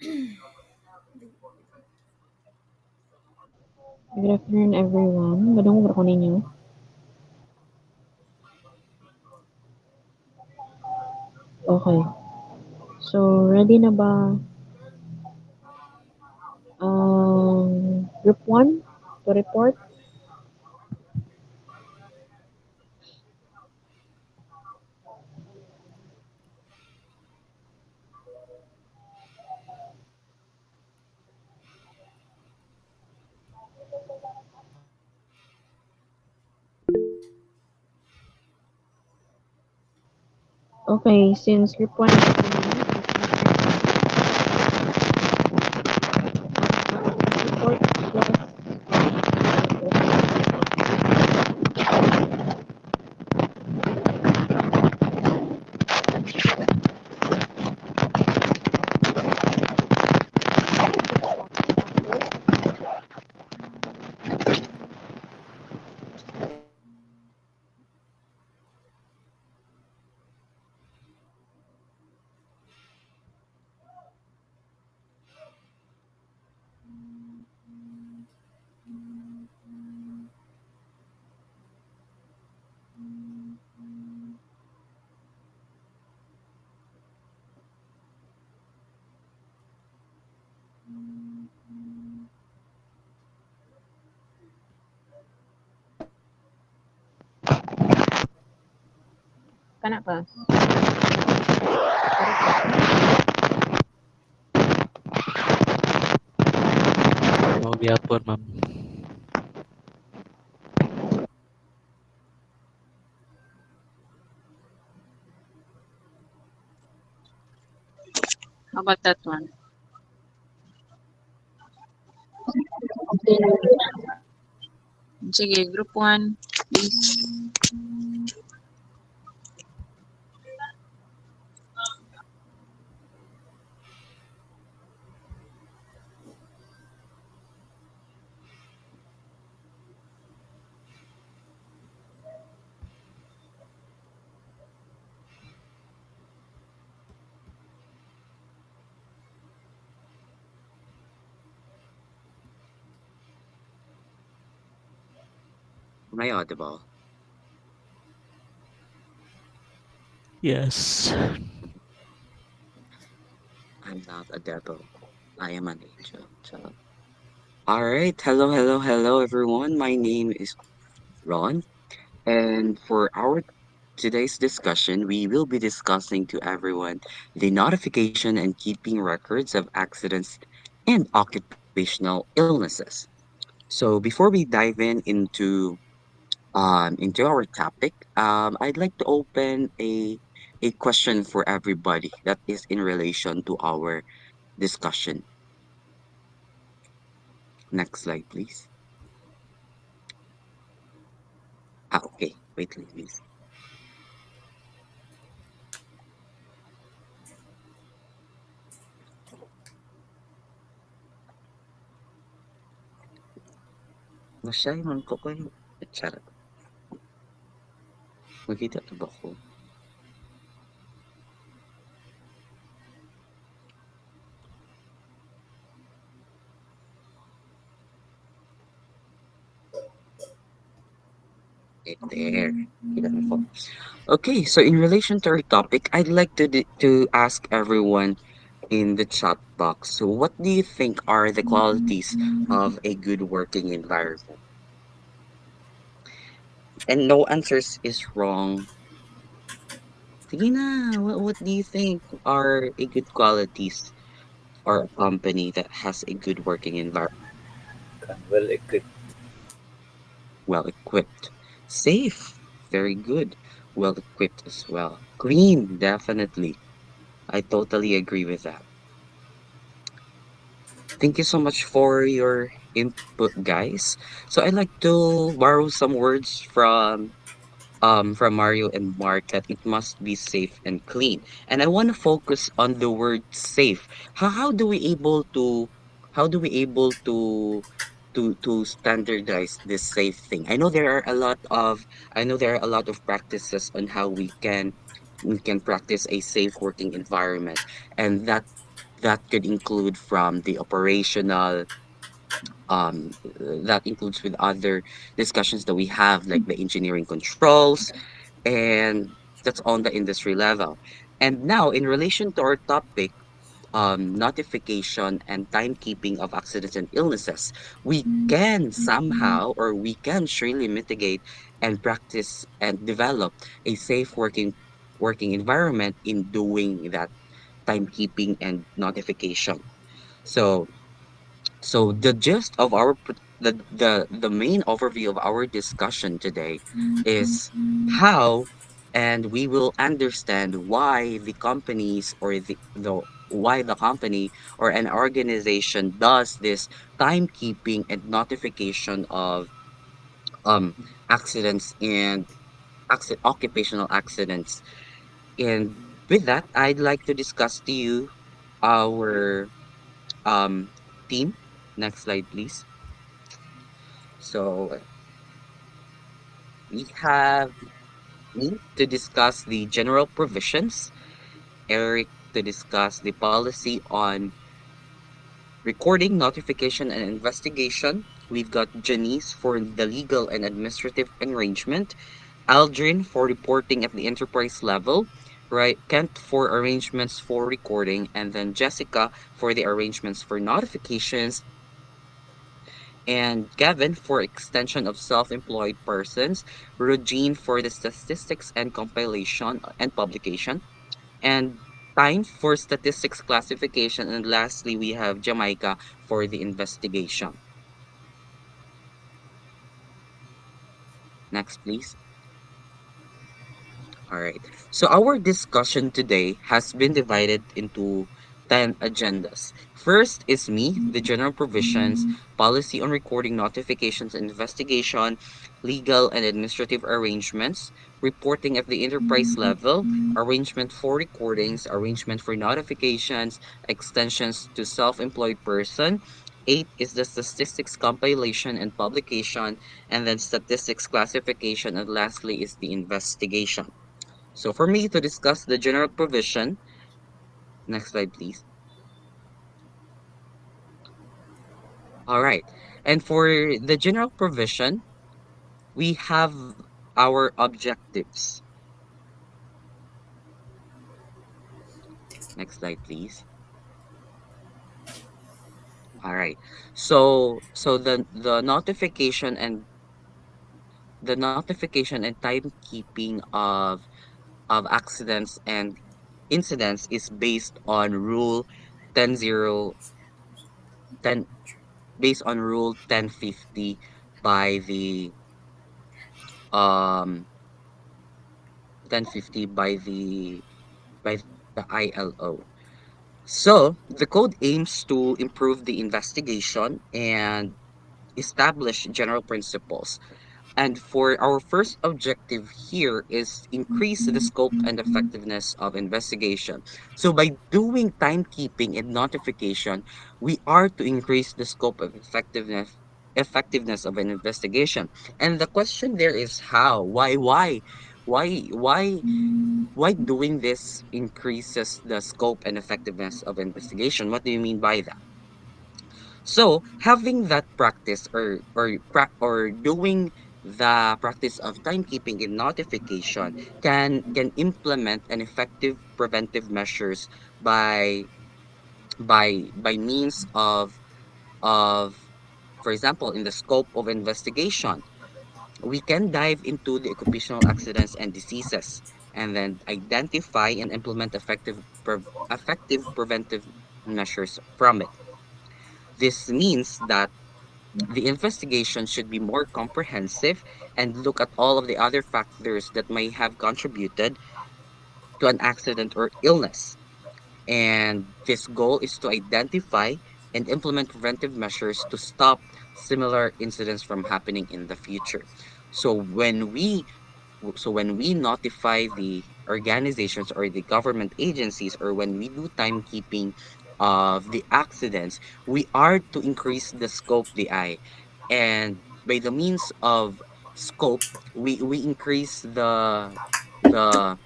Good afternoon, everyone. Magandang umaga ko ninyo. Okay. So, ready na ba group 1 to report? Okay, since group 1 is report kana class. Mao gyapon, ma'am. How about that one? Sige, group 1, please. Am I audible? Yes. I'm not a devil. I am an angel. So, all right. Hello, hello, hello, everyone. My name is Ron, and for our today's discussion, we will be discussing to everyone the notification and keeping records of accidents and occupational illnesses. So, before we dive into our topic, I'd like to open a question for everybody that is in relation to our discussion. Next slide, please. Okay. Wait, please. Masaya man ko kayo. Charot. Makita to ba ko? There. Kita na po. Okay, so in relation to our topic, I'd like to ask everyone in the chat box. So, what do you think are the qualities of a good working environment? And no answers is wrong. Sige na, what do you think are a good qualities or a company that has a good working environment? Well equipped. Well equipped. Safe. Very good. Well equipped as well. Clean, definitely. I totally agree with that. Thank you so much for your input, guys. So I'd like to borrow some words from Mario and Mark that it must be safe and clean. And I want to focus on the word safe. How do we able to how do we able to standardize this safe thing? I know there are a lot of practices on how we can practice a safe working environment, and That could include from the operational, that includes with other discussions that we have, like the engineering controls, and that's on the industry level. And now, in relation to our topic, notification and timekeeping of accidents and illnesses, we can somehow, or we can surely mitigate and practice and develop a safe working environment in doing that timekeeping and notification. So so the gist of the main overview of our discussion today is how, and we will understand why the companies or the why the company or an organization does this timekeeping and notification of um accidents and occupational accidents. And with that, I'd like to discuss to you our um team. Next slide, please. So we have me to discuss the general provisions, Eric to discuss the policy on recording, notification, and investigation. We've got Janice for the legal and administrative arrangement, Aldrin for reporting at the enterprise level, right? Kent for arrangements for recording, and then Jessica for the arrangements for notifications, and Gavin for extension of self-employed persons, Regine for the statistics and compilation and publication, and Time for statistics classification, and lastly we have Jamaica for the investigation. Next, please. All right. So our discussion today has been divided into 10 agendas. First is me, the general provisions, policy on recording notifications and investigation, legal and administrative arrangements, reporting at the enterprise level, arrangement for recordings, arrangement for notifications, extensions to self-employed person. Eight is the statistics compilation and publication, and then statistics classification, and lastly is the investigation. So for me to discuss the general provision, next slide, please. All right. And for the general provision, we have our objectives. Next slide, please. All right. So the notification and timekeeping of accidents and incidents is based on rule 100 10 based on rule 1050 by the um 1050 by the ILO. So the code aims to improve the investigation and establish general principles. And for our first objective here is increase the scope and effectiveness of investigation. So by doing timekeeping and notification, we are to increase the scope of effectiveness of an investigation. And the question there is how? Why why why doing this increases the scope and effectiveness of investigation? What do you mean by that? So having that practice or doing the practice of timekeeping in notification can implement an effective preventive measures by by means of for example in the scope of investigation, we can dive into the occupational accidents and diseases and then identify and implement effective preventive measures from it. This means that the investigation should be more comprehensive and look at all of the other factors that may have contributed to an accident or illness. And this goal is to identify and implement preventive measures to stop similar incidents from happening in the future. So when we notify the organizations or the government agencies, or when we do timekeeping of the accidents, we are to increase the scope DI. And by the means of scope, we increase the the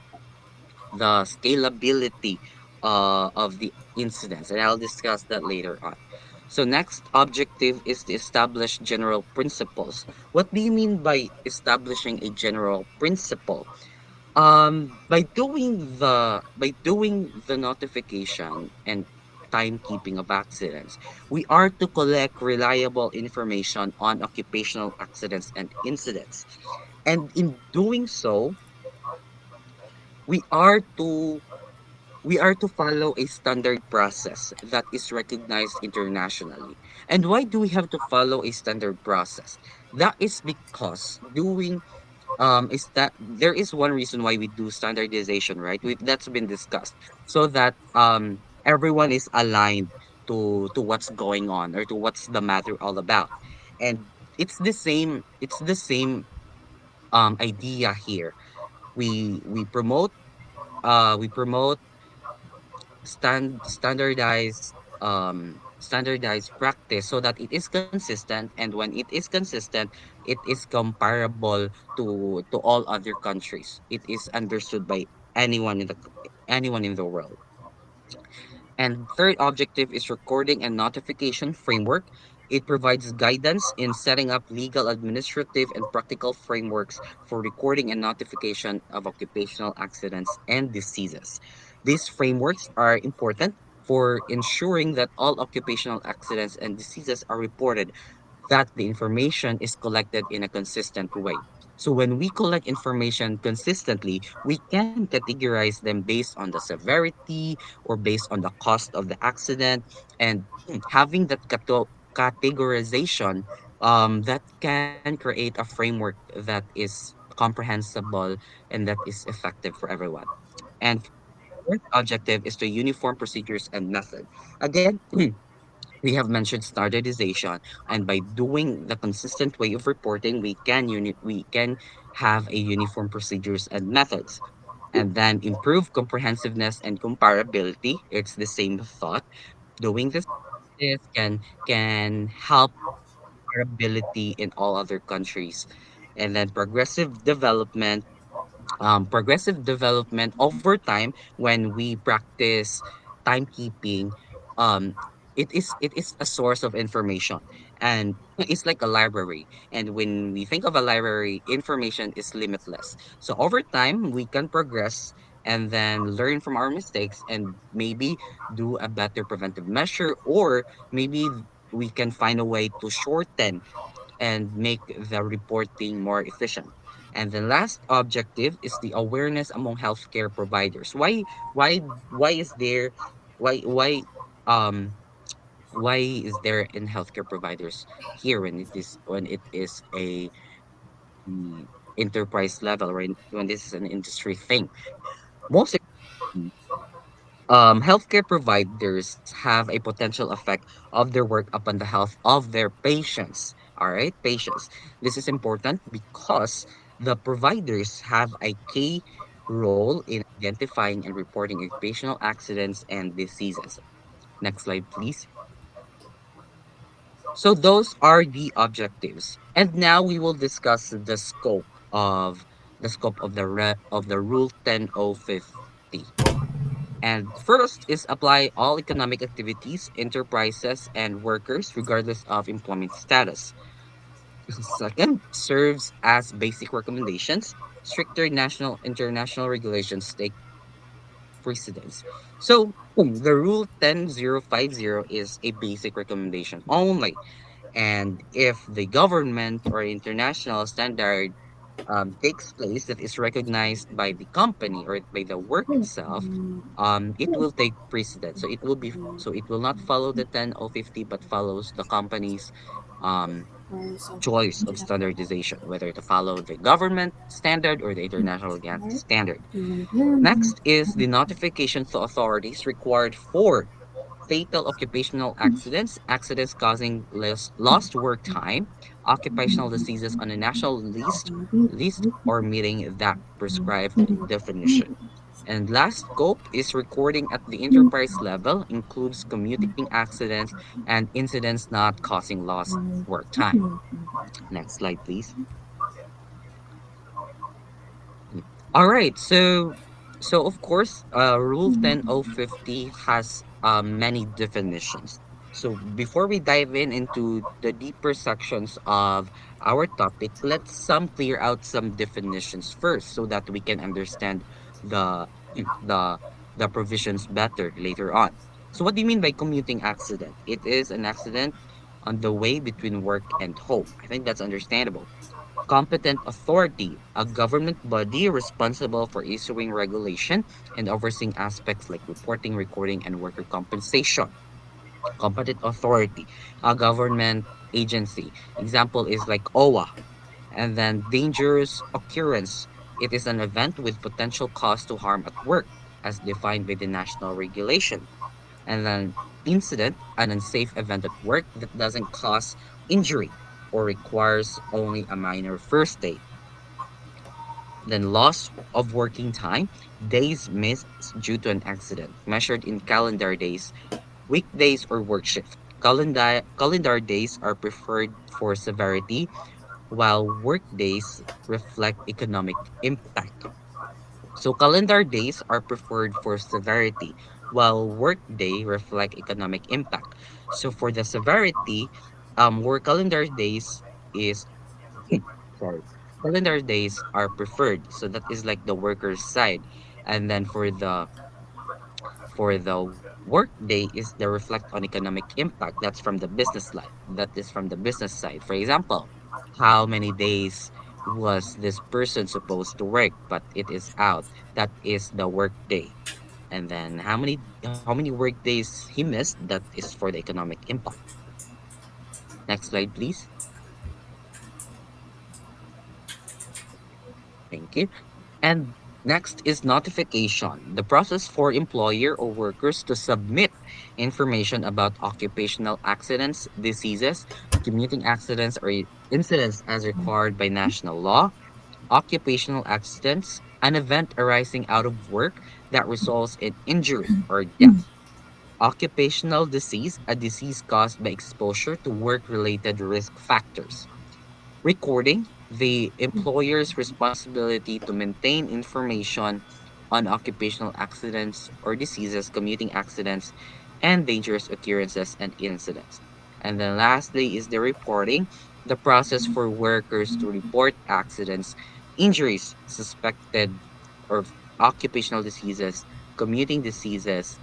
scalability of the incidents, and I'll discuss that later on. So next objective is to establish general principles. What do you mean by establishing a general principle? By doing the notification and timekeeping of accidents, we are to collect reliable information on occupational accidents and incidents. And in doing so, we are to we are to follow a standard process that is recognized internationally. And why do we have to follow a standard process? That is because doing is that there is one reason why we do standardization, right? That's been discussed so that everyone is aligned to what's going on or to what's the matter all about. And it's the same idea here. We promote standardized practice so that it is consistent, and when it is consistent, it is comparable to all other countries. It is understood by anyone in the world. And third objective is recording and notification framework. It provides guidance in setting up legal, administrative, and practical frameworks for recording and notification of occupational accidents and diseases. These frameworks are important for ensuring that all occupational accidents and diseases are reported, that the information is collected in a consistent way. So when we collect information consistently, we can categorize them based on the severity or based on the cost of the accident, and having that categorization that can create a framework that is comprehensible and that is effective for everyone. And fourth objective is the uniform procedures and method. Again, we have mentioned standardization, and by doing the consistent way of reporting, we can have a uniform procedures and methods, and then improve comprehensiveness and comparability. It's the same thought. Doing this can help comparability in all other countries. And then progressive development over time. When we practice timekeeping, um it is a source of information, and it's like a library. And when we think of a library, information is limitless. So over time we can progress and then learn from our mistakes, and maybe do a better preventive measure, or maybe we can find a way to shorten and make the reporting more efficient. And the last objective is the awareness among healthcare providers. Why is there why um why is there in healthcare providers here when it is a mm, enterprise level, right? When this is an industry thing. Most healthcare providers have a potential effect of their work upon the health of their patients. All right, patients. This is important because the providers have a key role in identifying and reporting occupational accidents and diseases. Next slide, please. So those are the objectives. And now we will discuss the scope of the Rule 10050. And first is apply all economic activities, enterprises, and workers, regardless of employment status. Second, serves as basic recommendations. Stricter national international regulations take precedence. So, the Rule 10050 is a basic recommendation only. And if the government or international standard takes place that is recognized by the company or by the work itself, it will take precedence. So it will not follow the 10 or 50, but follows the company's um, choice of standardization, whether to follow the government standard or the international standard. Next is the notification to authorities required for fatal occupational accidents, accidents causing lost work time, occupational diseases on a national list or meeting that prescribed definition. And last scope is recording at the enterprise level, includes commuting accidents and incidents not causing lost work time. Next slide, please. Mm. All right, so So of course, Rule 10050 has many definitions. So before we dive in into the deeper sections of our topic, let's clear out some definitions first so that we can understand the the the provisions better later on. So what do you mean by commuting accident? It is an accident on the way between work and home. I think that's understandable. Competent authority, a government body responsible for issuing regulation and overseeing aspects like reporting, recording, and worker compensation. Competent authority, a government agency. Example is like OWA. And then dangerous occurrence. It is an event with potential cause to harm at work, as defined by the national regulation. And then incident, an unsafe event at work that doesn't cause injury or requires only a minor first aid. Then loss of working time, days missed due to an accident, measured in calendar days, weekdays or work shift. Calendar days are preferred for severity, while work days reflect economic impact. So calendar days are preferred for severity, while work day reflect economic impact. So for the severity, work calendar days is sorry, calendar days are preferred. So that is like the worker's side. And then for the work day is the reflect on economic impact. That's from the business side. That is from the business side. For example, how many days was this person supposed to work, but it is out. That is the work day. And then how many work days he missed, that is for the economic impact. Next slide, please. Thank you. And next is notification, the process for employer or workers to submit information about occupational accidents, diseases, commuting accidents, or incidents as required by national law. Occupational accidents, an event arising out of work that results in injury or death. Occupational disease, a disease caused by exposure to work related risk factors. Recording, the employer's responsibility to maintain information on occupational accidents or diseases, commuting accidents, and dangerous occurrences and incidents. And then lastly is the reporting, the process for workers to report accidents, injuries, suspected or occupational diseases, commuting diseases,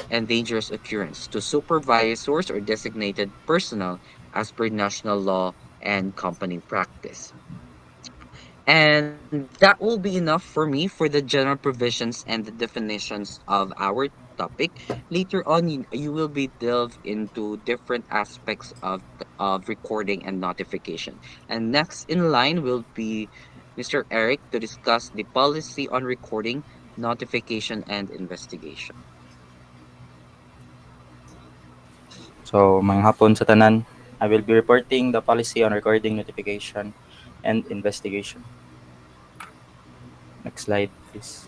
and dangerous occurrence to supervisors or designated personnel as per national law and company practice. And that will be enough for me for the general provisions and the definitions of our topic. Later on, you will be delved into different aspects of recording and notification. And next in line will be Mr. Eric to discuss the policy on recording, notification, and investigation. So, mga hapon sa tanan, I will be reporting the policy on recording notification and investigation. Next slide, please.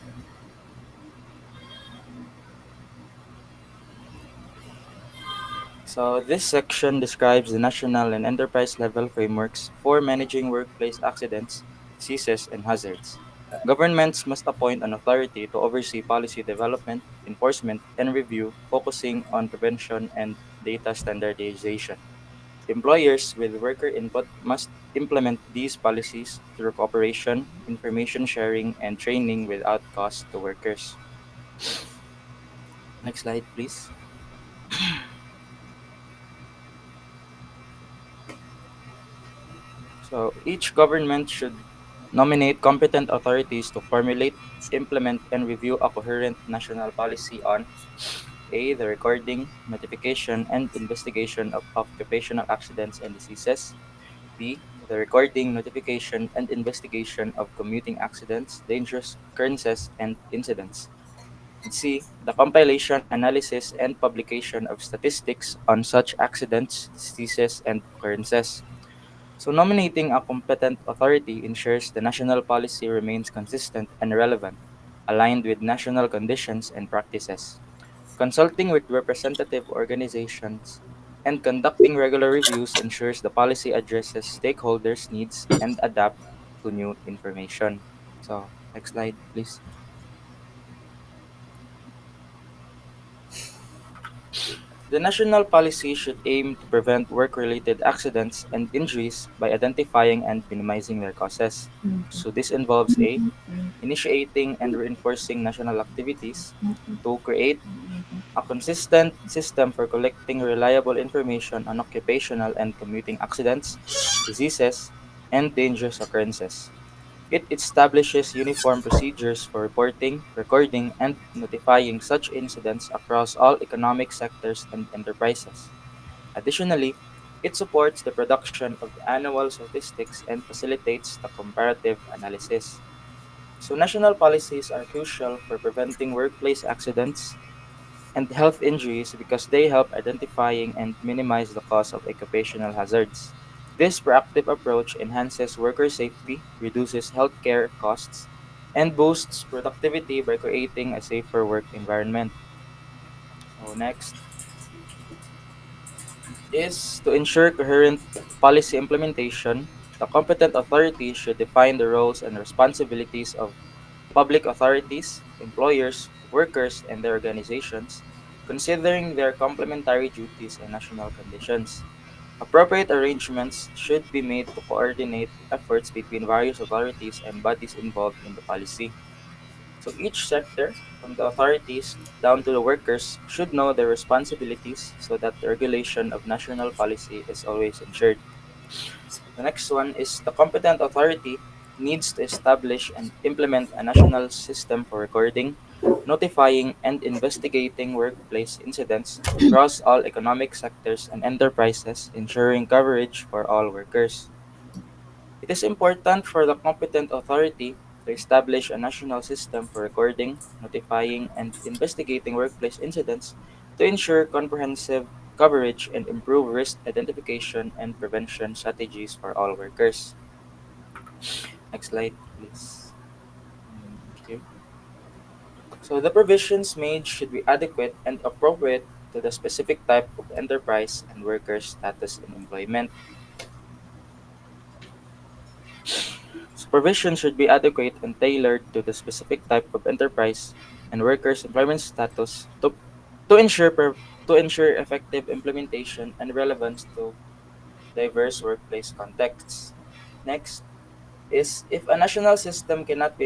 So, this section describes the national and enterprise level frameworks for managing workplace accidents, diseases, and hazards. Governments must appoint an authority to oversee policy development, enforcement, and review, focusing on prevention and data standardization. Employers with worker input must implement these policies through cooperation, information sharing, and training without cost to workers. Next slide, please. So each government should nominate competent authorities to formulate, implement, and review a coherent national policy on A. The recording, notification, and investigation of occupational accidents and diseases. B. The recording, notification, and investigation of commuting accidents, dangerous occurrences, and incidents. And C. The compilation, analysis, and publication of statistics on such accidents, diseases, and occurrences. So, nominating a competent authority ensures the national policy remains consistent and relevant, aligned with national conditions and practices. Consulting with representative organizations and conducting regular reviews ensures the policy addresses stakeholders' needs and adapt to new information. So, next slide, please. The national policy should aim to prevent work related accidents and injuries by identifying and minimizing their causes. So, this involves A. Initiating and reinforcing national activities, to create a consistent system for collecting reliable information on occupational and commuting accidents, diseases, and dangerous occurrences. It establishes uniform procedures for reporting, recording, and notifying such incidents across all economic sectors and enterprises. Additionally, it supports the production of annual statistics and facilitates the comparative analysis. So, national policies are crucial for preventing workplace accidents and health injuries because they help identifying and minimize the cause of occupational hazards. This proactive approach enhances worker safety, reduces healthcare costs, and boosts productivity by creating a safer work environment. So next is to ensure coherent policy implementation. The competent authority should define the roles and responsibilities of public authorities, employers, workers, and their organizations, considering their complementary duties and national conditions. Appropriate arrangements should be made to coordinate efforts between various authorities and bodies involved in the policy. So each sector, from the authorities down to the workers, should know their responsibilities so that the regulation of national policy is always ensured. The next one is the competent authority needs to establish and implement a national system for recording, notifying, and investigating workplace incidents across all economic sectors and enterprises, ensuring coverage for all workers. It is important for the competent authority to establish a national system for recording, notifying, and investigating workplace incidents to ensure comprehensive coverage and improve risk identification and prevention strategies for all workers. Next slide, please. Thank you. So the provisions made should be adequate and appropriate to the specific type of enterprise and worker status in employment. Supervision should be adequate and tailored to the specific type of enterprise and workers' employment status to ensure to ensure effective implementation and relevance to diverse workplace contexts. Next is if a national system cannot be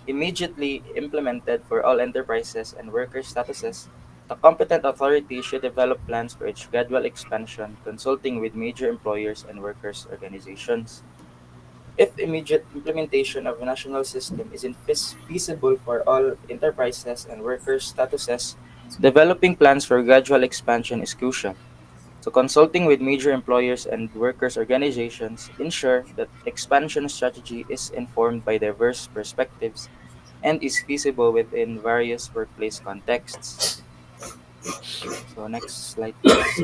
immediately implemented for all enterprises and worker statuses, the competent authority should develop plans for its gradual expansion, consulting with major employers and workers' organizations. If immediate implementation of a national system isn't feasible for all enterprises and workers' statuses, developing plans for gradual expansion is crucial. So, consulting with major employers and workers' organizations ensure that expansion strategy is informed by diverse perspectives and is feasible within various workplace contexts. So, next slide, please.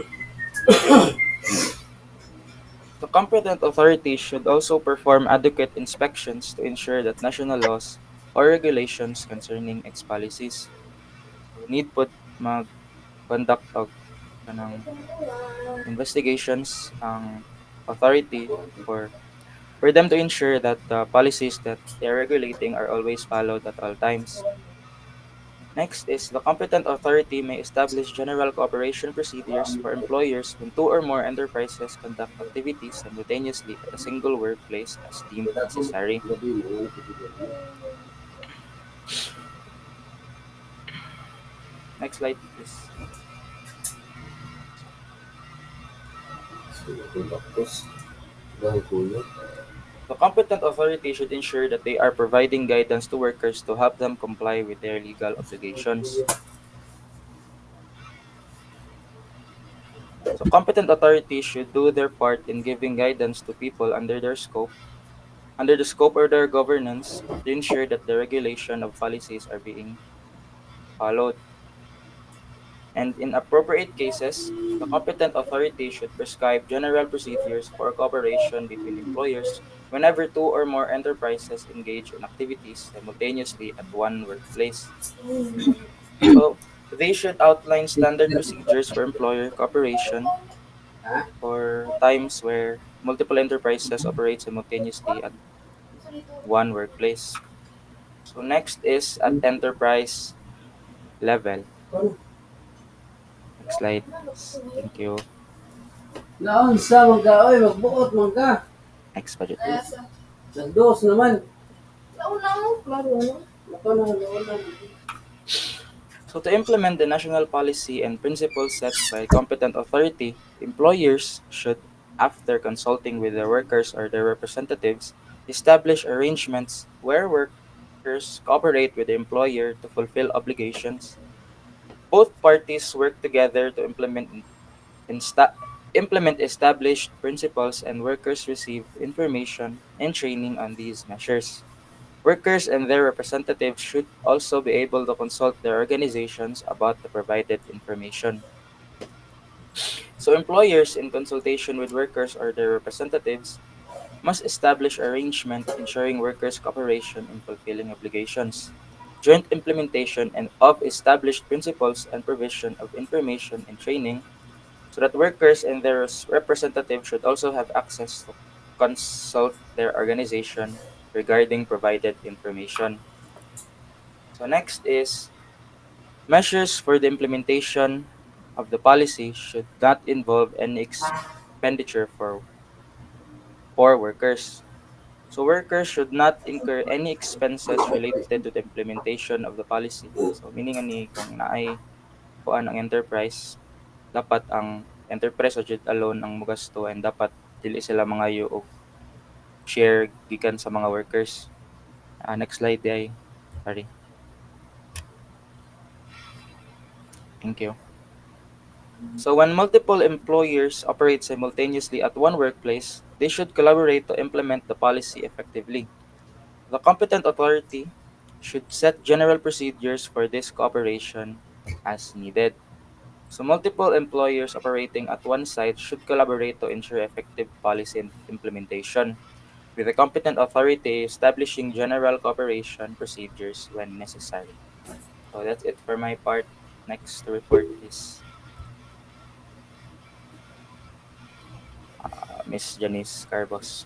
The competent authority should also perform adequate inspections to ensure that national laws or regulations concerning its policies. So, need po mag-conduct og kanang investigations ang authority for for them to ensure that the policies that they are regulating are always followed at all times. Next is the competent authority may establish general cooperation procedures for employers when two or more enterprises conduct activities simultaneously at a single workplace as deemed necessary. Next slide, please. The competent authority should ensure that they are providing guidance to workers to help them comply with their legal obligations. So competent authorities should do their part in giving guidance to people under the scope of their governance to ensure that the regulation of policies are being followed. And in appropriate cases, the competent authority should prescribe general procedures for cooperation between employers whenever two or more enterprises engage in activities simultaneously at one workplace. So, they should outline standard procedures for employer cooperation for times where multiple enterprises operate simultaneously at one workplace. So next is at enterprise level. Next slide. Thank you. Naunsa man ka, oy, magbuot man ka. Next budget. Nagdos naman. Mato na naulan. So, to implement the national policy and principles set by competent authority, employers should, after consulting with their workers or their representatives, establish arrangements where workers cooperate with the employer to fulfill obligations. Both parties work together to insta- implement established principles, and workers receive information and training on these measures. Workers and their representatives should also be able to consult their organizations about the provided information. So, employers, in consultation with workers or their representatives, must establish arrangement ensuring workers' cooperation in fulfilling obligations. Joint implementation and of established principles and provision of information and training so that workers and their representatives should also have access to consult their organization regarding provided information. So next is measures for the implementation of the policy should not involve any expenditure for workers. So workers should not incur any expenses related to the implementation of the policy. So meaning ani kung naay kuan ang enterprise, dapat ang enterprise o jud alone ang mogasto and dapat dili sila mangayo og share gikan sa mga workers. Next slide day. Sorry. Thank you. So when multiple employers operate simultaneously at one workplace, they should collaborate to implement the policy effectively. The competent authority should set general procedures for this cooperation as needed. So multiple employers operating at one site should collaborate to ensure effective policy implementation, with the competent authority establishing general cooperation procedures when necessary. So that's it for my part. Next report is Miss Janice Carbos.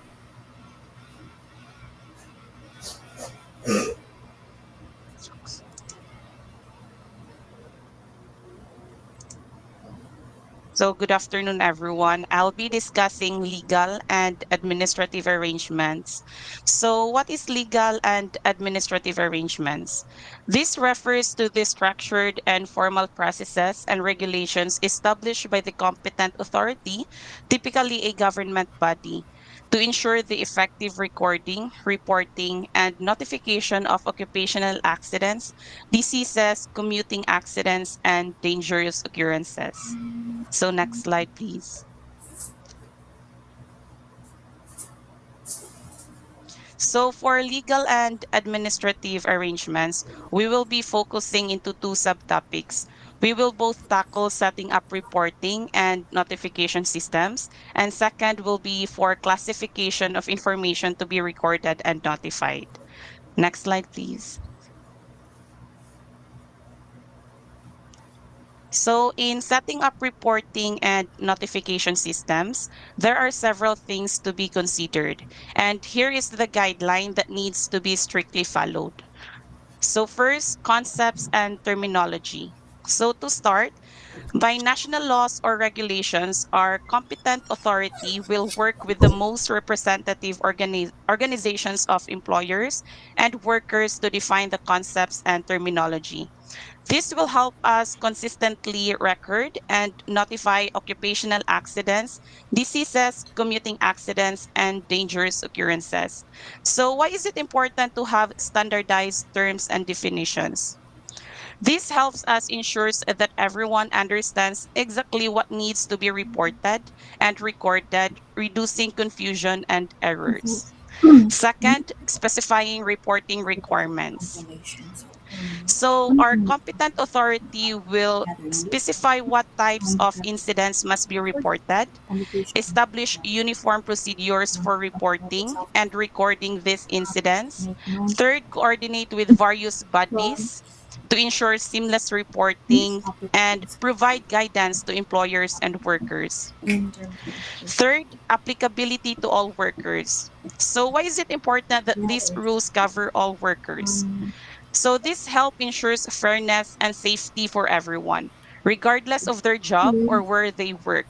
So, good afternoon, everyone. I'll be discussing legal and administrative arrangements. So, what is legal and administrative arrangements? This refers to the structured and formal processes and regulations established by the competent authority, typically a government body, to ensure the effective recording, reporting, and notification of occupational accidents, diseases, commuting accidents, and dangerous occurrences. So next slide, please. So for legal and administrative arrangements, we will be focusing into two subtopics. We will both tackle setting up reporting and notification systems, and second will be for classification of information to be recorded and notified. Next slide, please. So, in setting up reporting and notification systems, there are several things to be considered. And here is the guideline that needs to be strictly followed. So, first, concepts and terminology. So, to start, by national laws or regulations, our competent authority will work with the most representative organizations of employers and workers to define the concepts and terminology. This will help us consistently record and notify occupational accidents, diseases, commuting accidents, and dangerous occurrences. So, why is it important to have standardized terms and definitions? This helps us ensures that everyone understands exactly what needs to be reported and recorded, reducing confusion and errors. Second, specifying reporting requirements. So, our competent authority will specify what types of incidents must be reported, establish uniform procedures for reporting and recording these incidents. Third, coordinate with various bodies to ensure seamless reporting and provide guidance to employers and workers. Third, applicability to all workers. So, why is it important that these rules cover all workers? So this help ensures fairness and safety for everyone. regardless of their job or where they work.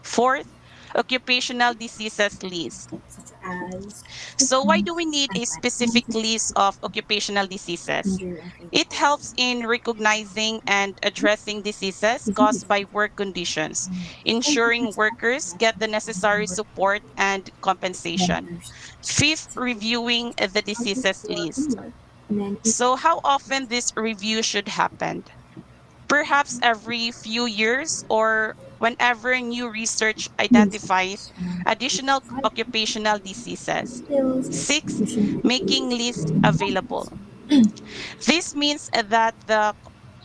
Fourth, occupational diseases list. So, why do we need a specific list of occupational diseases? It helps in recognizing and addressing diseases caused by work conditions, ensuring workers get the necessary support and compensation. Fifth, reviewing the diseases list. So, how often this review should happen? Perhaps every few years or whenever new research identifies additional occupational diseases. Six, making lists available. This means that the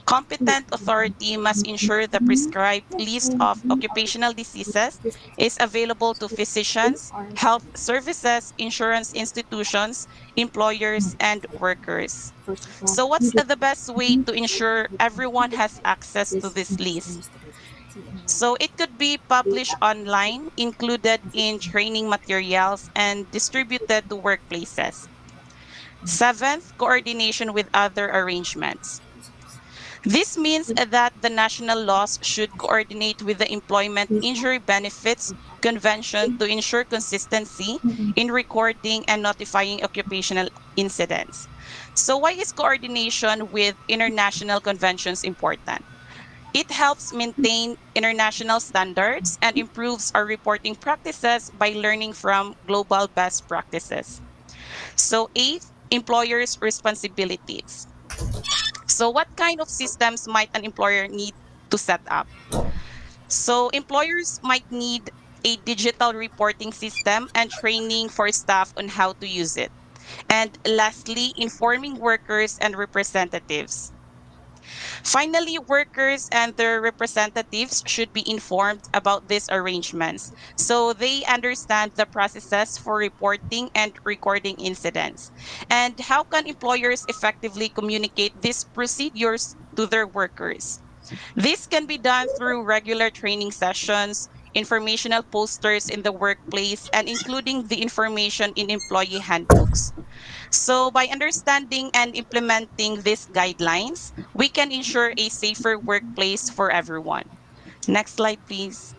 competent authority must ensure the prescribed list of occupational diseases is available to physicians, health services, insurance institutions, employers, and workers. So, what's the best way to ensure everyone has access to this list? So, it could be published online, included in training materials, and distributed to workplaces. Seventh, coordination with other arrangements. This means that the national laws should coordinate with the Employment Injury Benefits Convention to ensure consistency in recording and notifying occupational incidents. So, why is coordination with international conventions important? It helps maintain international standards and improves our reporting practices by learning from global best practices. So, eighth, employers' responsibilities. So, what kind of systems might an employer need to set up? So, employers might need a digital reporting system and training for staff on how to use it. And lastly, informing workers and representatives. Finally, workers and their representatives should be informed about these arrangements so they understand the processes for reporting and recording incidents. And how can employers effectively communicate these procedures to their workers? This can be done through regular training sessions, informational posters in the workplace, and including the information in employee handbooks. So, by understanding and implementing these guidelines, we can ensure a safer workplace for everyone. Next slide, please.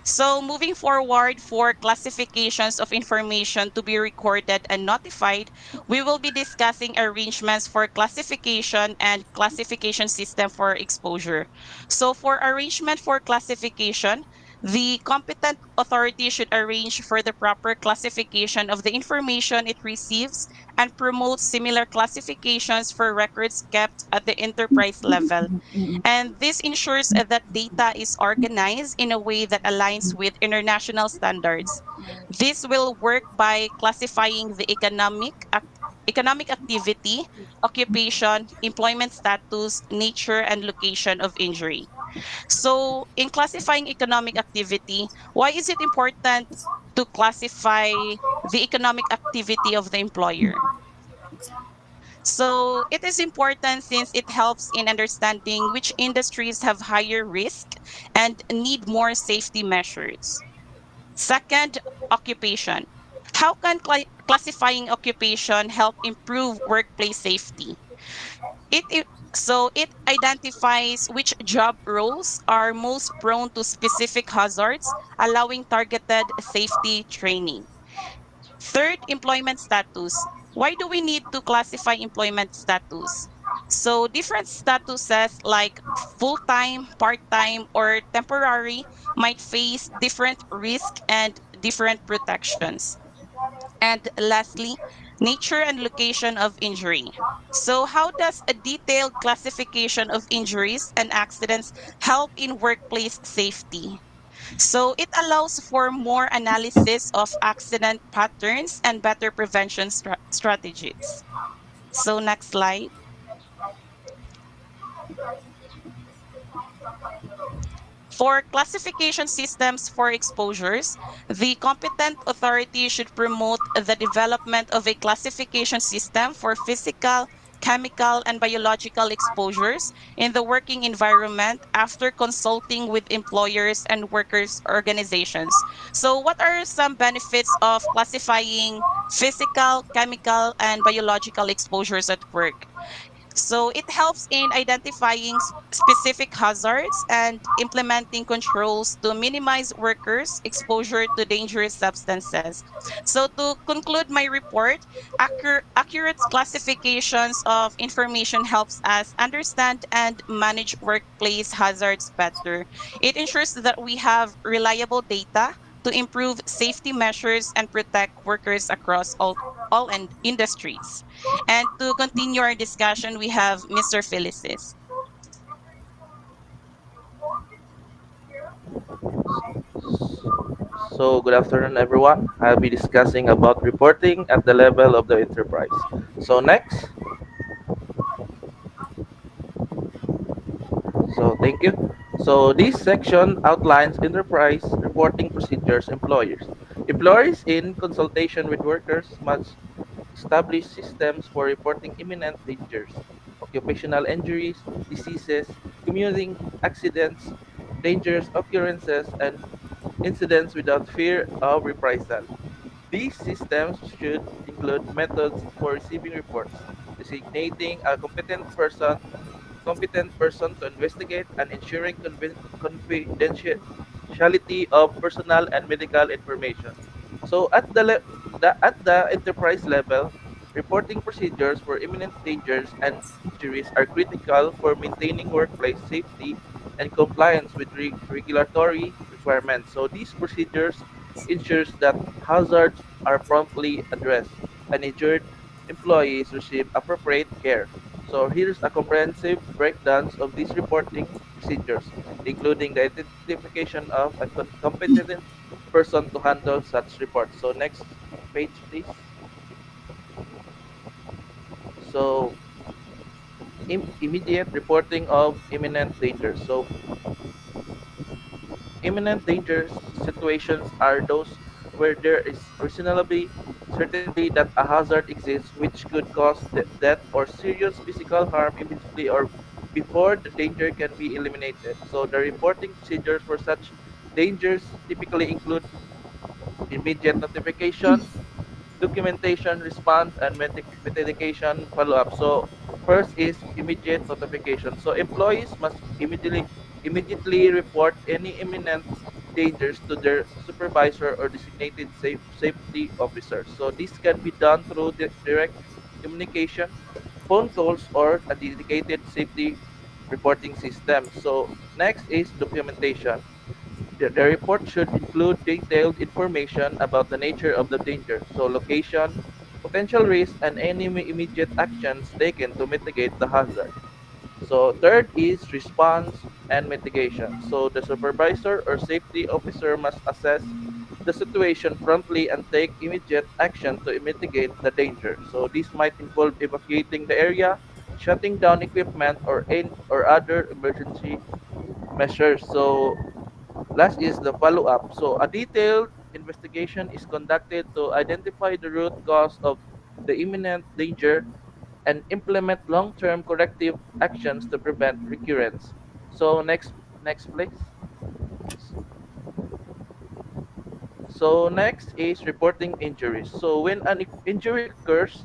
So, moving forward for classifications of information to be recorded and notified, we will be discussing arrangements for classification and classification system for exposure. So, for arrangement for classification, the competent authority should arrange for the proper classification of the information it receives and promote similar classifications for records kept at the enterprise level, and this ensures that data is organized in a way that aligns with international standards. This will work by classifying the economic activity, occupation, employment status, nature, and location of injury. So, in classifying economic activity, why is it important to classify the economic activity of the employer? So it is important since it helps in understanding which industries have higher risk and need more safety measures. Second, occupation. How can classifying occupation help improve workplace safety? So it identifies which job roles are most prone to specific hazards, allowing targeted safety training. Third, employment status. Why do we need to classify employment status? So, different statuses like full time, part time, or temporary might face different risk and different protections. And lastly, nature and location of injury. So, how does a detailed classification of injuries and accidents help in workplace safety? So it allows for more analysis of accident patterns and better prevention strategies. So next slide. For classification systems for exposures, the competent authority should promote the development of a classification system for physical, chemical, and biological exposures in the working environment after consulting with employers and workers' organizations. So, what are some benefits of classifying physical, chemical, and biological exposures at work? So it helps in identifying specific hazards and implementing controls to minimize workers' exposure to dangerous substances. So to conclude my report, accurate classifications of information helps us understand and manage workplace hazards better. It ensures that we have reliable data to improve safety measures and protect workers across all industries. And to continue our discussion, we have Mr. Felicis. So, good afternoon, everyone. I'll be discussing about reporting at the level of the enterprise. So, next. So, thank you. So, this section outlines enterprise reporting procedures employers. Employers, in consultation with workers, must establish systems for reporting imminent dangers, occupational injuries, diseases, commuting accidents, dangerous occurrences, and incidents without fear of reprisal. These systems should include methods for receiving reports, designating a competent person to investigate, and ensuring confidentiality of personal and medical information. So at the enterprise level, reporting procedures for imminent dangers and injuries are critical for maintaining workplace safety and compliance with regulatory requirements. So these procedures ensures that hazards are promptly addressed and injured employees receive appropriate care. So here's a comprehensive breakdown of these reporting procedures, including the identification of a competent person to handle such reports. So next page, please. So immediate reporting of imminent danger. So imminent danger situations are those where there is reasonably certainty that a hazard exists which could cause death or serious physical harm immediately or before the danger can be eliminated. So the reporting procedures for such dangers typically include immediate notification, documentation, response, and mitigation follow-up. So first is immediate notification. So employees must immediately report any imminent dangers to their supervisor or designated safety officer. So this can be done through direct communication, phone calls, or a dedicated safety reporting system. So next is documentation. The report should include detailed information about the nature of the danger, so location, potential risk, and any immediate actions taken to mitigate the hazard. So third is response and mitigation. So the supervisor or safety officer must assess the situation promptly and take immediate action to mitigate the danger. So this might involve evacuating the area, shutting down equipment, or other emergency measures. So last is the follow-up. So a detailed investigation is conducted to identify the root cause of the imminent danger and implement long-term corrective actions to prevent recurrence. So next please. So next is reporting injuries. So when an injury occurs,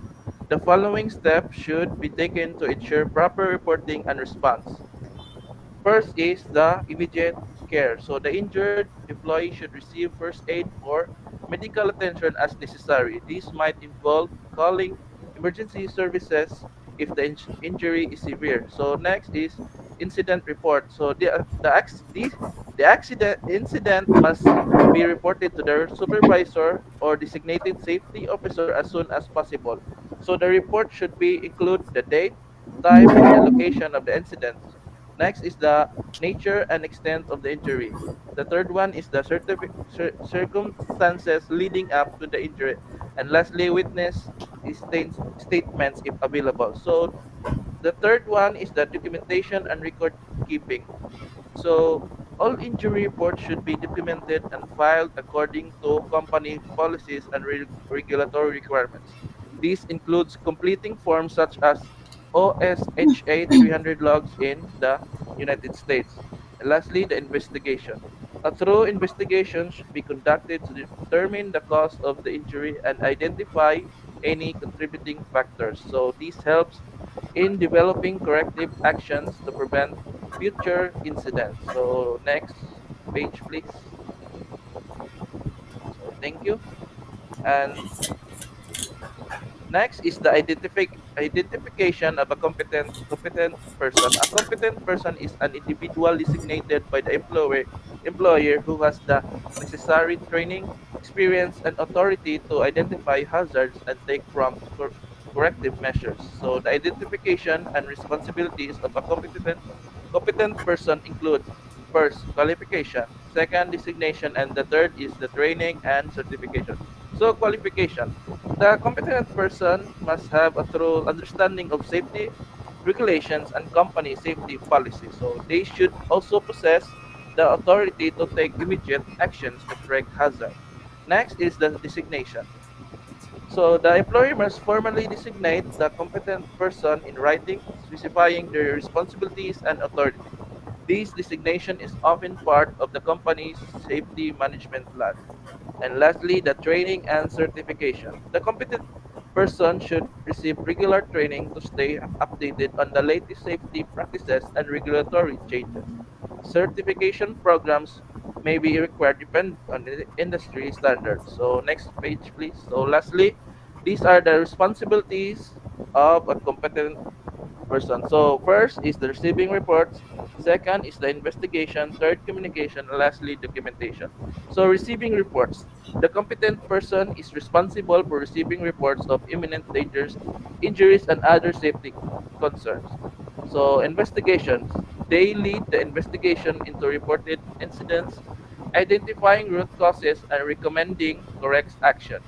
the following steps should be taken to ensure proper reporting and response. First is the immediate care. So the injured employee should receive first aid or medical attention as necessary. This might involve calling emergency services if the injury is severe. So next is incident report. So the accident incident must be reported to their supervisor or designated safety officer as soon as possible. So the report should be include the date, time, and the location of the incident. Next is the nature and extent of the injury. The third one is the circumstances leading up to the injury. And lastly, witness statements if available. So the third one is the documentation and record keeping. So all injury reports should be documented and filed according to company policies and regulatory requirements. This includes completing forms such as OSHA 300 logs in the United States. And lastly, the investigation. A thorough investigation should be conducted to determine the cause of the injury and identify any contributing factors. So this helps in developing corrective actions to prevent future incidents. So next page, please. So thank you. And next is the identification of a competent person. A competent person is an individual designated by the employer who has the necessary training, experience, and authority to identify hazards and take prompt corrective measures. So the identification and responsibilities of a competent person include first qualification, second designation, and the third is the training and certification. So qualification. The competent person must have a thorough understanding of safety regulations and company safety policies. So they should also possess the authority to take immediate actions to correct hazard. Next is the designation. So the employer must formally designate the competent person in writing, specifying their responsibilities and authority. This designation is often part of the company's safety management plan. And lastly, the training and certification. The competent person should receive regular training to stay updated on the latest safety practices and regulatory changes. Certification programs may be required depending on the industry standards. So next page, please. So lastly, these are the responsibilities of a competent person. So first is the receiving reports, second is the investigation, third communication, and lastly documentation. So receiving reports. The competent person is responsible for receiving reports of imminent dangers, injuries, and other safety concerns. So investigations. They lead the investigation into reported incidents, identifying root causes, and recommending correct action.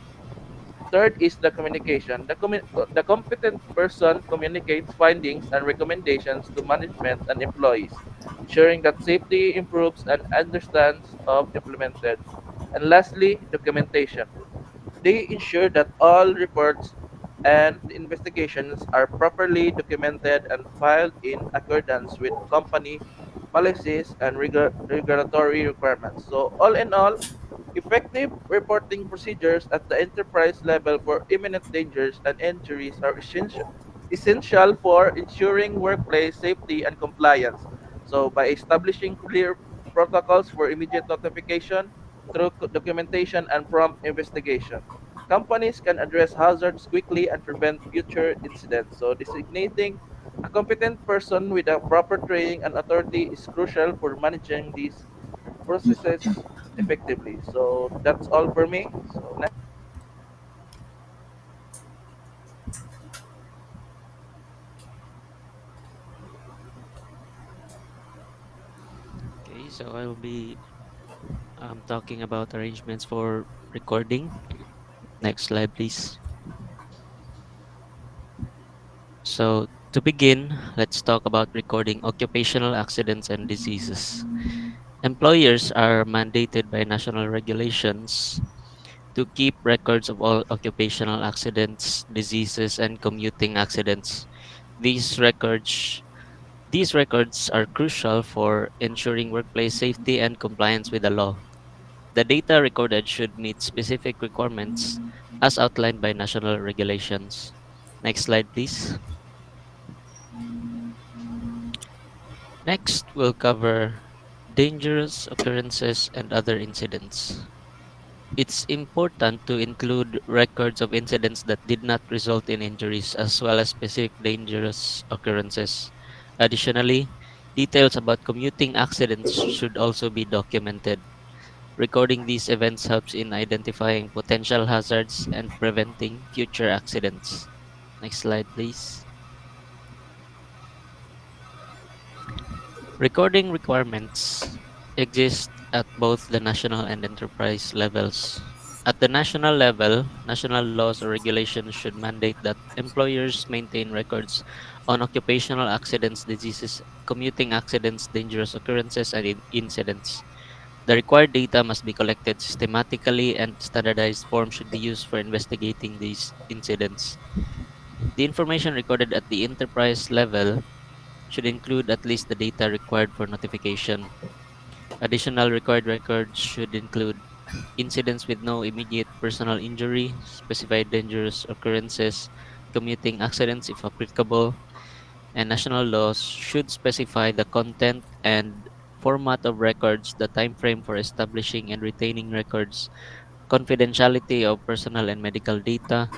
Third is the communication. The competent person communicates findings and recommendations to management and employees, ensuring that safety improves and understands of implemented. And lastly, documentation. They ensure that all reports and investigations are properly documented and filed in accordance with company policies and regulatory requirements. So, all in all, effective reporting procedures at the enterprise level for imminent dangers and injuries are essential for ensuring workplace safety and compliance. So, by establishing clear protocols for immediate notification, through documentation and prompt investigation, companies can address hazards quickly and prevent future incidents. So, designating a competent person with a proper training and authority is crucial for managing these processes effectively. So, that's all for me. So, next. Okay, so I will be talking about arrangements for recording. Next slide, please. So, to begin, let's talk about recording occupational accidents and diseases. Employers are mandated by national regulations to keep records of all occupational accidents, diseases, and commuting accidents. These records these records are crucial for ensuring workplace safety and compliance with the law. The data recorded should meet specific requirements as outlined by national regulations. Next slide, please. Next, we'll cover dangerous occurrences and other incidents. It's important to include records of incidents that did not result in injuries as well as specific dangerous occurrences. Additionally, details about commuting accidents should also be documented. Recording these events helps in identifying potential hazards and preventing future accidents. Next slide, please. Recording requirements exist at both the national and enterprise levels. At the national level, national laws or regulations should mandate that employers maintain records on occupational accidents, diseases, commuting accidents, dangerous occurrences, and incidents. The required data must be collected systematically, and standardized forms should be used for investigating these incidents. The information recorded at the enterprise level should include at least the data required for notification. Additional required records should include incidents with no immediate personal injury, specified dangerous occurrences, commuting accidents if applicable, and national laws should specify the content and format of records, the time frame for establishing and retaining records, confidentiality of personal and medical data,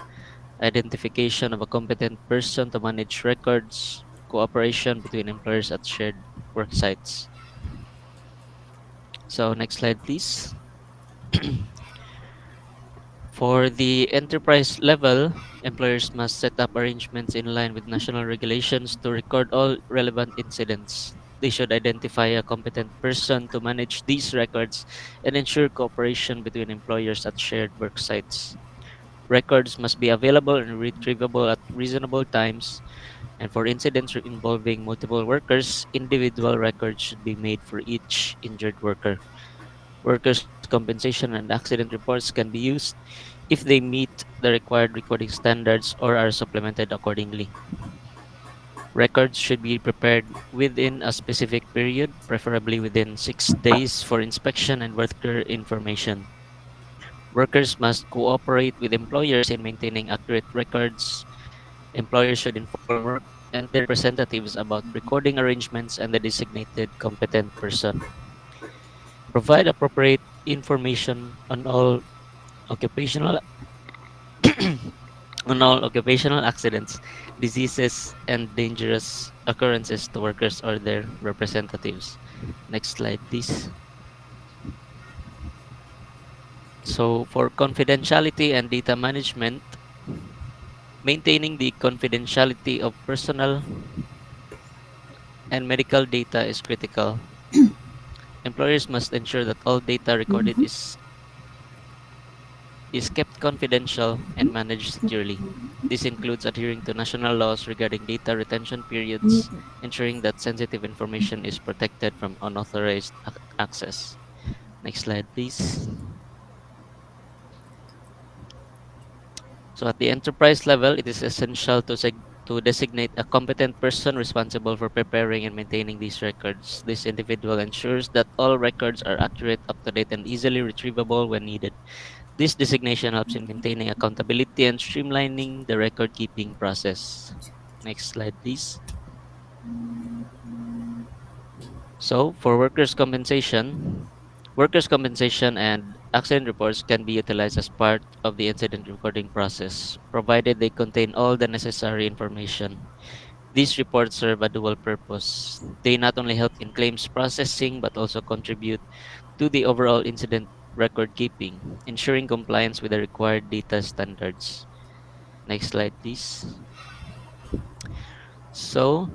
identification of a competent person to manage records, cooperation between employers at shared work sites. So, next slide, please. For the enterprise level, employers must set up arrangements in line with national regulations to record all relevant incidents. They should identify a competent person to manage these records and ensure cooperation between employers at shared work sites. Records must be available and retrievable at reasonable times, and for incidents involving multiple workers, individual records should be made for each injured worker. Workers' compensation and accident reports can be used if they meet the required recording standards or are supplemented accordingly. Records should be prepared within a specific period, preferably within 6 days, for inspection and worker information. Workers must cooperate with employers in maintaining accurate records. Employers should inform work and their representatives about recording arrangements and the designated competent person. Provide appropriate information occupational on all occupational accidents, diseases, and dangerous occurrences to workers or their representatives. Next slide, please. So, for confidentiality and data management, maintaining the confidentiality of personal and medical data is critical. Employers must ensure that all data recorded is kept confidential and managed securely. This includes adhering to national laws regarding data retention periods, ensuring that sensitive information is protected from unauthorized access. Next slide, please. So, at the enterprise level, it is essential to designate a competent person responsible for preparing and maintaining these records. This individual ensures that all records are accurate, up to date, and easily retrievable when needed. This designation helps in maintaining accountability and streamlining the record keeping process. Next slide, please. So, for workers' compensation and accident reports can be utilized as part of the incident recording process, provided they contain all the necessary information. These reports serve a dual purpose. They not only help in claims processing but also contribute to the overall incident record keeping, ensuring compliance with the required data standards. Next slide, please. So,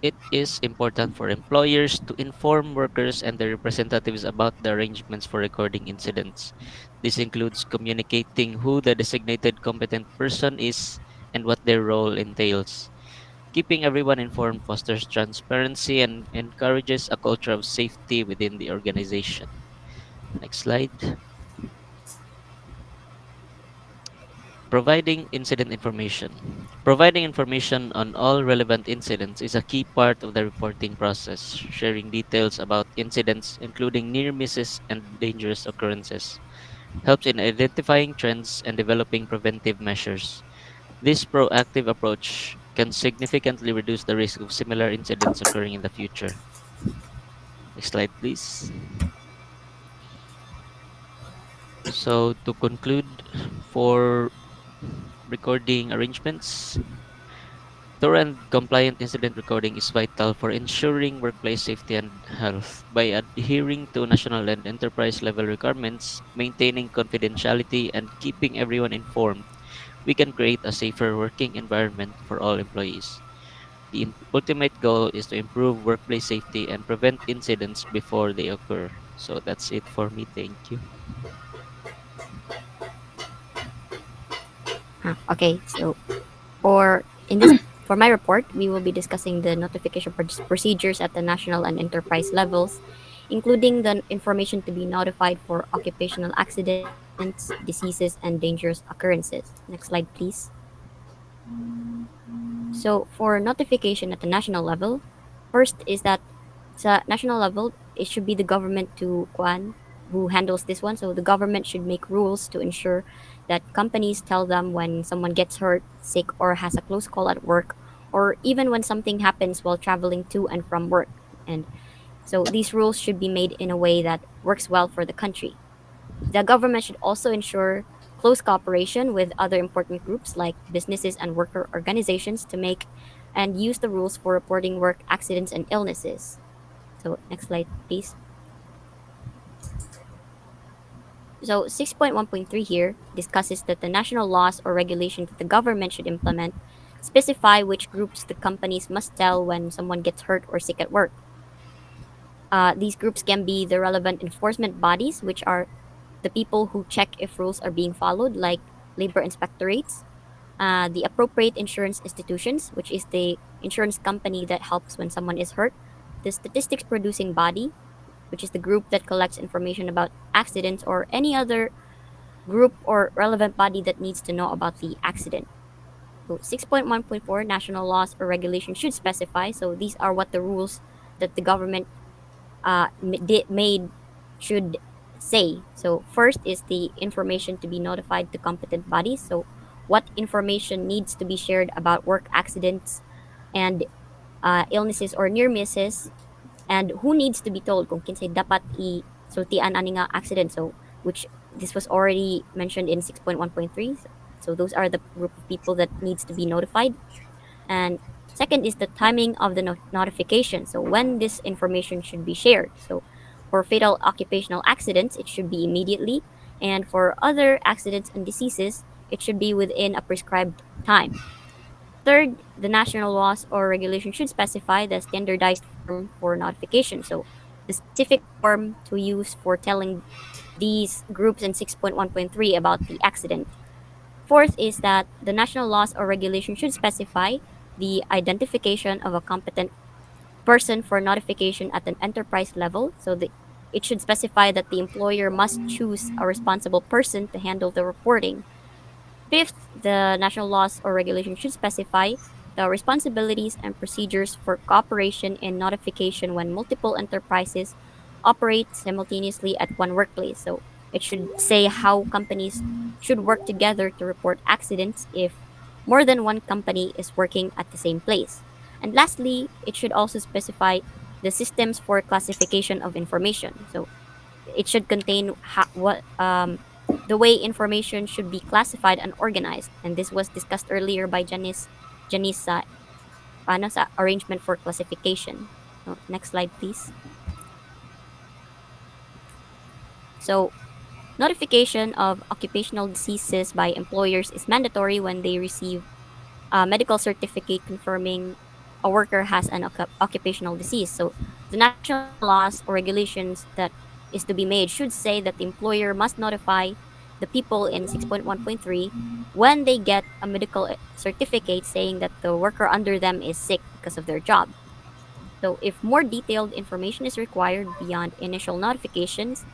it is important for employers to inform workers and their representatives about the arrangements for recording incidents. This includes communicating who the designated competent person is and what their role entails. Keeping everyone informed fosters transparency and encourages a culture of safety within the organization. Next slide. Providing incident information. Providing information on all relevant incidents is a key part of the reporting process, sharing details about incidents, including near misses and dangerous occurrences, helps in identifying trends and developing preventive measures. This proactive approach can significantly reduce the risk of similar incidents occurring in the future. Next slide, please. So, to conclude, for recording arrangements, thorough and compliant incident recording is vital for ensuring workplace safety and health. By adhering to national and enterprise level requirements, maintaining confidentiality, and keeping everyone informed, we can create a safer working environment for all employees. The ultimate goal is to improve workplace safety and prevent incidents before they occur. So that's it for me. Thank you. Okay, so for in this for my report, we will be discussing the notification procedures at the national and enterprise levels, including the information to be notified for occupational accidents, diseases, and dangerous occurrences. Next slide, please. So for notification at the national level, first is that sa national level, it should be the government to kuan who handles this one. So the government should make rules to ensure that companies tell them when someone gets hurt, sick, or has a close call at work, or even when something happens while traveling to and from work. And so these rules should be made in a way that works well for the country. The government should also ensure close cooperation with other important groups like businesses and worker organizations to make and use the rules for reporting work accidents and illnesses. So, next slide, please. So, 6.1.3 here discusses that the national laws or regulations that the government should implement specify which groups the companies must tell when someone gets hurt or sick at work. These groups can be the relevant enforcement bodies, which are the people who check if rules are being followed, like labor inspectorates, the appropriate insurance institutions, which is the insurance company that helps when someone is hurt, the statistics producing body, which is the group that collects information about accidents, or any other group or relevant body that needs to know about the accident. So 6.1.4 national laws or regulations should specify. So these are what the rules that the government made should say. So first is the information to be notified to competent bodies. So what information needs to be shared about work accidents and illnesses or near misses, and who needs to be told kung kinsay dapat i sultian ani nga accident. So which this was already mentioned in 6.1.3. So those are the group of people that needs to be notified. And second is the timing of the notification. So when this information should be shared. So for fatal occupational accidents, it should be immediately. And for other accidents and diseases, it should be within a prescribed time. Third, the national laws or regulations should specify the standardized form for notification. So the specific form to use for telling these groups in 6.1.3 about the accident. Fourth is that the national laws or regulations should specify the identification of a competent person for notification at an enterprise level. So it should specify that the employer must choose a responsible person to handle the reporting. Fifth, the national laws or regulations should specify the responsibilities and procedures for cooperation and notification when multiple enterprises operate simultaneously at one workplace. So it should say how companies should work together to report accidents if more than one company is working at the same place. And lastly, it should also specify the systems for classification of information. So it should contain what the way information should be classified and organized. And this was discussed earlier by Janice sa paano sa arrangement for classification. So, next slide, please. So, notification of occupational diseases by employers is mandatory when they receive a medical certificate confirming a worker has an occupational disease. So, the national laws or regulations that is to be made should say that the employer must notify the people in 6.1.3 when they get a medical certificate saying that the worker under them is sick because of their job. So, if more detailed information is required beyond initial notifications,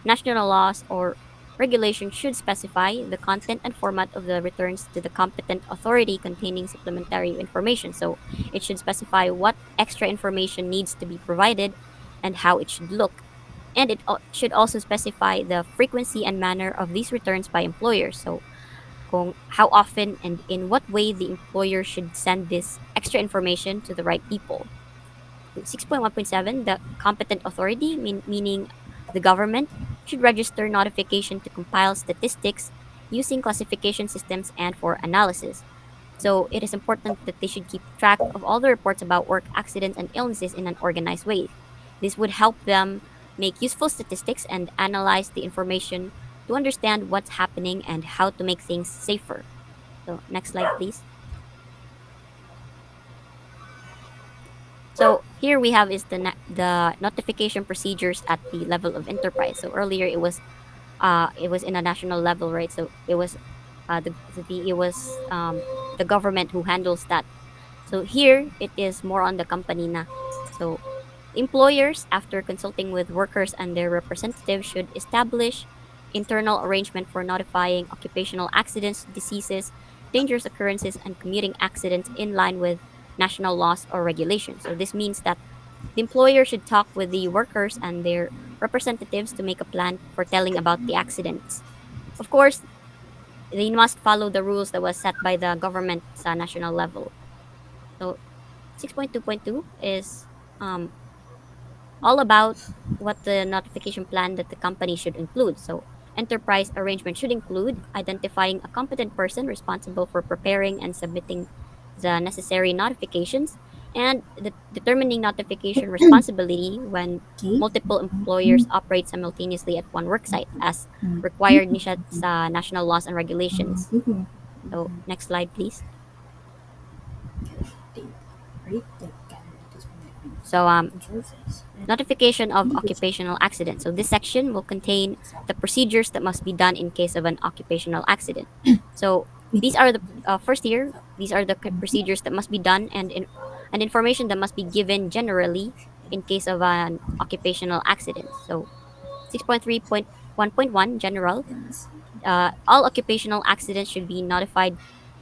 national laws or regulations should specify the content and format of the returns to the competent authority containing supplementary information. So, it should specify what extra information needs to be provided and how it should look. And it should also specify the frequency and manner of these returns by employers. So, how often and in what way the employer should send this extra information to the right people. 6.1.7, the competent authority, meaning the government, should register notification to compile statistics using classification systems and for analysis. So it is important that they should keep track of all the reports about work accidents and illnesses in an organized way. This would help them make useful statistics and analyze the information to understand what's happening and how to make things safer. So next slide, please. So here we have is the notification procedures at the level of enterprise. So earlier it was in a national level, right? So it was it was the government who handles that. So here it is more on the company na. So employers, after consulting with workers and their representatives, should establish internal arrangement for notifying occupational accidents, diseases, dangerous occurrences and commuting accidents in line with national laws or regulations. So this means that the employer should talk with the workers and their representatives to make a plan for telling about the accidents. Of course, they must follow the rules that was set by the government sa national level. So 6.2.2 is um, all about what the notification plan that the company should include. So, enterprise arrangement should include identifying a competent person responsible for preparing and submitting the necessary notifications and determining notification responsibility when multiple employers operate simultaneously at one worksite as required ni siya sa national laws and regulations. So, next slide please. So, notification of occupational accident. So this section will contain the procedures that must be done in case of an occupational accident. So these are the first year. These are the procedures that must be done and information that must be given generally in case of an occupational accident. So 6.3.1.1 general, all occupational accidents should be notified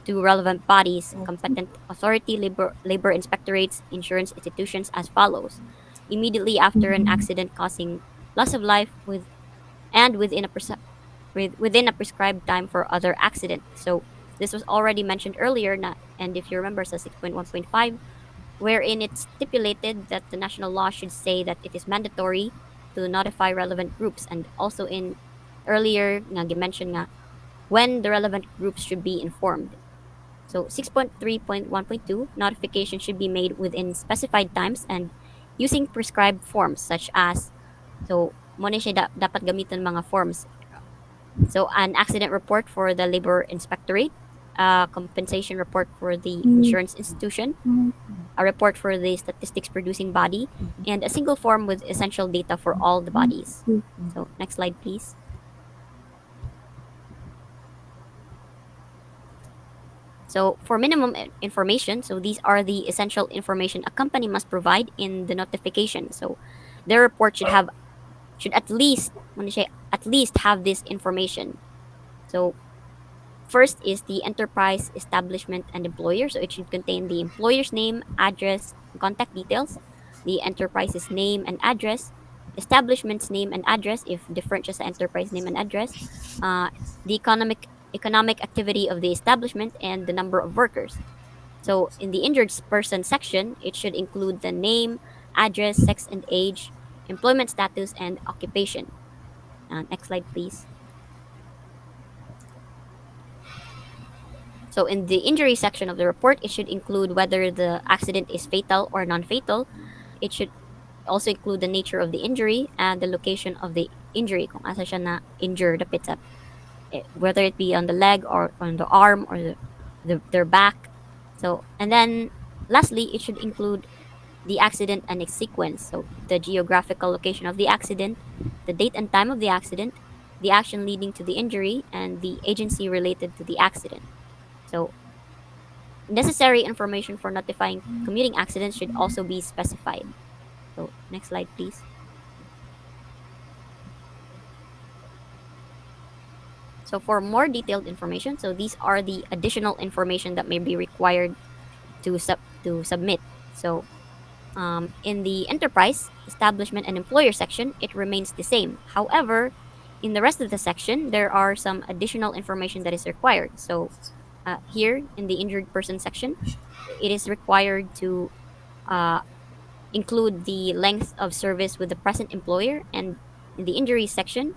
to relevant bodies, competent authority, labor inspectorates, insurance institutions as follows. Immediately after an accident causing loss of life within a prescribed time for other accident. So this was already mentioned earlier, and if you remember, sa 6.1.5, wherein it's stipulated that the national law should say that it is mandatory to notify relevant groups, and also in earlier nga mentioned nga when the relevant groups should be informed. So 6.3.1.2, notification should be made within specified times and using prescribed forms such as, so mo na siya dapat gamitan mga forms. So an accident report for the labor inspectorate, a compensation report for the insurance institution, a report for the statistics producing body, and a single form with essential data for all the bodies. So next slide please. So for minimum information, so these are the essential information a company must provide in the notification. So their report should at least at least have this information. So first is the enterprise, establishment, and employer. So it should contain the employer's name, address, and contact details, the enterprise's name and address, establishment's name and address if different just enterprise name and address, uh, the economic activity of the establishment, and the number of workers. So in the injured person section, it should include the name, address, sex and age, employment status, and occupation. Next slide, please. So in the injury section of the report, it should include whether the accident is fatal or non-fatal. It should also include the nature of the injury and the location of the injury. Kung asa siya na injured, dapit sa, whether it be on the leg or on the arm or their back. So, and then lastly, it should include the accident and its sequence. So, the geographical location of the accident, the date and time of the accident, the action leading to the injury, and the agency related to the accident. So, necessary information for notifying commuting accidents should also be specified. So, next slide, please. So, for more detailed information, so these are the additional information that may be required to submit. So, in the enterprise, establishment, and employer section, it remains the same. However, in the rest of the section, there are some additional information that is required. So, here in the injured person section, it is required to uh, include the length of service with the present employer, and in the injury section,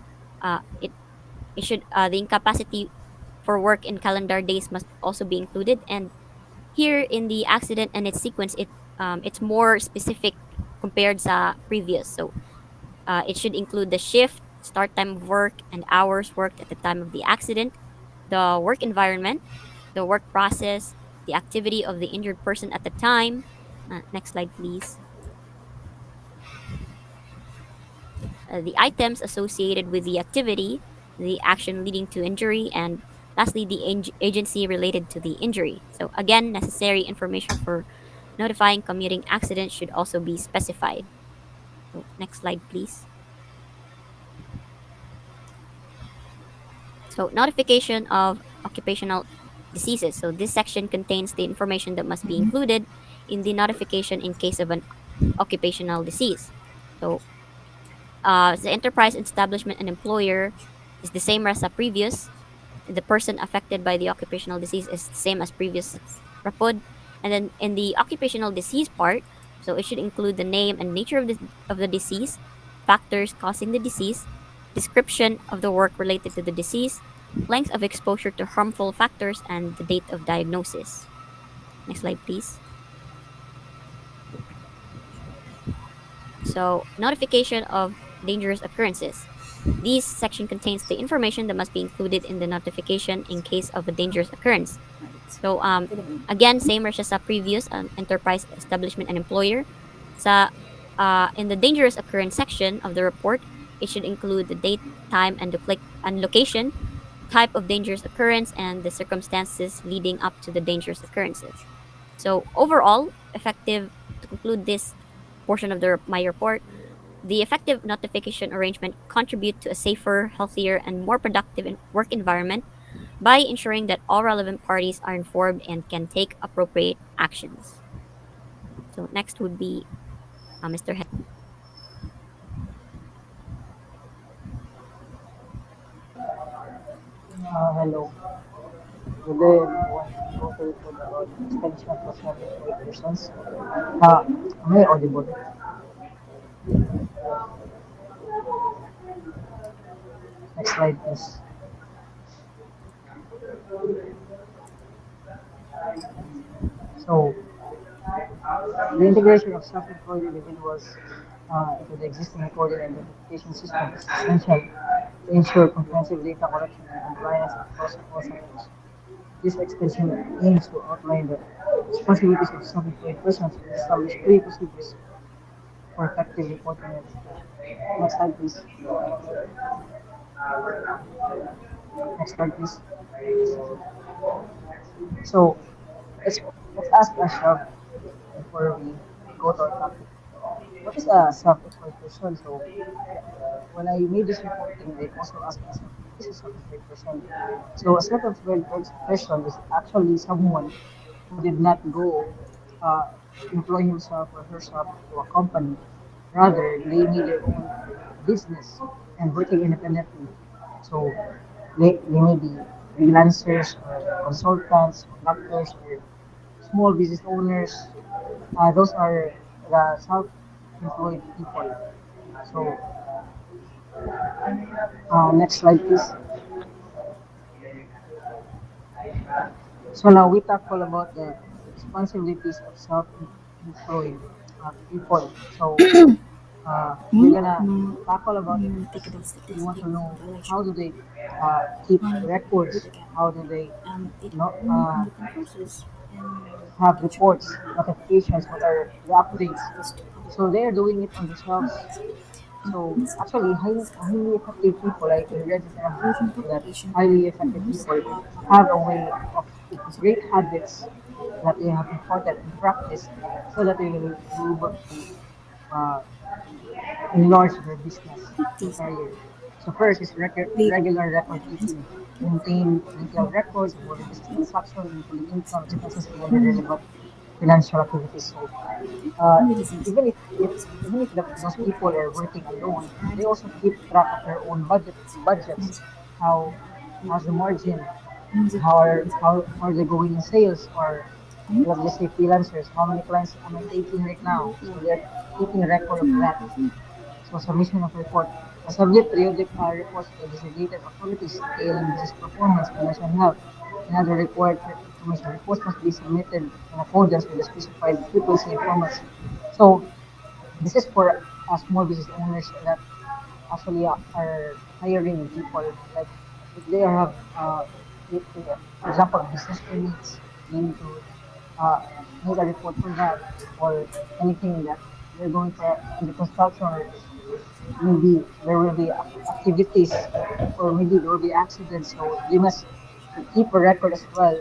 it should the incapacity for work in calendar days must also be included. And here in the accident and its sequence, it's more specific compared sa previous. So it should include the shift, start time of work, and hours worked at the time of the accident, the work environment, the work process, the activity of the injured person at the time. Next slide, please. The items associated with the activity, the action leading to injury, and lastly, the agency related to the injury. So, again, necessary information for notifying commuting accidents should also be specified. So, next slide, please. So, notification of occupational diseases. So this section contains the information that must be included in the notification in case of an occupational disease. So the enterprise, establishment, and employer is the same as the previous. The person affected by the occupational disease is the same as previous rapid. And then in the occupational disease part, so it should include the name and nature of the disease, factors causing the disease, description of the work related to the disease, length of exposure to harmful factors, and the date of diagnosis. Next slide, please. So, notification of dangerous occurrences. This section contains the information that must be included in the notification in case of a dangerous occurrence. So, again, same as sa previous enterprise, establishment, and employer. Sa in the dangerous occurrence section of the report, it should include the date, time, and location, type of dangerous occurrence, and the circumstances leading up to the dangerous occurrences. So, overall, effective to conclude this portion of my report, the effective notification arrangement contribute to a safer, healthier, and more productive work environment by ensuring that all relevant parties are informed and can take appropriate actions. So next would be Mr. Hello. Today I'm going to report about extension for self-employed persons. Am I audible? Next slide, please. So, the integration of self-employed individuals into the existing recording and identification system is essential to ensure comprehensive data collection and compliance across all sectors. This extension aims to outline the responsibilities of self-employed persons and establish clear procedures for effective reporting and verification. Next slide, please. Next slide, please. So, let's, let's ask ourselves before we go to our topic. What is a self-employed person? So, when I made this reporting, I also asked myself, what is a self-employed person? So, a self-employed person is actually someone who did not go uh, employ himself or herself to a company. Rather, they made their own business and working independently. So, they may be freelancers or consultants, or doctors, or small business owners. Those are the self-employed people. So, next slide, please. So now we talk all about the responsibilities of self-employed people. So we're gonna tackle about it because we want to know how do they keep records, how do they not have reports, notifications, what are the updates. So they're doing it on themselves. So actually, highly effective people, I read it in a book that highly effective people have a way of great habits that they have important in practice so that they will be able to uh, enlarge their business, their career. So first is regular record keeping. Maintain detailed records of all the business transactions, including income, expenses, and other relevant financial activities. So uh, even if even if those people are working alone, they also keep track of their own budgets. How how's the margin? How are they going in sales? Or let's just say freelancers. How many clients am I taking right now? So they're keeping a record of that. So submission of report. Submit periodic reports to designated authorities detailing business performance, financial health, and other required information. Reports must be submitted in accordance with the specified CCC formats. So this is for small business owners that actually are hiring people. Like if they have, for example, business permits, they need to uh, make a report for that, or anything that they're going for under construction, or maybe there will be activities, or maybe there will be accidents. So they must keep a record as well,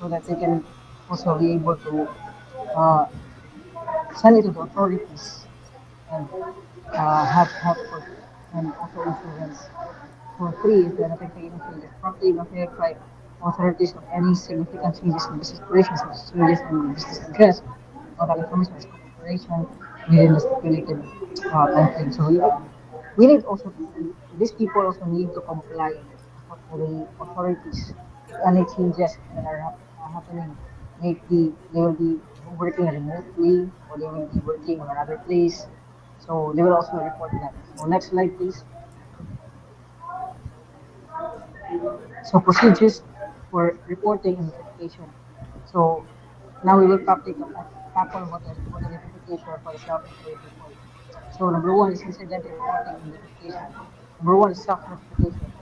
so that they can also be able to uh, send it to the authorities and have help for and also insurance for free if the notification failures promptly notify. authorities of any significant changes in business operations, such as changes in business address, contact information, or scope of operation within the stipulated time frame. So we need also these people also need to comply to the authorities. Any changes that are happening, maybe they will be working remotely or they will be working on another place. So they will also report that. So next slide, please. So procedures for reporting and notification. So now we will tackle what the notification for the self-employed people. So number one is incident reporting and notification. Number one is self-notification.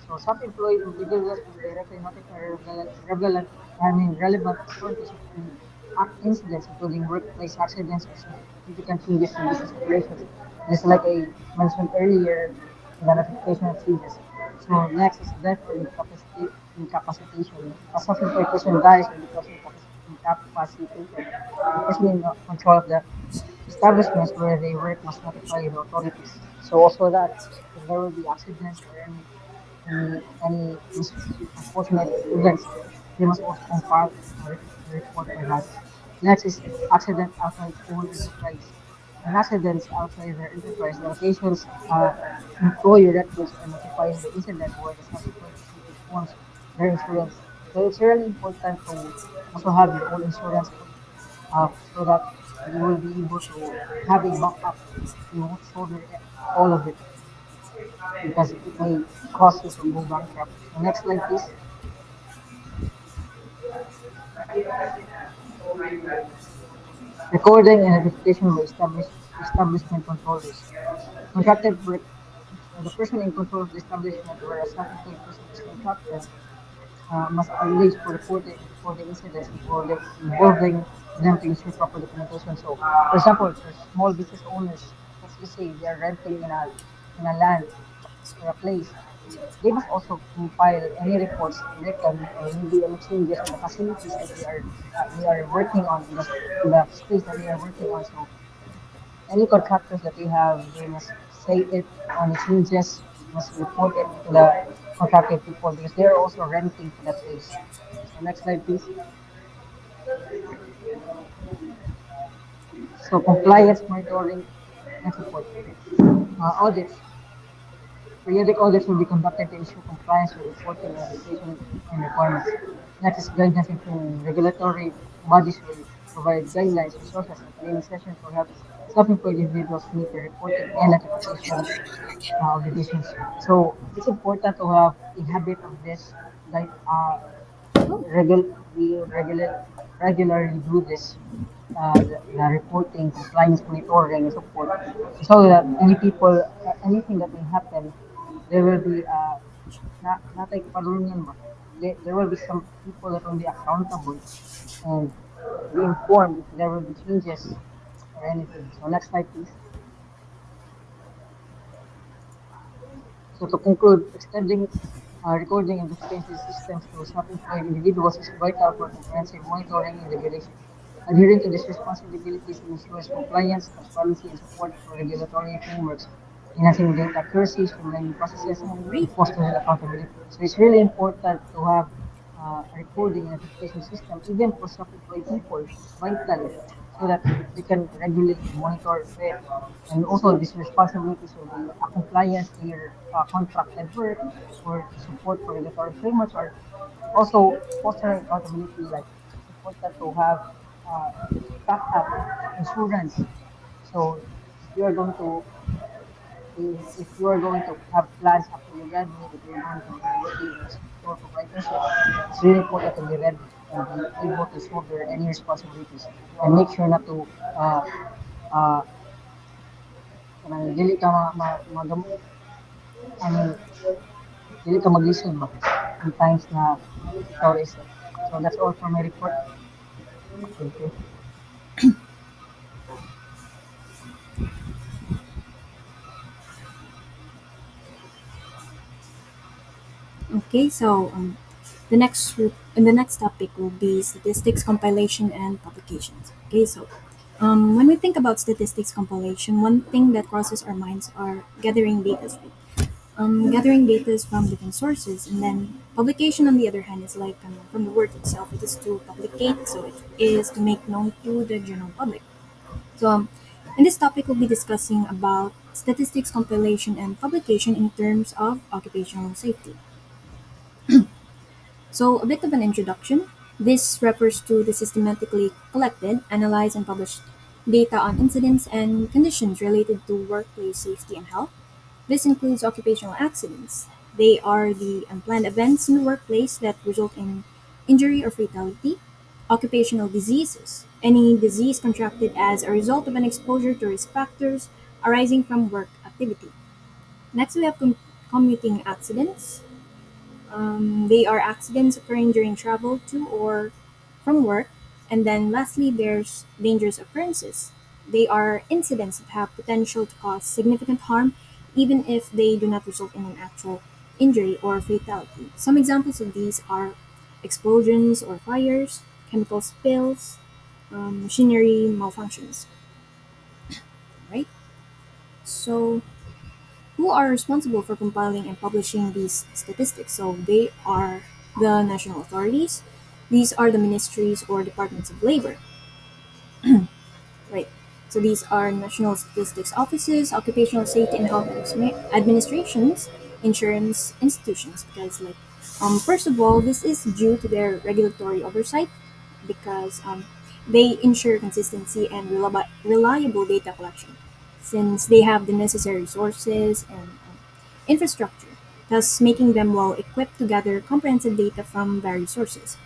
So self-employed individuals will directly notify relevant authorities of any incidents, including workplace accidents or significant changes in business operations. Just like I mentioned earlier, the notification of changes. So next is death or incapacitation. A self-employed person dies or becomes incapacitated. The person in control of the establishments where they work must notify the authorities. So also that if there will be accidents or any unfortunate events, they must also compile a report for that. Next is accident outside own enterprise. In accidents outside their enterprise, the locations employee records or notifies the incident where the self-employed person informs their insurance. So it's really important to also have your own insurance so that you will be able to have a backup. You won't shoulder all of it because it may cause you to go bankrupt. So next slide, please. Recording and identification by establishment controllers. Contracted work. So the person in control of the establishment where a self-employed person is contracted must arrange for the incidents involving them to ensure proper documentation. So, for example, for small business owners, let's just say they are renting in a land or a place, they must also compile any reports written or maybe any changes in the facilities that they are working on in the space that they are working on. So any contractors that they have, they must say it on the changes, must report it to the contracted people because they are also renting for that place. So next slide, please. So compliance monitoring and support. Audits. Periodic audits will be conducted to ensure compliance with reporting, education, and requirements. Next is guidance and training. Regulatory bodies will provide guidelines, resources, and training sessions to help self-employed individuals meet the reporting and notification obligations. So it's important to have a habit of this, like we regularly do this, the reporting, compliance monitoring, and so forth, so that anything that may happen, there will be not like padulungan ba? There will be some people that will be accountable and be informed if there will be changes or anything. So next slide, please. So to conclude, extending recording and documentation systems to self-employed individuals is vital for comprehensive monitoring and regulation. Adhering to these responsibilities ensures compliance, transparency, and support for regulatory frameworks, enhancing data accuracy, streamlining processes, and fostering accountability. So it's really important to have a recording and notification system, even for self-employed people. It's vital so that they can regularly monitor it. And also, these responsibilities will be a compliance to your contracted work or support for regulatory frameworks or also fostering accountability. Like it's important to have uh, backup insurance. So if you are going to if you are going to have plans after you graduate, if you're going to be working in a sole proprietorship, it's really important to be ready and be able to shoulder any responsibilities and make sure not to uh, dili ka I mean, dili ka mag-listen ba in times na ikaw is sick. So that's all for my report. Thank you. Okay, so the next topic will be statistics compilation and publications. Okay, so when we think about statistics compilation, one thing that crosses our minds are gathering data. Gathering data from different sources, and then publication on the other hand is like from the word itself, it is to publicate, so it is to make known to the general public. So in this topic, we'll be discussing about statistics compilation and publication in terms of occupational safety. So, a bit of an introduction. This refers to the systematically collected, analyzed, and published data on incidents and conditions related to workplace safety and health. This includes occupational accidents. They are the unplanned events in the workplace that result in injury or fatality. Occupational diseases. Any disease contracted as a result of an exposure to risk factors arising from work activity. Next, we have commuting accidents. They are accidents occurring during travel to or from work. And then lastly, there's dangerous occurrences. They are incidents that have potential to cause significant harm, even if they do not result in an actual injury or fatality. Some examples of these are explosions or fires, chemical spills, machinery malfunctions. Right? So, who are responsible for compiling and publishing these statistics? So they are the national authorities. These are the ministries or departments of labor, right? So these are national statistics offices, occupational safety and health administrations, insurance institutions. Because first of all, this is due to their regulatory oversight because they ensure consistency and reliable data collection since they have the necessary resources and infrastructure, thus making them well equipped to gather comprehensive data from various sources.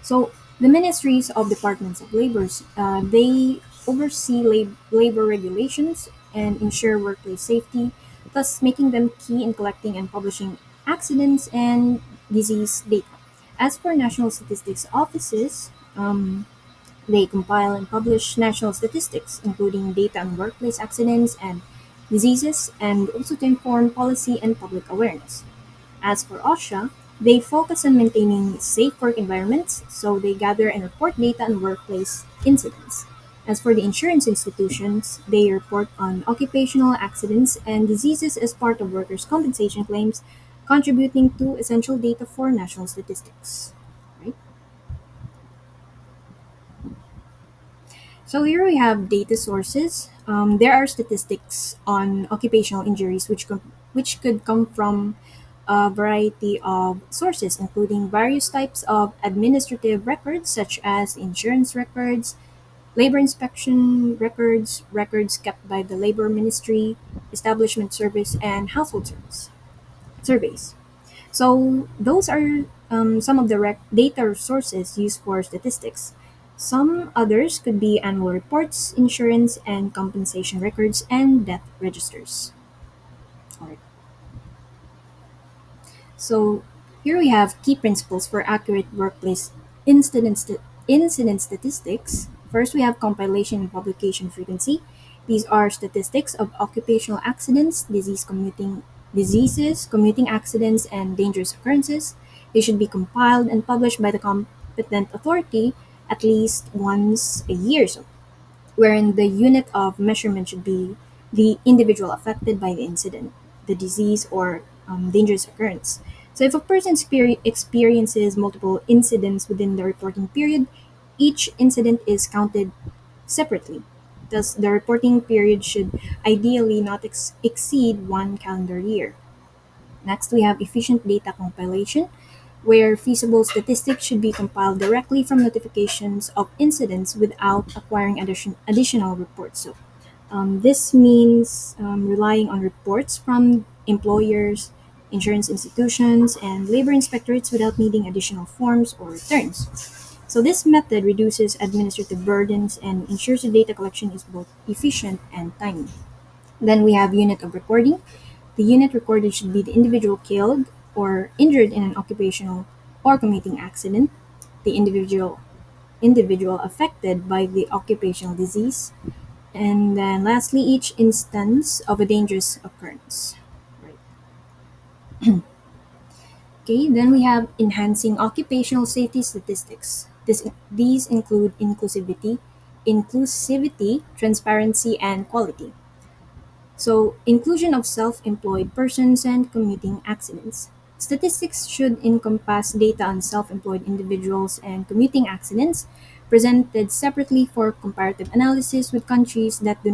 So the ministries of departments of labor, they oversee labor regulations and ensure workplace safety, thus making them key in collecting and publishing accidents and disease data. As for national statistics offices, they compile and publish national statistics, including data on workplace accidents and diseases, and also to inform policy and public awareness. As for OSHA, they focus on maintaining safe work environments, so they gather and report data on workplace incidents. As for the insurance institutions, they report on occupational accidents and diseases as part of workers' compensation claims, contributing to essential data for national statistics. Right? So here we have data sources. There are statistics on occupational injuries which could come from a variety of sources, including various types of administrative records such as insurance records, labor inspection records, records kept by the labor ministry, establishment service, and household service surveys. So those are some of the data sources used for statistics. Some others could be annual reports, insurance and compensation records, and death registers. All right. So here we have key principles for accurate workplace incident statistics. First, we have compilation and publication frequency. These are statistics of occupational accidents, diseases, commuting accidents, and dangerous occurrences. They should be compiled and published by the competent authority at least once a year. So wherein the unit of measurement should be the individual affected by the incident, the disease, or dangerous occurrence. So, if a person experiences multiple incidents within the reporting period, each incident is counted separately. Thus, the reporting period should ideally not exceed 1 calendar year. Next, we have efficient data compilation, where feasible statistics should be compiled directly from notifications of incidents without acquiring additional reports. So, this means relying on reports from employers, insurance institutions, and labor inspectorates without needing additional forms or returns. So, this method reduces administrative burdens and ensures the data collection is both efficient and timely. Then we have unit of recording. The unit recorded should be the individual killed or injured in an occupational or commuting accident, the individual affected by the occupational disease, and then lastly each instance of a dangerous occurrence. Right. Okay, then we have enhancing occupational safety statistics. These include inclusivity, transparency, and quality. So, inclusion of self employed persons and commuting accidents. Statistics should encompass data on self employed individuals and commuting accidents presented separately for comparative analysis with countries that do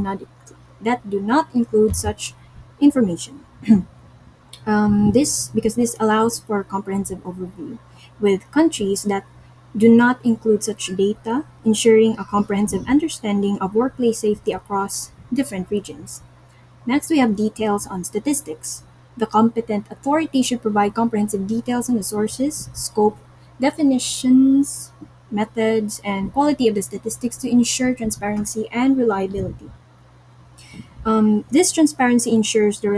not include such information. This because this allows for comprehensive overview with countries that do not include such data, ensuring a comprehensive understanding of workplace safety across different regions. Next, we have details on statistics. The competent authority should provide comprehensive details on the sources, scope, definitions, methods, and quality of the statistics to ensure transparency and reliability. This transparency ensures the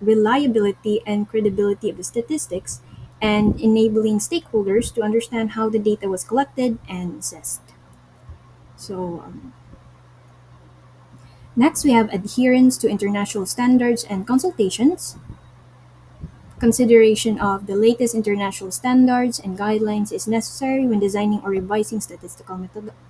reliability and credibility of the statistics and enabling stakeholders to understand how the data was collected and assessed. So, next we have adherence to international standards and consultations. Consideration of the latest international standards and guidelines is necessary when designing or revising statistical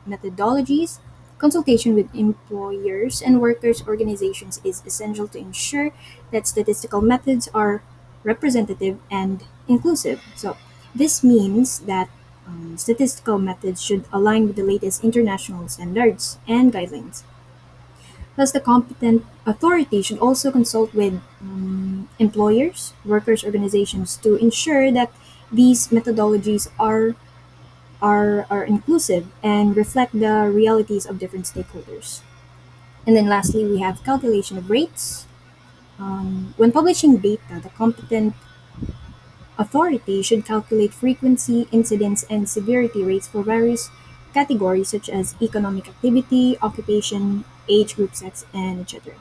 methodologies. Consultation with employers and workers' organizations is essential to ensure that statistical methods are representative and inclusive. So, this means that statistical methods should align with the latest international standards and guidelines. Thus, the competent authority should also consult with employers, workers' organizations to ensure that these methodologies are inclusive and reflect the realities of different stakeholders. And then lastly, we have calculation of rates. When publishing data, the competent authority should calculate frequency, incidence, and severity rates for various categories such as economic activity, occupation, age group, sex, and etc.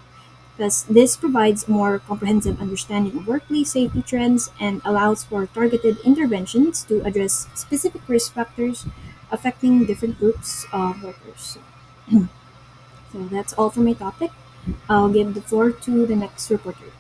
Thus, this provides more comprehensive understanding of workplace safety trends and allows for targeted interventions to address specific risk factors affecting different groups of workers. So that's all for my topic. I'll give the floor to the next reporter.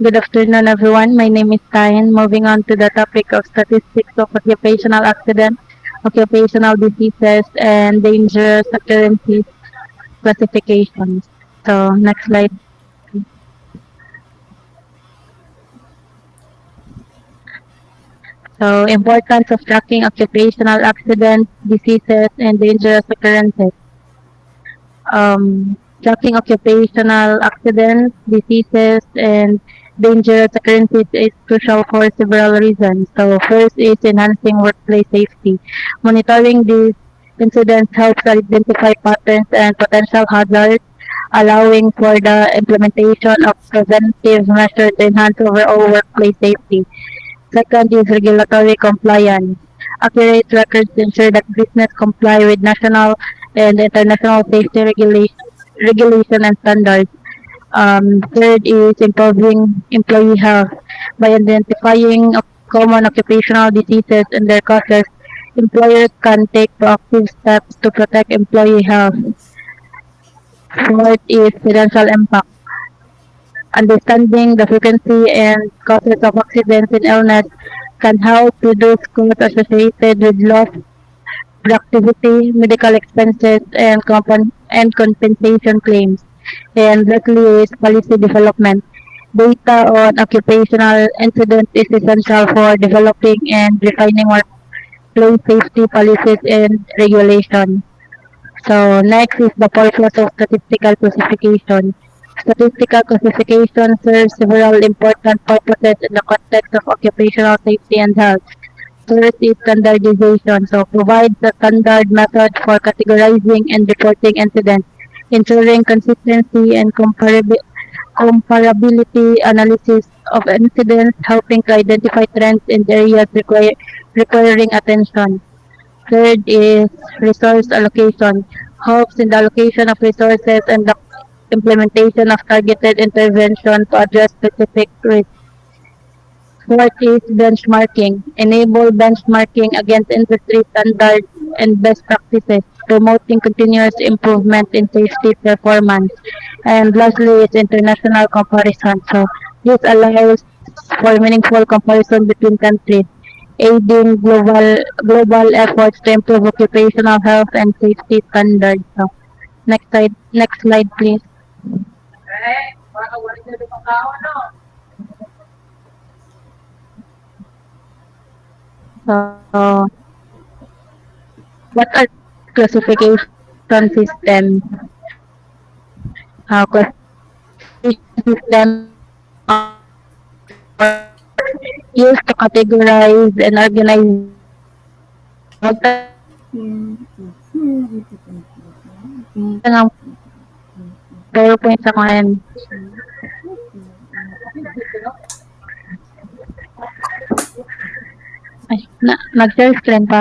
Good afternoon, everyone. My name is Kain. Moving on to the topic of statistics of occupational accidents, occupational diseases, and dangerous occurrences classifications. So, next slide. So, importance of tracking occupational accidents, diseases, and dangerous occurrences. Tracking occupational accidents, diseases, and dangerous occurrences is crucial for several reasons. So first is enhancing workplace safety. Monitoring these incidents helps identify patterns and potential hazards, allowing for the implementation of preventive measures to enhance overall workplace safety. Second is regulatory compliance. Accurate records ensure that business comply with national and international safety regulation and standards. Third is improving employee health. By identifying common occupational diseases and their causes, employers can take proactive steps to protect employee health. Fourth is financial impact. Understanding the frequency and causes of accidents and illness can help reduce costs associated with lost productivity, medical expenses, and compensation claims. And lastly is policy development. Data on occupational incidents is essential for developing and refining workplace safety policies and regulations. So next is the purpose of statistical classification. Statistical classification serves several important purposes in the context of occupational safety and health. First is standardization, so provides a standard method for categorizing and reporting incidents, ensuring consistency and comparability analysis of incidents, helping to identify trends in areas requiring attention. Third is resource allocation, helps in the allocation of resources and the implementation of targeted intervention to address specific risks. Fourth is benchmarking, enable benchmarking against industry standards and best practices, promoting continuous improvement in safety performance. And lastly is international comparison. So this allows for meaningful comparison between countries, aiding global efforts to improve occupational health and safety standards. So, next slide, please. So, what are classification systems? Classification systems are used to categorize and organize data. PowerPoint sa kuan. Ay, nag-share screen pa.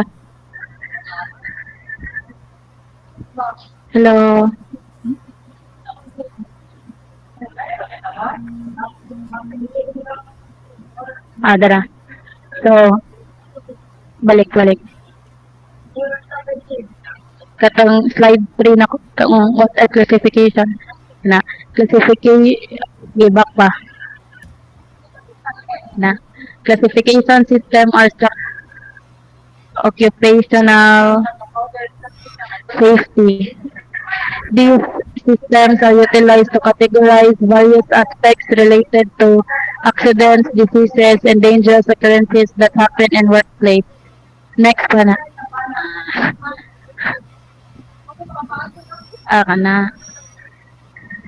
Hello. Dara. So, balik. Katong slide 3 na kung what are classification na classification gibak pa na classification system are occupational safety. These systems are utilized to categorize various aspects related to accidents, diseases, and dangerous occurrences that happen in workplace. Next pa na. Kana.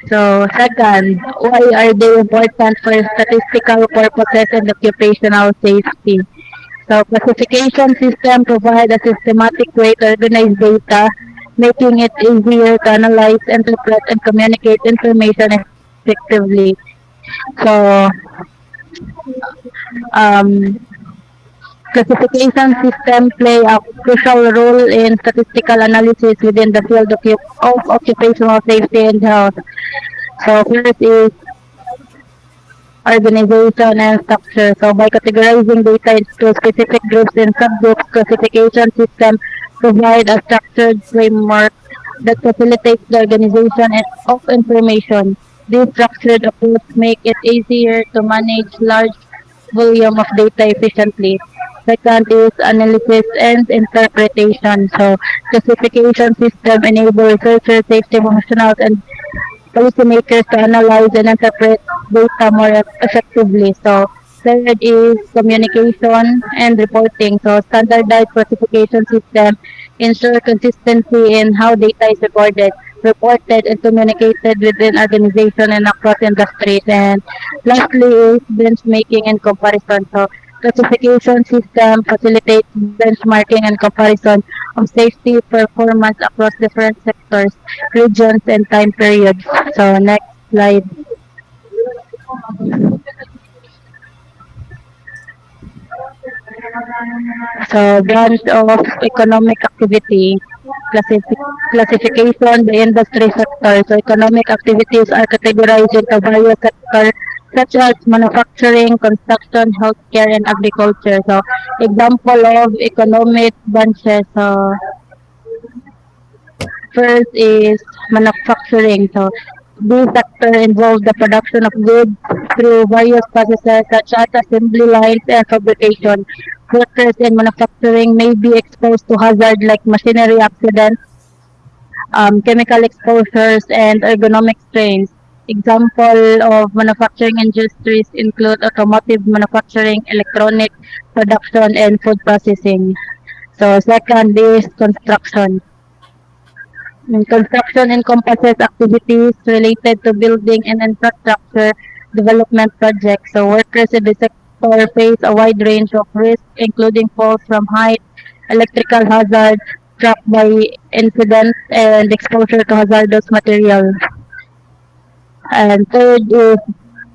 So, second, why are they important for statistical purposes and occupational safety? So, classification system provide a systematic way to organize data, making it easier to analyze, interpret, and communicate information effectively. So, um, classification system play a crucial role in statistical analysis within the field of occupational safety and health. So first is organization and structure. So by categorizing data into specific groups and subgroups, classification system provide a structured framework that facilitates the organization of information. This structured approach make it easier to manage large volume of data efficiently. Second is analysis and interpretation. So classification system enable researchers, safety professionals, and policymakers to analyze and interpret data more effectively. So third is communication and reporting. So standardized classification system ensure consistency in how data is reported and communicated within organization and across industries. And lastly is benchmarking and comparison. So classification system facilitates benchmarking and comparison of safety performance across different sectors, regions, and time periods. So next slide. So branch of economic activity, classification by industry sector. So economic activities are categorized into various sectors such as manufacturing, construction, healthcare, and agriculture. So example of economic branches. So first is manufacturing. So this sector involves the production of goods through various processes such as assembly lines and fabrication. Workers in manufacturing may be exposed to hazard like machinery accidents, chemical exposures, and ergonomic strains. Example of manufacturing industries include automotive manufacturing, electronic production, and food processing. So second is construction. Construction encompasses activities related to building and infrastructure development projects. So workers in the sector face a wide range of risks, including falls from height, electrical hazards, struck by incidents, and exposure to hazardous materials. And third is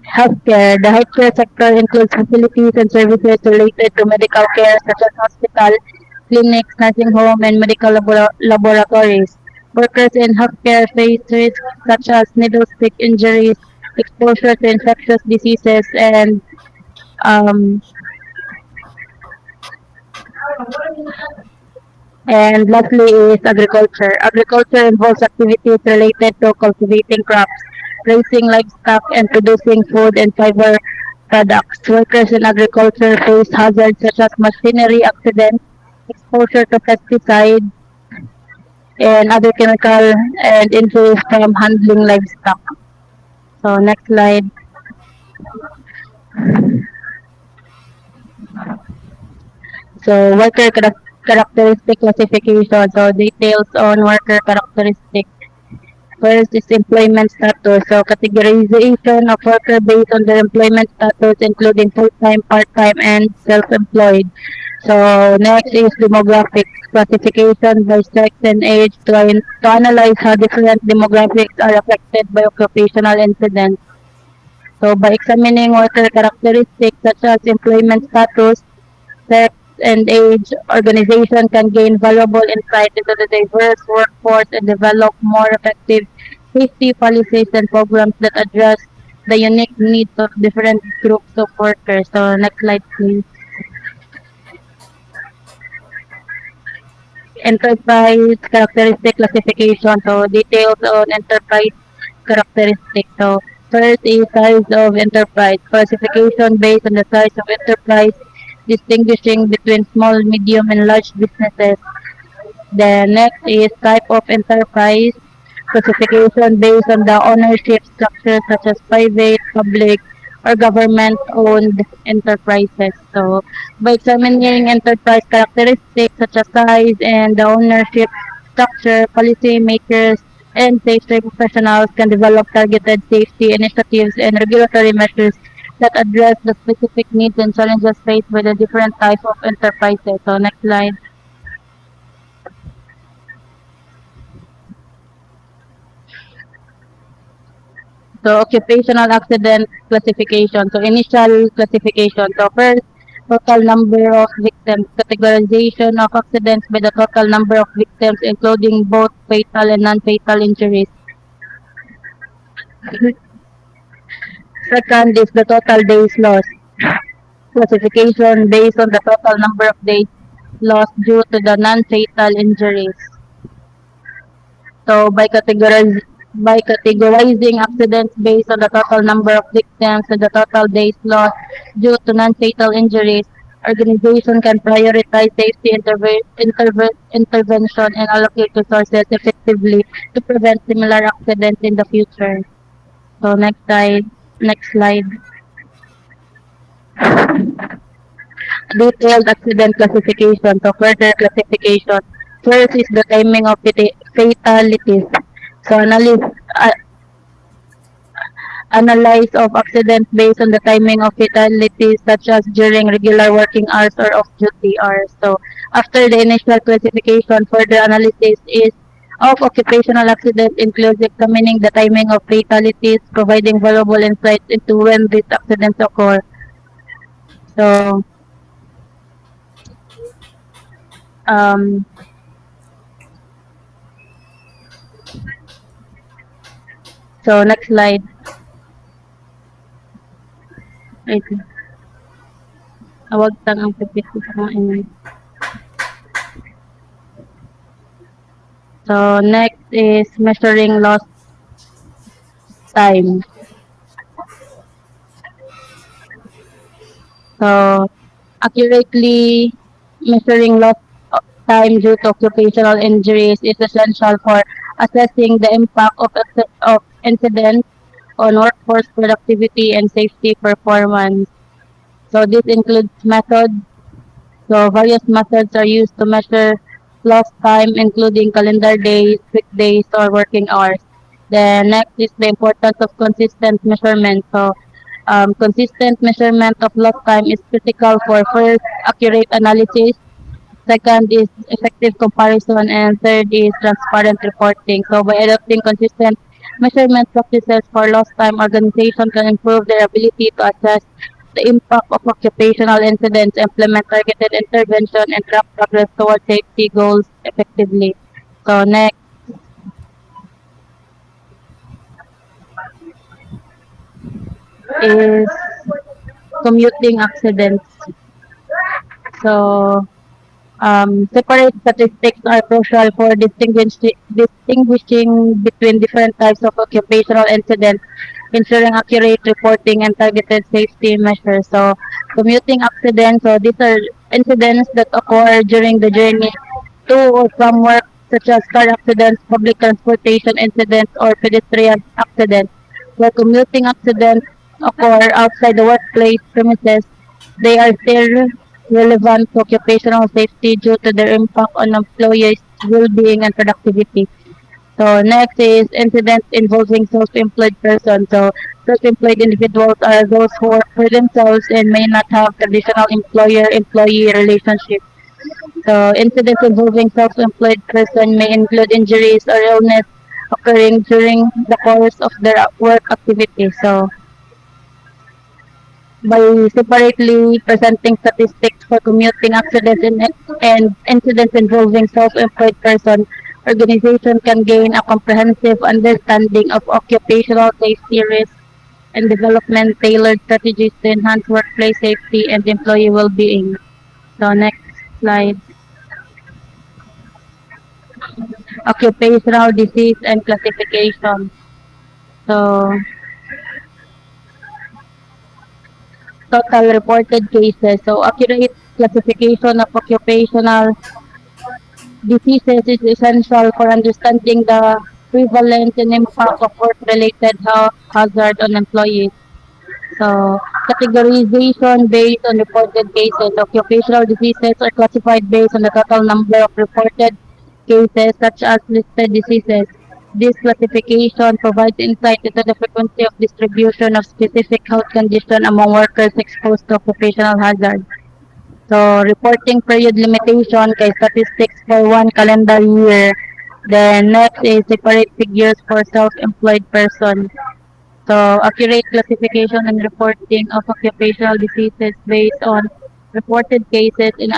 healthcare. The healthcare sector includes facilities and services related to medical care such as hospital, clinics, nursing home, and medical laboratories. Workers in healthcare face risks such as needle stick injuries, exposure to infectious diseases, um, and lastly is agriculture. Agriculture involves activities related to cultivating crops, raising livestock, and producing food and fiber products. Workers in agriculture face hazards such as machinery accidents, exposure to pesticides, and other chemical and injuries from handling livestock. So next slide. So characteristic classification. So details on worker characteristics. First is employment status. So categorization of worker based on their employment status including full-time, part-time, and self-employed. So next is demographics. Classification by sex and age to analyze how different demographics are affected by occupational incidents. So by examining worker characteristics such as employment status, sex, and age, organization can gain valuable insight into the diverse workforce and develop more effective safety policies and programs that address the unique needs of different groups of workers. So next slide please. Enterprise characteristic classification. So details on enterprise characteristics. So first is size of enterprise. Classification based on the size of enterprise, distinguishing between small, medium, and large businesses. The next is type of enterprise. Classification based on the ownership structure such as private, public, or government-owned enterprises. So, by examining enterprise characteristics such as size and the ownership structure, policymakers and safety professionals can develop targeted safety initiatives and regulatory measures that address the specific needs and challenges faced by the different types of enterprises. So, next slide. So occupational accident classification. So initial classification. So first, total number of victims. Categorization of accidents by the total number of victims, including both fatal and non-fatal injuries. Second is the total days lost. Classification based on the total number of days lost due to the non-fatal injuries. So by categorizing accidents based on the total number of victims and the total days lost due to non-fatal injuries, organization can prioritize safety intervention and allocate resources effectively to prevent similar accidents in the future. So next slide. Detailed accident classification. So further classification. First is the timing of fatalities. So analyze of accidents based on the timing of fatalities such as during regular working hours or off-duty hours. So after the initial classification, further analysis is of occupational accidents includes examining the timing of fatalities, providing valuable insights into when these accidents occur. So um, so next slide. Wait. Awag tang ang pipit sa mga inay. So next is measuring lost time. So accurately measuring lost time due to occupational injuries is essential for assessing the impact of incidents on workforce productivity and safety performance. So this includes methods. So various methods are used to measure lost time, including calendar days, weekdays, or working hours. The next is the importance of consistent measurement. So consistent measurement of lost time is critical for first accurate analysis. Second is effective comparison, and third is transparent reporting. So by adopting consistent measurement practices for lost time, organization can improve their ability to assess the impact of occupational incidents, implement targeted intervention, and track progress towards safety goals effectively. So next is commuting accidents. So Separate statistics are crucial for distinguishing between different types of occupational incidents, ensuring accurate reporting and targeted safety measures. So, commuting accidents, so these are incidents that occur during the journey to or from work, such as car accidents, public transportation incidents, or pedestrian accidents. Where commuting accidents occur outside the workplace premises, they are still relevant to occupational safety due to their impact on employees' well-being and productivity. So next is incidents involving self-employed persons. So self-employed individuals are those who work for themselves and may not have traditional employer-employee relationship. So incidents involving self-employed person may include injuries or illness occurring during the course of their work activity. So by separately presenting statistics for commuting accidents and incidents involving self-employed person, organization can gain a comprehensive understanding of occupational safety risks and development tailored strategies to enhance workplace safety and employee well-being. So next slide, occupational disease and classification. So total reported cases. So accurate classification of occupational diseases is essential for understanding the prevalence and impact of work-related health hazard on employees. So, categorization based on reported cases. Occupational diseases are classified based on the total number of reported cases, such as listed diseases. This classification provides insight into the frequency of distribution of specific health condition among workers exposed to occupational hazard. So, reporting period limitation kay statistics for one calendar year. Then next is separate figures for self-employed person. So, accurate classification and reporting of occupational diseases based on reported cases and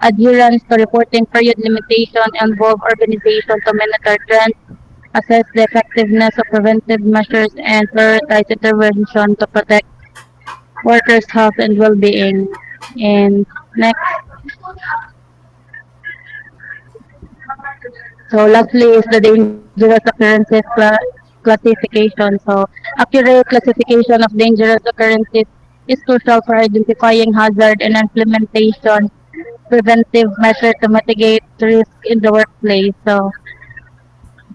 adherence to reporting period limitation involve organization to monitor trends, assess the effectiveness of preventive measures, and prioritize intervention to protect workers' health and well-being. And next, so lastly is the dangerous occurrences classification. So accurate classification of dangerous occurrences is crucial for identifying hazard and implementation preventive measures to mitigate risk in the workplace. So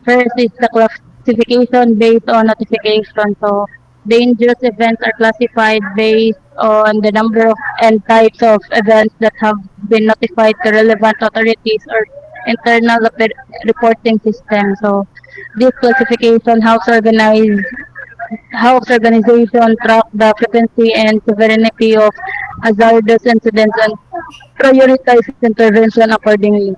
first is the classification based on notification. So dangerous events are classified based on the number of and types of events that have been notified to relevant authorities or internal reporting system. So this classification helps organization track the frequency and severity of hazardous incidents and prioritize intervention accordingly.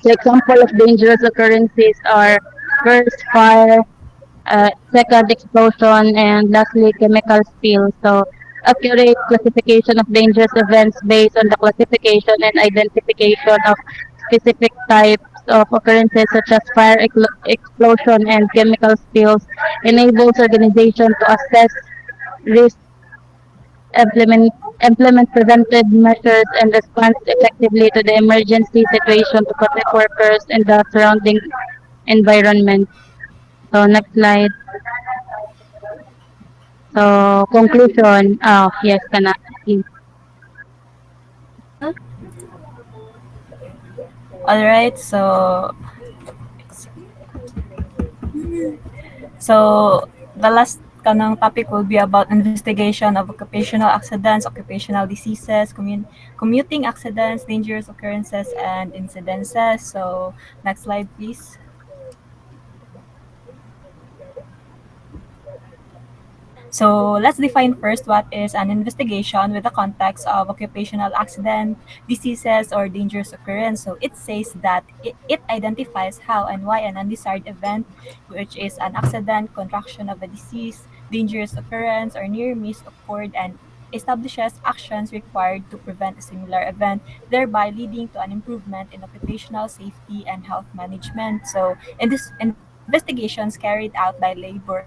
So example of dangerous occurrences are first fire, second explosion, and lastly chemical spill. So accurate classification of dangerous events based on the classification and identification of specific types of occurrences such as fire, explosion, and chemical spills enables organization to assess risk, implement, implement preventive measures, and respond effectively to the emergency situation to protect workers and the surrounding environment. So next slide. So conclusion. Oh, yes, kana. All right, so the last kanang topic will be about investigation of occupational accidents, occupational diseases, commuting accidents, dangerous occurrences, and incidences. So next slide, please. So let's define first what is an investigation with the context of occupational accident, diseases, or dangerous occurrence. So it says that it identifies how and why an undesired event, which is an accident, contraction of a disease, dangerous occurrence, or near miss occurred and establishes actions required to prevent a similar event, thereby leading to an improvement in occupational safety and health management. So in this investigations carried out by labor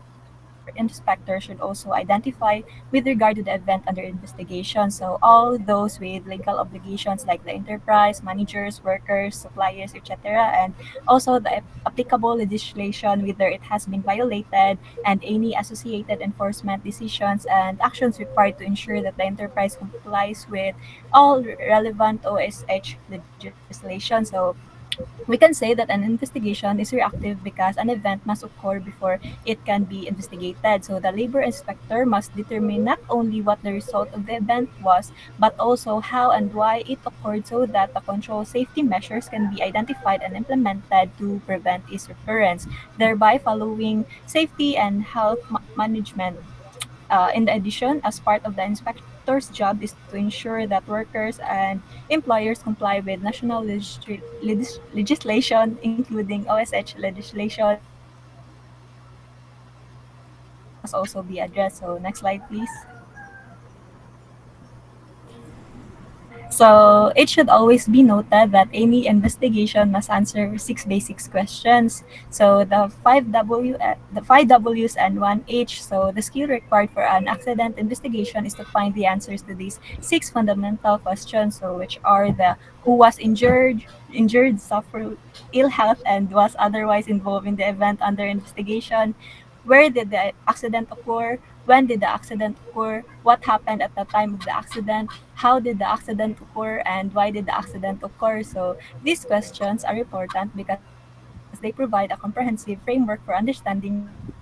inspector should also identify with regard to the event under investigation. So all those with legal obligations like the enterprise, managers, workers, suppliers, etc., and also the applicable legislation whether it has been violated and any associated enforcement decisions and actions required to ensure that the enterprise complies with all relevant OSH legislation. So we can say that an investigation is reactive because an event must occur before it can be investigated. So the labor inspector must determine not only what the result of the event was, but also how and why it occurred so that the control safety measures can be identified and implemented to prevent its recurrence, thereby following safety and health management. In addition, as part of the inspector's job is to ensure that workers and employers comply with national legislation, including OSH legislation. So these safety issues must also be addressed. So next slide, please. So it should always be noted that any investigation must answer six basic questions. So the five W's and one H. So the skill required for an accident investigation is to find the answers to these six fundamental questions. So which are the who was injured, suffered ill health, and was otherwise involved in the event under investigation. Where did the accident occur? When did the accident occur? What happened at the time of the accident? How did the accident occur and why did the accident occur? So these questions are important because they provide a comprehensive framework for understanding the accident.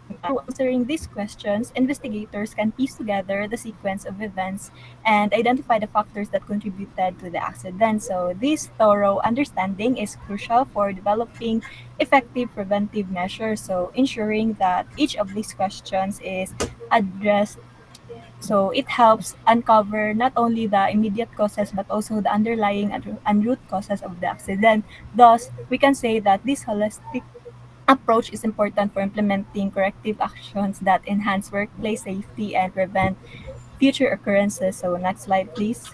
So through answering these questions, investigators can piece together the sequence of events and identify the factors that contributed to the accident. So this thorough understanding is crucial for developing effective preventive measures. So ensuring that each of these questions is addressed, so it helps uncover not only the immediate causes but also the underlying and root causes of the accident. Thus, we can say that this holistic approach is important for implementing corrective actions that enhance workplace safety and prevent future occurrences. So next slide, please.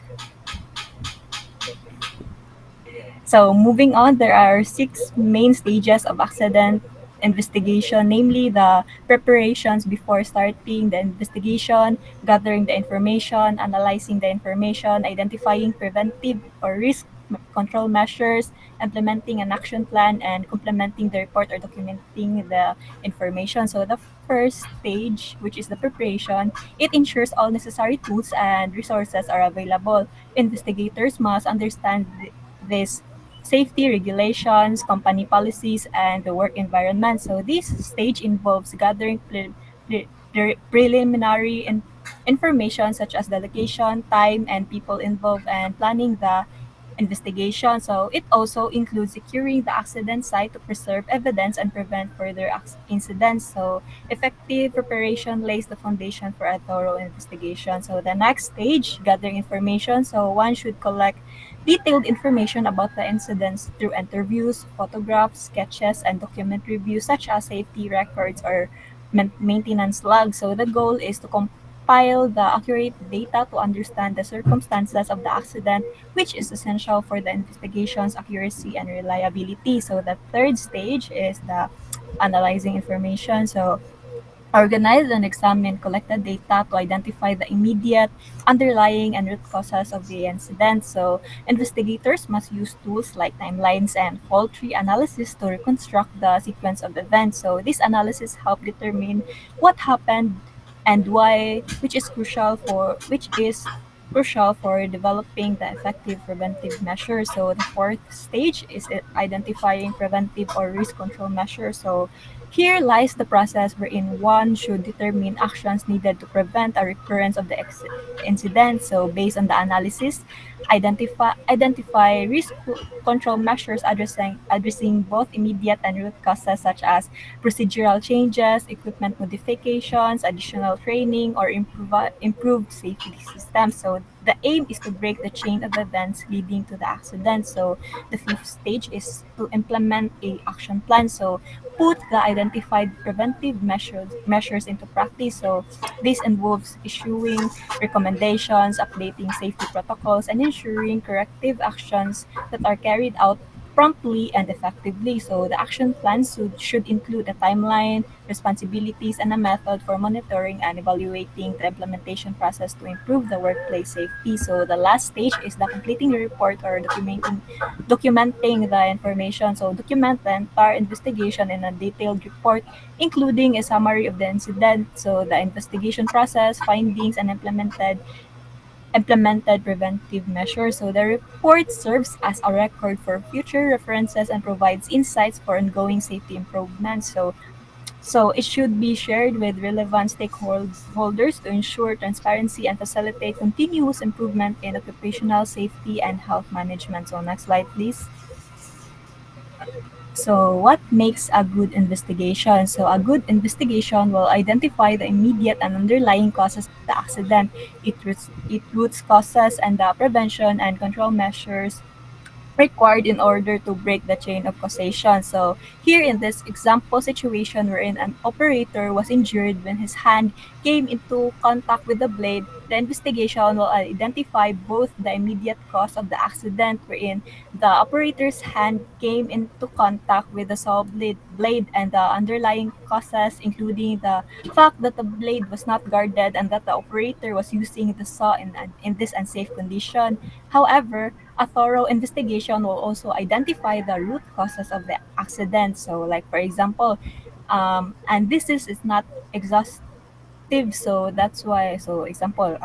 So moving on, there are six main stages of accident investigation, namely the preparations before starting the investigation, gathering the information, analyzing the information, identifying preventive or risk control measures, implementing an action plan, and complementing the report or documenting the information. So the first stage, which is the preparation, it ensures all necessary tools and resources are available. Investigators must understand this safety regulations, company policies, and the work environment. So this stage involves gathering preliminary information such as the location, time, and people involved, and planning the investigation. So it also includes securing the accident site to preserve evidence and prevent further incidents. So effective preparation lays the foundation for a thorough investigation. So the next stage, gathering information. So one should collect detailed information about the incidents through interviews, photographs, sketches, and document reviews such as safety records or maintenance logs. So the goal is to compile the accurate data to understand the circumstances of the accident, which is essential for the investigation's accuracy and reliability. So the third stage is the analyzing information. So organize and examine collected data to identify the immediate, underlying, and root causes of the incident. So, investigators must use tools like timelines and fault tree analysis to reconstruct the sequence of events. So, this analysis help determine what happened and why, which is crucial for developing the effective preventive measures. So, the fourth stage is identifying preventive or risk control measures. So, here lies the process wherein one should determine actions needed to prevent a recurrence of the incident. So, based on the analysis, identify risk control measures addressing both immediate and root causes such as procedural changes, equipment modifications, additional training, or improved safety systems. So, the aim is to break the chain of events leading to the accident. So, the fifth stage is to implement a action plan. So, put the identified preventive measures into practice. So this involves issuing recommendations, updating safety protocols, and ensuring corrective actions that are carried out promptly and effectively. So the action plan should include a timeline, responsibilities, and a method for monitoring and evaluating the implementation process to improve the workplace safety. So the last stage is the completing the report or documenting the information. So document the entire investigation in a detailed report, including a summary of the incident, so the investigation process, findings, and implemented preventive measures. So the report serves as a record for future references and provides insights for ongoing safety improvements. So it should be shared with relevant stakeholders to ensure transparency and facilitate continuous improvement in occupational safety and health management. So next slide, please. So what makes a good investigation? So a good investigation will identify the immediate and underlying causes of the accident, it roots causes and the prevention and control measures required in order to break the chain of causation. So here in this example situation wherein an operator was injured when his hand came into contact with the blade, the investigation will identify both the immediate cause of the accident wherein the operator's hand came into contact with the saw blade and the underlying causes including the fact that the blade was not guarded and that the operator was using the saw in this unsafe condition. However, a thorough investigation will also identify the root causes of the accident. So, like for example, and this is not exhaustive. So that's why. So, example,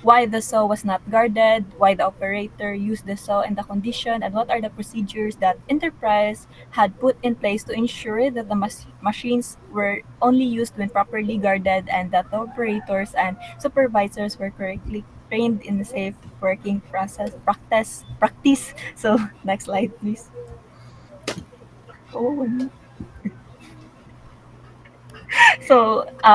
why the saw was not guarded, why the operator used the saw in the condition, and what are the procedures that enterprise had put in place to ensure that the machines were only used when properly guarded and that the operators and supervisors were correctly trained in the safe working practice. So next slide, please. Oh,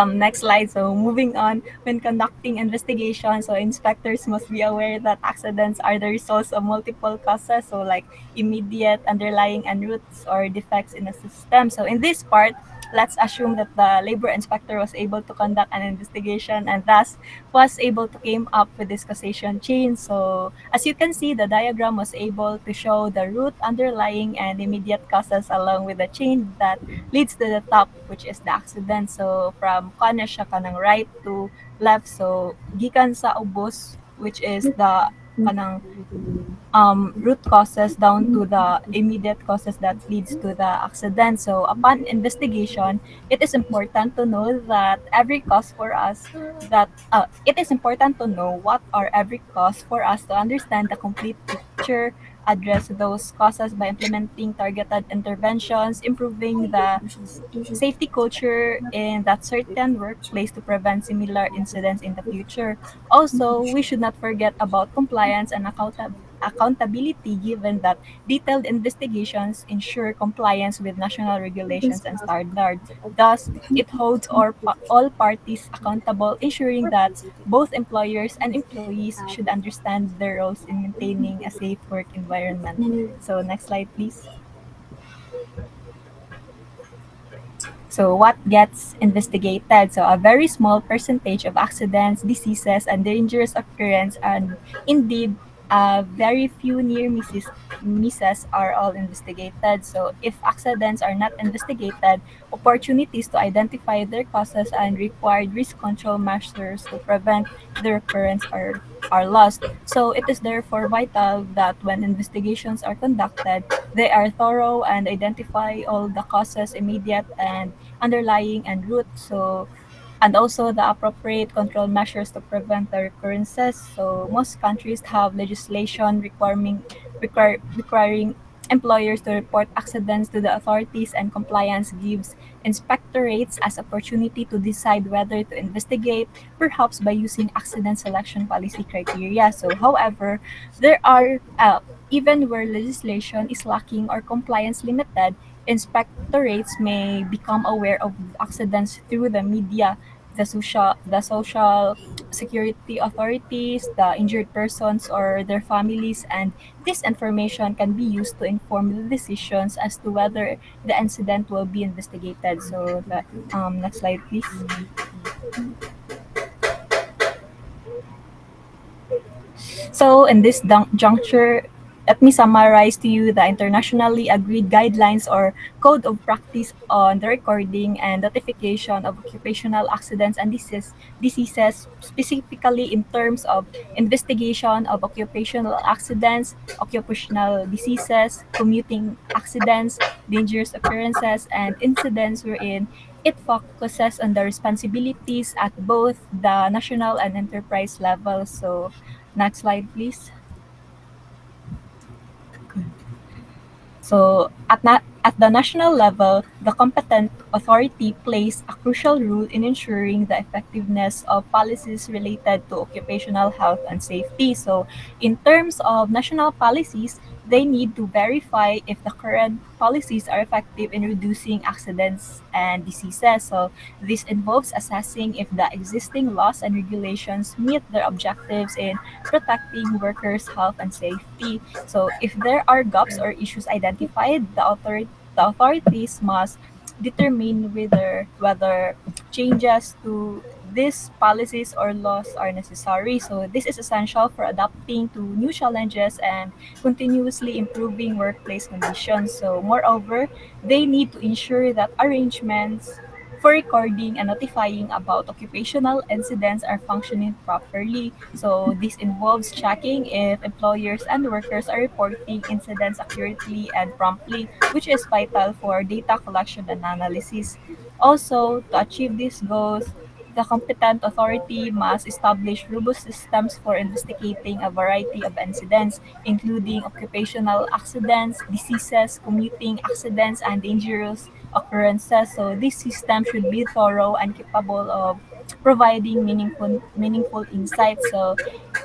next slide. So moving on, when conducting investigation, so inspectors must be aware that accidents are the results of multiple causes, so like immediate, underlying, and roots or defects in the system. So in this part, let's assume that the labor inspector was able to conduct an investigation and thus was able to came up with this causation chain. So as you can see, the diagram was able to show the root, underlying, and immediate causes along with the chain that leads to the top, which is the accident. So from kana siya kanang right to left. So gikan sa ubos, which is the kanang root causes down to the immediate causes that leads to the accident. So upon investigation, it is important to know that every cause for us that it is important to know what are every cause for us to understand the complete picture, address those causes by implementing targeted interventions, improving the safety culture in that certain workplace to prevent similar incidents in the future. Also, we should not forget about compliance and accountability given that detailed investigations ensure compliance with national regulations and standards. Thus, it holds all parties accountable, ensuring that both employers and employees should understand their roles in maintaining a safe work environment. So, next slide, please. So what gets investigated? So a very small percentage of accidents, diseases, and dangerous occurrence, and indeed, very few near misses are all investigated. So if accidents are not investigated, opportunities to identify their causes and required risk control measures to prevent their occurrence are lost. So it is therefore vital that when investigations are conducted, they are thorough and identify all the causes, immediate and underlying and root. So and also the appropriate control measures to prevent the recurrences. So most countries have legislation requiring employers to report accidents to the authorities, and compliance gives inspectorates as opportunity to decide whether to investigate, perhaps by using accident selection policy criteria. So however, there are even where legislation is lacking or compliance limited, inspectorates may become aware of accidents through the media, the social security authorities, the injured persons or their families, and this information can be used to inform the decisions as to whether the incident will be investigated. So the next slide, please. So in this juncture, let me summarize to you the internationally agreed guidelines or code of practice on the recording and notification of occupational accidents and diseases, specifically in terms of investigation of occupational accidents, occupational diseases, commuting accidents, dangerous occurrences, and incidents wherein it focuses on the responsibilities at both the national and enterprise level. So, next slide, please. So at the national level, the competent authority plays a crucial role in ensuring the effectiveness of policies related to occupational health and safety. So in terms of national policies, they need to verify if the current policies are effective in reducing accidents and diseases. So this involves assessing if the existing laws and regulations meet their objectives in protecting workers' health and safety. So if there are gaps or issues identified, the authorities must determine whether changes to these policies or laws are necessary. So this is essential for adapting to new challenges and continuously improving workplace conditions. So moreover, they need to ensure that arrangements for recording and notifying about occupational incidents are functioning properly. So this involves checking if employers and workers are reporting incidents accurately and promptly, which is vital for data collection and analysis. Also, to achieve these goals, the competent authority must establish robust systems for investigating a variety of incidents, including occupational accidents, diseases, commuting accidents, and dangerous occurrences. So this system should be thorough and capable of providing meaningful insights. So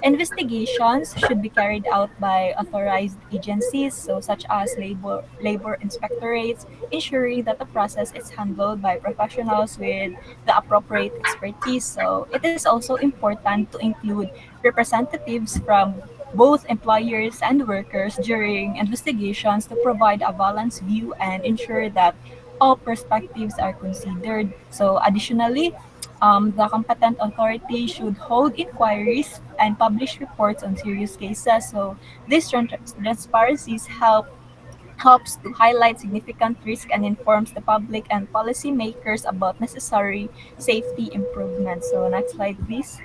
investigations should be carried out by authorized agencies, so such as labor inspectorates, ensuring that the process is handled by professionals with the appropriate expertise. So it is also important to include representatives from both employers and workers during investigations to provide a balanced view and ensure that all perspectives are considered. So additionally, the competent authority should hold inquiries and publish reports on serious cases. So these transparencies helps to highlight significant risk and informs the public and policymakers about necessary safety improvements. So next slide, please.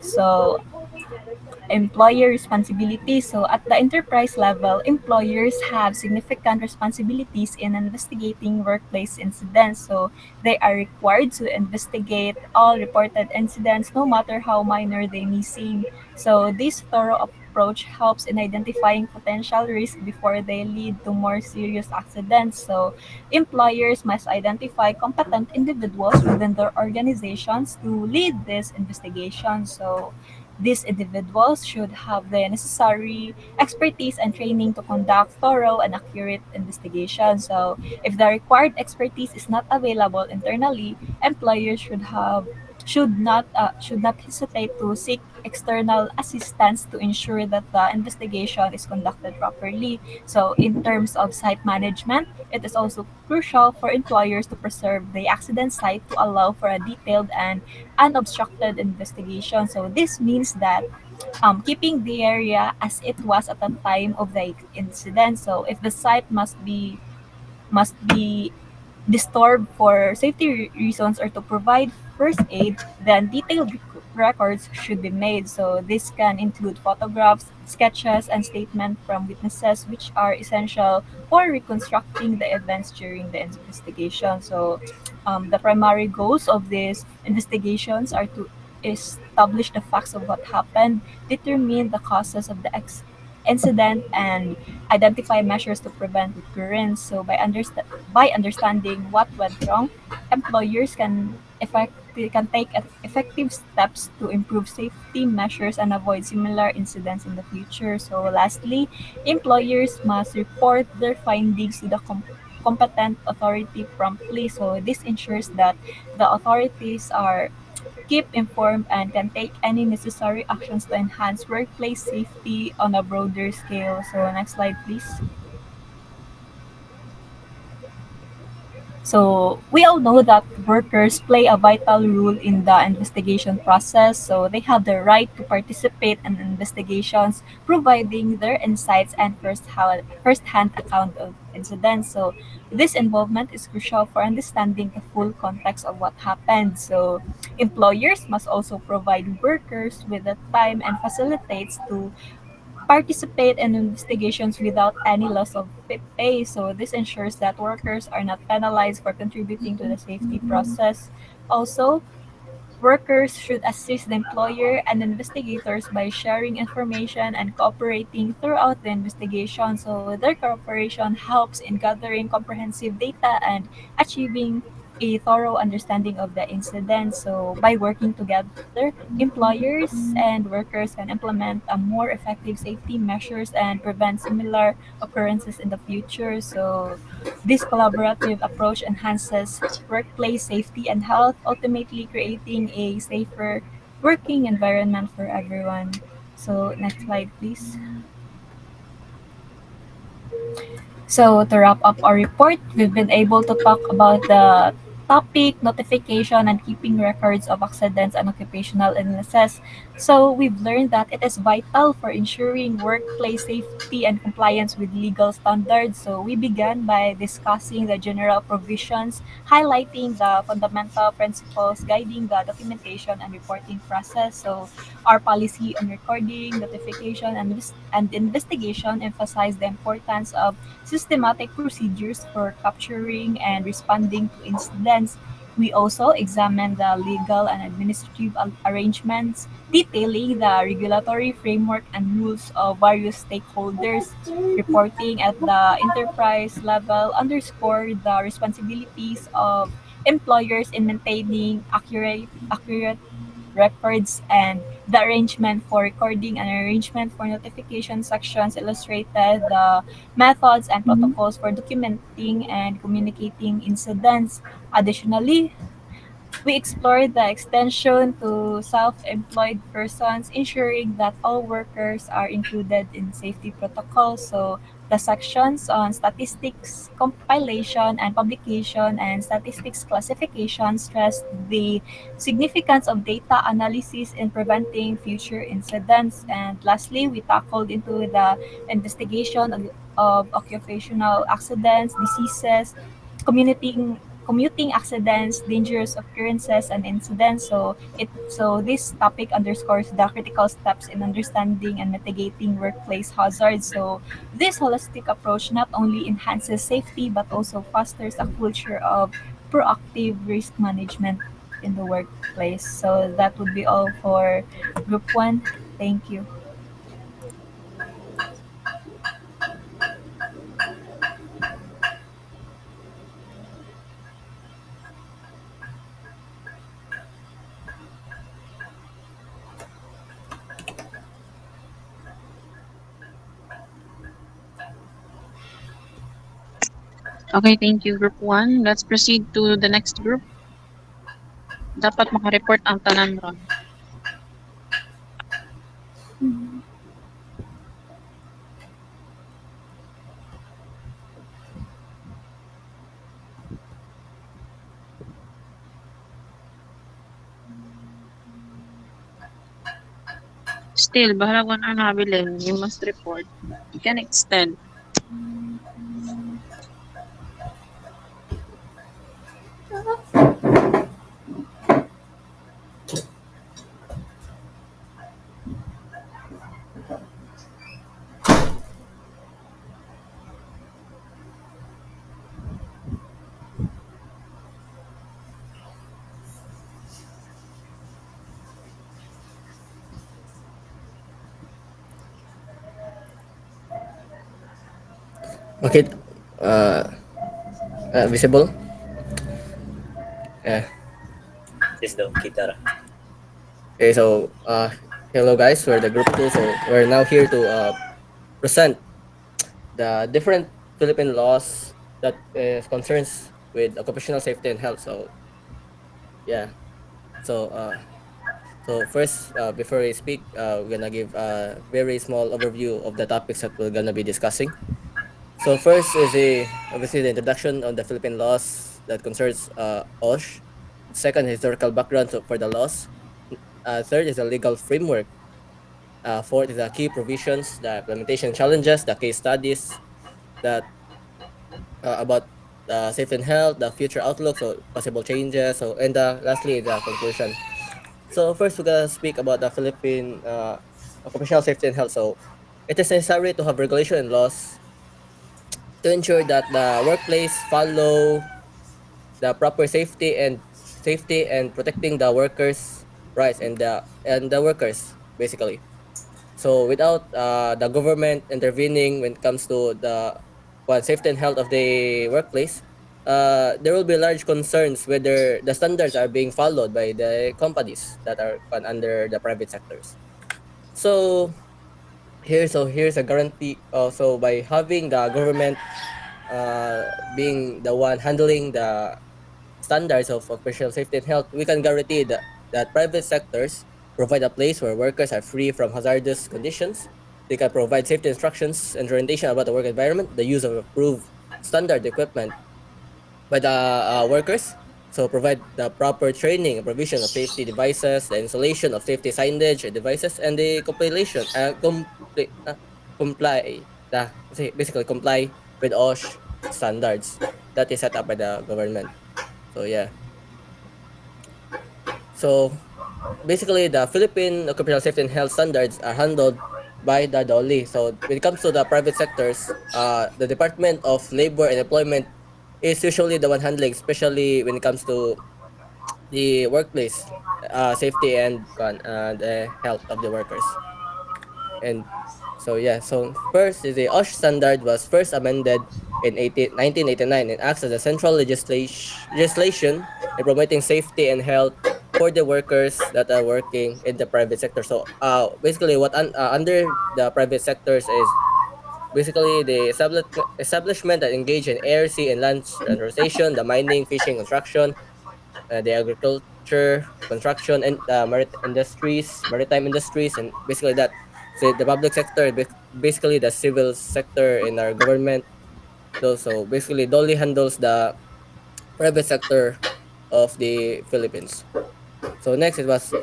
So employer responsibility. So at the enterprise level, employers have significant responsibilities in investigating workplace incidents. So they are required to investigate all reported incidents, no matter how minor they may seem. So this thorough approach helps in identifying potential risk before they lead to more serious accidents. So employers must identify competent individuals within their organizations to lead this investigation. So these individuals should have the necessary expertise and training to conduct thorough and accurate investigations. So, if the required expertise is not available internally, employers should not hesitate to seek external assistance to ensure that the investigation is conducted properly. So, in terms of site management, it is also crucial for employers to preserve the accident site to allow for a detailed and unobstructed investigation. So this means that keeping the area as it was at the time of the incident. So if the site must be disturbed for safety reasons or to provide first aid, then detailed records should be made. So this can include photographs, sketches, and statements from witnesses, which are essential for reconstructing the events during the investigation. So the primary goals of these investigations are to establish the facts of what happened, determine the causes of the incident, and identify measures to prevent recurrence. So by understanding what went wrong, employers can take effective steps to improve safety measures and avoid similar incidents in the future. So lastly, employers must report their findings to the competent authority promptly. So this ensures that the authorities are keep informed and can take any necessary actions to enhance workplace safety on a broader scale. So next slide, please. So we all know that workers play a vital role in the investigation process. So they have the right to participate in investigations, providing their insights and first-hand account of incidents. So this involvement is crucial for understanding the full context of what happened. So employers must also provide workers with the time and facilitates to participate in investigations without any loss of pay. So this ensures that workers are not penalized for contributing to the safety process. Also, workers should assist the employer and investigators by sharing information and cooperating throughout the investigation. So their cooperation helps in gathering comprehensive data and achieving a thorough understanding of the incident. So by working together, employers and workers can implement a more effective safety measures and prevent similar occurrences in the future. So this collaborative approach enhances workplace safety and health, ultimately creating a safer working environment for everyone. So, next slide, please. So to wrap up our report, we've been able to talk about the topic, notification, and keeping records of accidents and occupational illnesses. So we've learned that it is vital for ensuring workplace safety and compliance with legal standards. So we began by discussing the general provisions, highlighting the fundamental principles guiding the documentation and reporting process. So our policy on recording, notification, and investigation emphasize the importance of systematic procedures for capturing and responding to incidents. We also examine the legal and administrative arrangements, detailing the regulatory framework and rules of various stakeholders. Reporting at the enterprise level underscore the responsibilities of employers in maintaining accurate records, and the arrangement for recording and arrangement for notification sections illustrated the methods and protocols for documenting and communicating incidents. Additionally, we explored the extension to self-employed persons, ensuring that all workers are included in safety protocols. So the sections on statistics compilation and publication and statistics classification stressed the significance of data analysis in preventing future incidents. And lastly, we tackled into the investigation of occupational accidents, diseases, commuting accidents, dangerous occurrences, and incidents. So this topic underscores the critical steps in understanding and mitigating workplace hazards. So this holistic approach not only enhances safety but also fosters a culture of proactive risk management in the workplace. So that would be all for group 1. Thank you. Okay, thank you, Group 1. Let's proceed to the next group. Dapat makareport ang tanan ron. Still, bahala kung ano nabilin. You must report. You can extend. Okay, uh, visible? Yeah. This daw, kita ra. Okay, so hello guys, we're the group 2. So we're now here to present the different Philippine laws that concerns with occupational safety and health. So yeah, so first, before we speak, we're gonna give a very small overview of the topics that we're gonna be discussing. So first is obviously the introduction on the Philippine laws, that concerns OSH. Second, historical background for the laws. Third is the legal framework. Fourth is the key provisions, the implementation challenges, the case studies that about safety and health, the future outlook, so possible changes. So and lastly, the conclusion. So first, we're gonna speak about the Philippine occupational safety and health. So it is necessary to have regulation and laws to ensure that the workplace follow the proper safety and protecting the workers' rights and the workers basically. So without the government intervening when it comes to the safety and health of the workplace, there will be large concerns whether the standards are being followed by the companies that are under the private sectors. So here's a guarantee. So by having the government being the one handling the standards of occupational safety and health, we can guarantee that private sectors provide a place where workers are free from hazardous conditions. They can provide safety instructions and orientation about the work environment, the use of approved standard equipment by the workers. So provide the proper training and provision of safety devices, the installation of safety signage and devices, and the comply, basically comply with OSH standards that is set up by the government. So yeah. So basically, the Philippine occupational safety and health standards are handled by the DOLI. So when it comes to the private sectors, the Department of Labor and Employment is usually the one handling, especially when it comes to the workplace safety and the health of the workers. And so yeah, so first is the OSH standard was first amended in 1989 and acts as a central legislation in promoting safety and health for the workers that are working in the private sector. So basically what under the private sectors is basically the establishment that engage in air, sea, and land transportation, the mining, fishing, construction, the agriculture, construction, and maritime industries, and basically that. So the public sector, basically the civil sector in our government. So basically, Dolly handles the private sector of the Philippines. So next, it was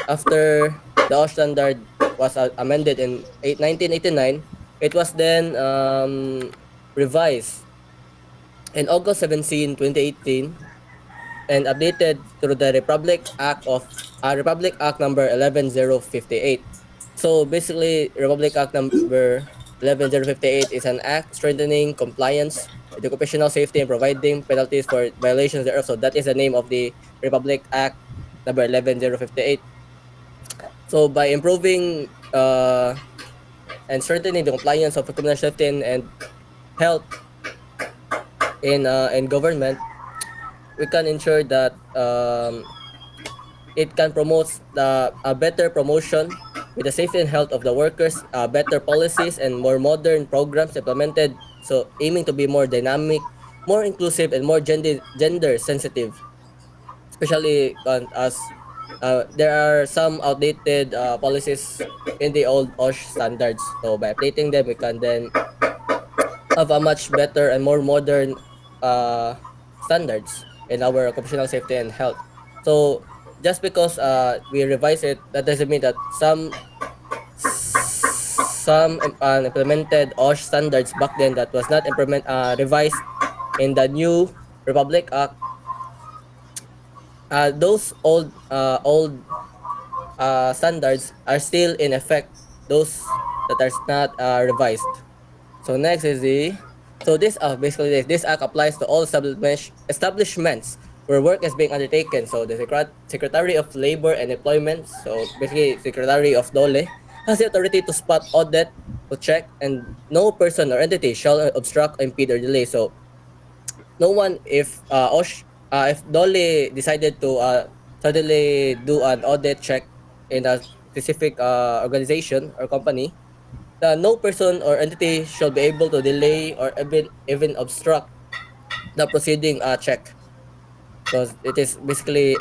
after the OSH standard was amended in 1989. It was then revised in August 17, 2018 and updated through the Republic Act number 11058. So basically, Republic Act number 11058 is an act strengthening compliance with occupational safety and providing penalties for violations thereof. So that is the name of the Republic Act number 11058. So by improving and strengthening the compliance of occupational safety and health in government, we can ensure that it can promote a better promotion with the safety and health of the workers, better policies, and more modern programs implemented. So, aiming to be more dynamic, more inclusive, and more gender sensitive, especially as there are some outdated policies in the old OSH standards. So, by updating them, we can then have a much better and more modern uh, standards in our occupational safety and health. So just because we revise it, that doesn't mean that some implemented OSH standards back then that was not revised in the new Republic Act. Those old standards are still in effect. Those that are not revised. So next is basically this act applies to all establishments where work is being undertaken. So the Secretary of Labor and Employment, so basically Secretary of Dole, has the authority to spot, audit, to check, and no person or entity shall obstruct, impede, or delay. So no one, if Dole decided to suddenly do an audit check in a specific organization or company, no person or entity shall be able to delay or even obstruct the proceeding check because it is basically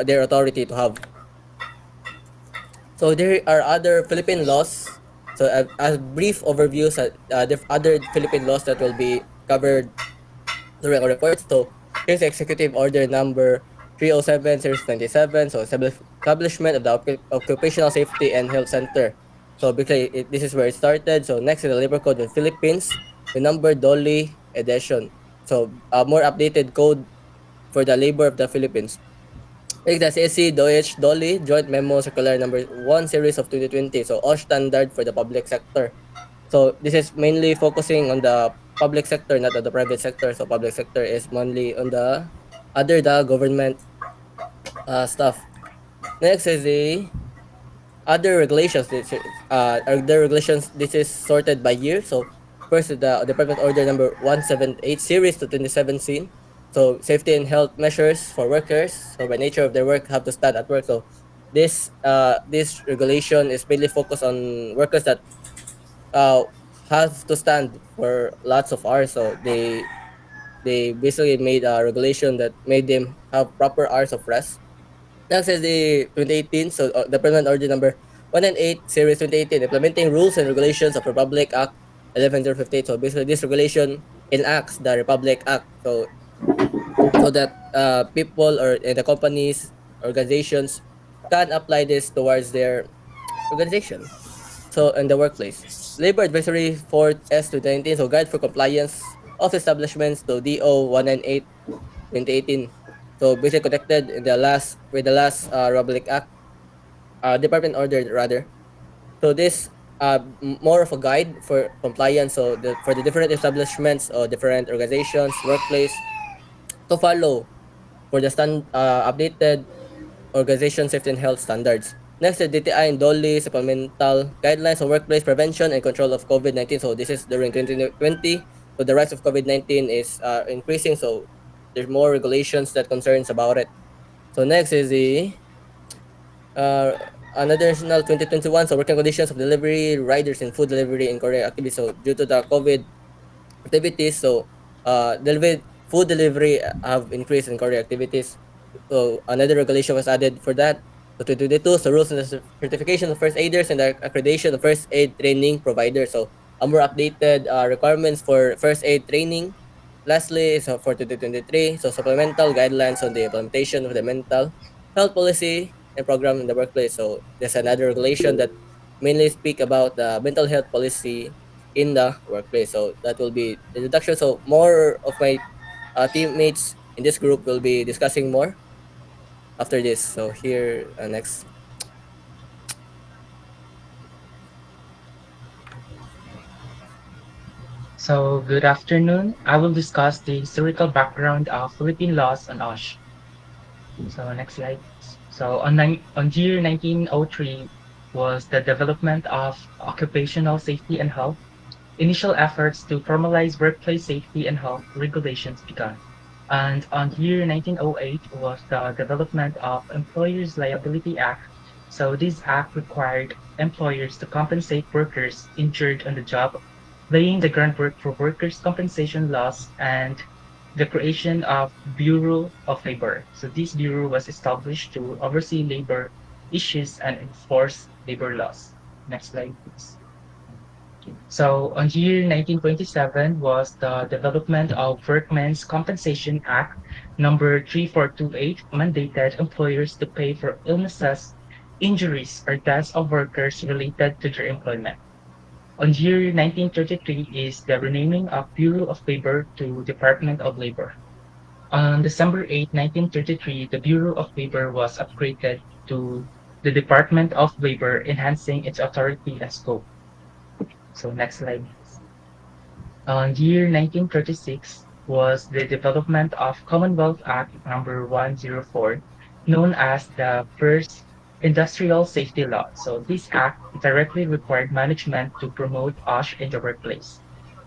their authority to have. So there are other Philippine laws. So a brief overview sa other Philippine laws that will be covered during our report. So Here's Executive Order number 307 series 27. So establishment of the Occupational Safety and Health Center. So basically, this is where it started. So next is the Labor Code of the Philippines, the number Dolly edition. So a more updated code for the labor of the Philippines. Like the CSC Deutsch Dolly Joint Memo Circular number 1 series of 2020. So all standard for the public sector. So this is mainly focusing on the public sector, not on the private sector. So public sector is mainly on the other the government stuff. Next is the other regulations. Other regulations. This is sorted by year. So first is the Department Order number 178 series to 2017. So safety and health measures for workers. So by nature of their work, have to stand at work. So this regulation is mainly focused on workers that uh have to stand for lots of hours. So they basically made a regulation that made them have proper hours of rest. Next is the 2018, so the Permanent Order number 198 series 2018, implementing rules and regulations of Republic Act 11058. So basically this regulation enacts the Republic Act. So that people or the companies, organizations can apply this towards their organization. So in the workplace. Labor Advisory for S 2019, so Guide for Compliance of Establishments to DO 198 2018. So basically connected in the last with the last Republic Act, Department Order rather. So this more of a guide for compliance. So for the different establishments or different organizations, workplace to follow for the updated organization safety and health standards. Next, the DTI and DOLI supplemental guidelines on workplace prevention and control of COVID-19. So this is during 2020. So the rise of COVID-19 is increasing. So there's more regulations that concerns about it. So next is the uh, another additional 2021. So working conditions of delivery riders and food delivery in Korea activities. So due to the COVID activities. So, food delivery have increased in Korea activities. So another regulation was added for that. So 2022, so rules and the certification of first aiders and the accreditation of first aid training providers. So a more updated requirements for first aid training. Lastly, so for 2023, so supplemental guidelines on the implementation of the mental health policy and program in the workplace. So there's another regulation that mainly speak about the mental health policy in the workplace. So that will be the introduction. So more of my teammates in this group will be discussing more after this. So here next. So, good afternoon. I will discuss the historical background of Philippine laws on OSH. So, next slide. So, on year 1903 was the development of occupational safety and health. Initial efforts to formalize workplace safety and health regulations began. And on year 1908 was the development of Employers' Liability Act. So this act required employers to compensate workers injured on the job, laying the groundwork for workers' compensation laws and the creation of Bureau of Labor. So this bureau was established to oversee labor issues and enforce labor laws. Next slide, please. So on year 1927 was the development of Workmen's Compensation Act number 3428 mandated employers to pay for illnesses, injuries, or deaths of workers related to their employment. On year 1933 is the renaming of Bureau of Labor to Department of Labor. On December 8, 1933, the Bureau of Labor was upgraded to the Department of Labor, enhancing its authority and scope. So next slide. Year 1936 was the development of Commonwealth Act number 104, known as the first Industrial Safety Law. So this act directly required management to promote OSH in the workplace.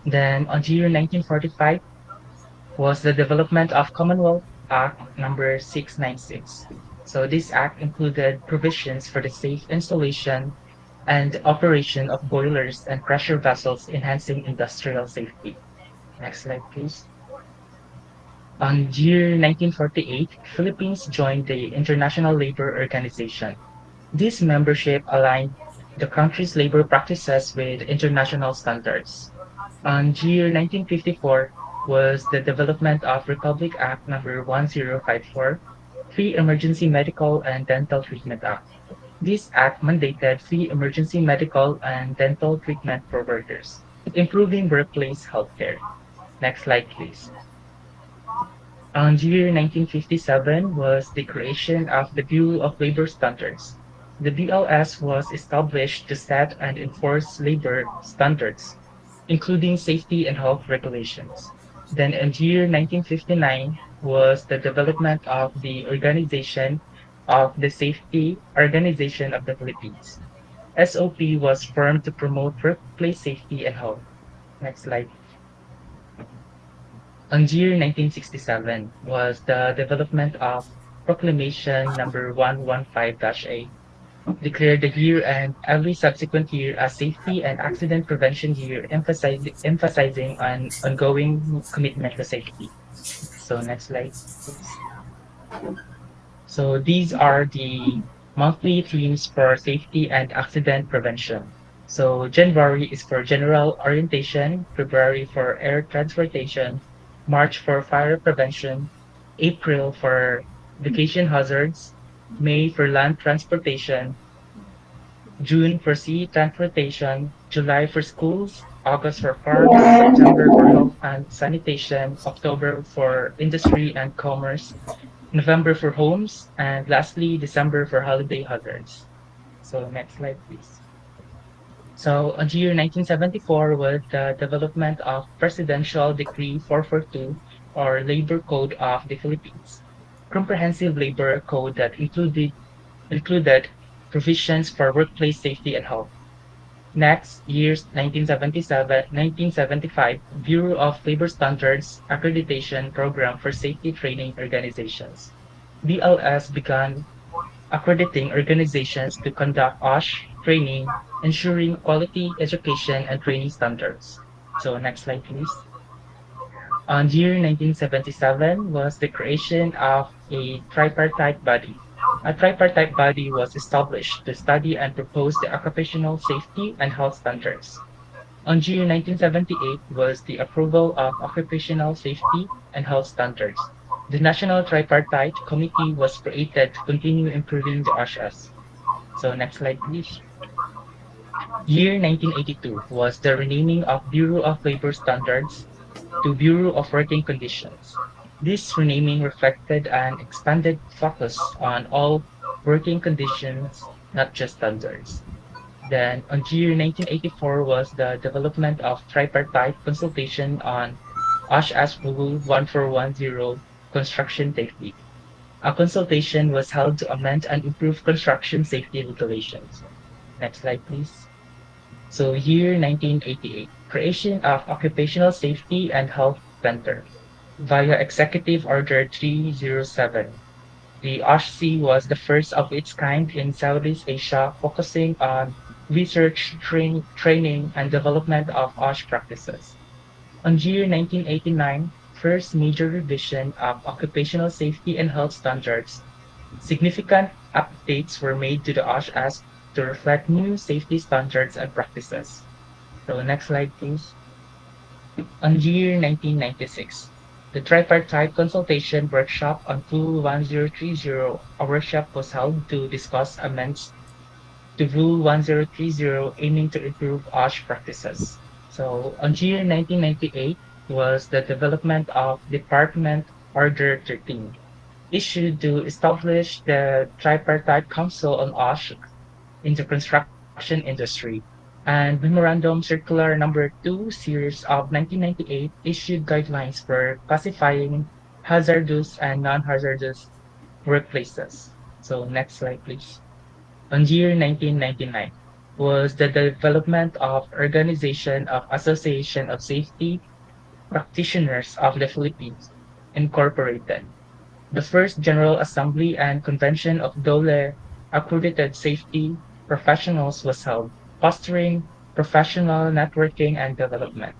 Then on year 1945 was the development of Commonwealth Act number 696. So this act included provisions for the safe installation and operation of boilers and pressure vessels, enhancing industrial safety. Next slide, please. On year 1948, Philippines joined the International Labor Organization. This membership aligned the country's labor practices with international standards. On year 1954, was the development of Republic Act number 1054, Free Emergency Medical and Dental Treatment Act. This act mandated free emergency medical and dental treatment for workers, improving workplace healthcare. Next slide, please. On year 1957 was the creation of the Bureau of Labor Standards. The BLS was established to set and enforce labor standards, including safety and health regulations. Then in year 1959 was the development of the Organization of the Safety Organization of the Philippines. SOP was formed to promote workplace safety and health. Next slide. On year 1967 was the development of Proclamation number 115-A, declared the year and every subsequent year as Safety and Accident Prevention Year, emphasizing on ongoing commitment to safety. So next slide, please. So these are the monthly themes for safety and accident prevention. So January is for general orientation, February for air transportation, March for fire prevention, April for vacation hazards, May for land transportation, June for sea transportation, July for schools, August for farms, September for health and sanitation, October for industry and commerce, November for homes, and lastly, December for holiday hazards. So next slide, please. So on year 1974 was the development of Presidential Decree 442 or Labor Code of the Philippines, comprehensive labor code that included provisions for workplace safety and health. Next, years 1977, 1975, Bureau of Labor Standards Accreditation Program for Safety Training Organizations. BLS began accrediting organizations to conduct OSH training, ensuring quality education and training standards. So next slide, please. On year 1977 was the creation of a tripartite body. A tripartite body was established to study and propose the occupational safety and health standards. On June 1978 was the approval of occupational safety and health standards. The National Tripartite Committee was created to continue improving the OSHAs. So next slide, please. Year 1982 was the renaming of Bureau of Labor Standards to Bureau of Working Conditions. This renaming reflected an expanded focus on all working conditions, not just standards. Then, on year 1984 was the development of tripartite consultation on OSH as Rule 1410 construction safety. A consultation was held to amend and improve construction safety regulations. Next slide, please. So, year 1988, creation of Occupational Safety and Health Center via Executive Order 307. The OSHC was the first of its kind in Southeast Asia, focusing on research, training, and development of OSH practices. On year 1989, first major revision of occupational safety and health standards, significant updates were made to the OSH Act to reflect new safety standards and practices. So next slide, please. On year 1996, the tripartite consultation workshop on Rule 1030, a workshop was held to discuss amendments to Rule 1030 aiming to improve OSH practices. So on year 1998 was the development of Department Order 13, issued to establish the Tripartite Council on OSH in the construction industry, and Memorandum Circular Number 2, Series of 1998, issued guidelines for classifying hazardous and non-hazardous workplaces. So next slide, please. On year 1999 was the development of Organization of Association of Safety Practitioners of the Philippines, Incorporated. The first General Assembly and Convention of DOLE accredited safety professionals was held, fostering professional networking and development.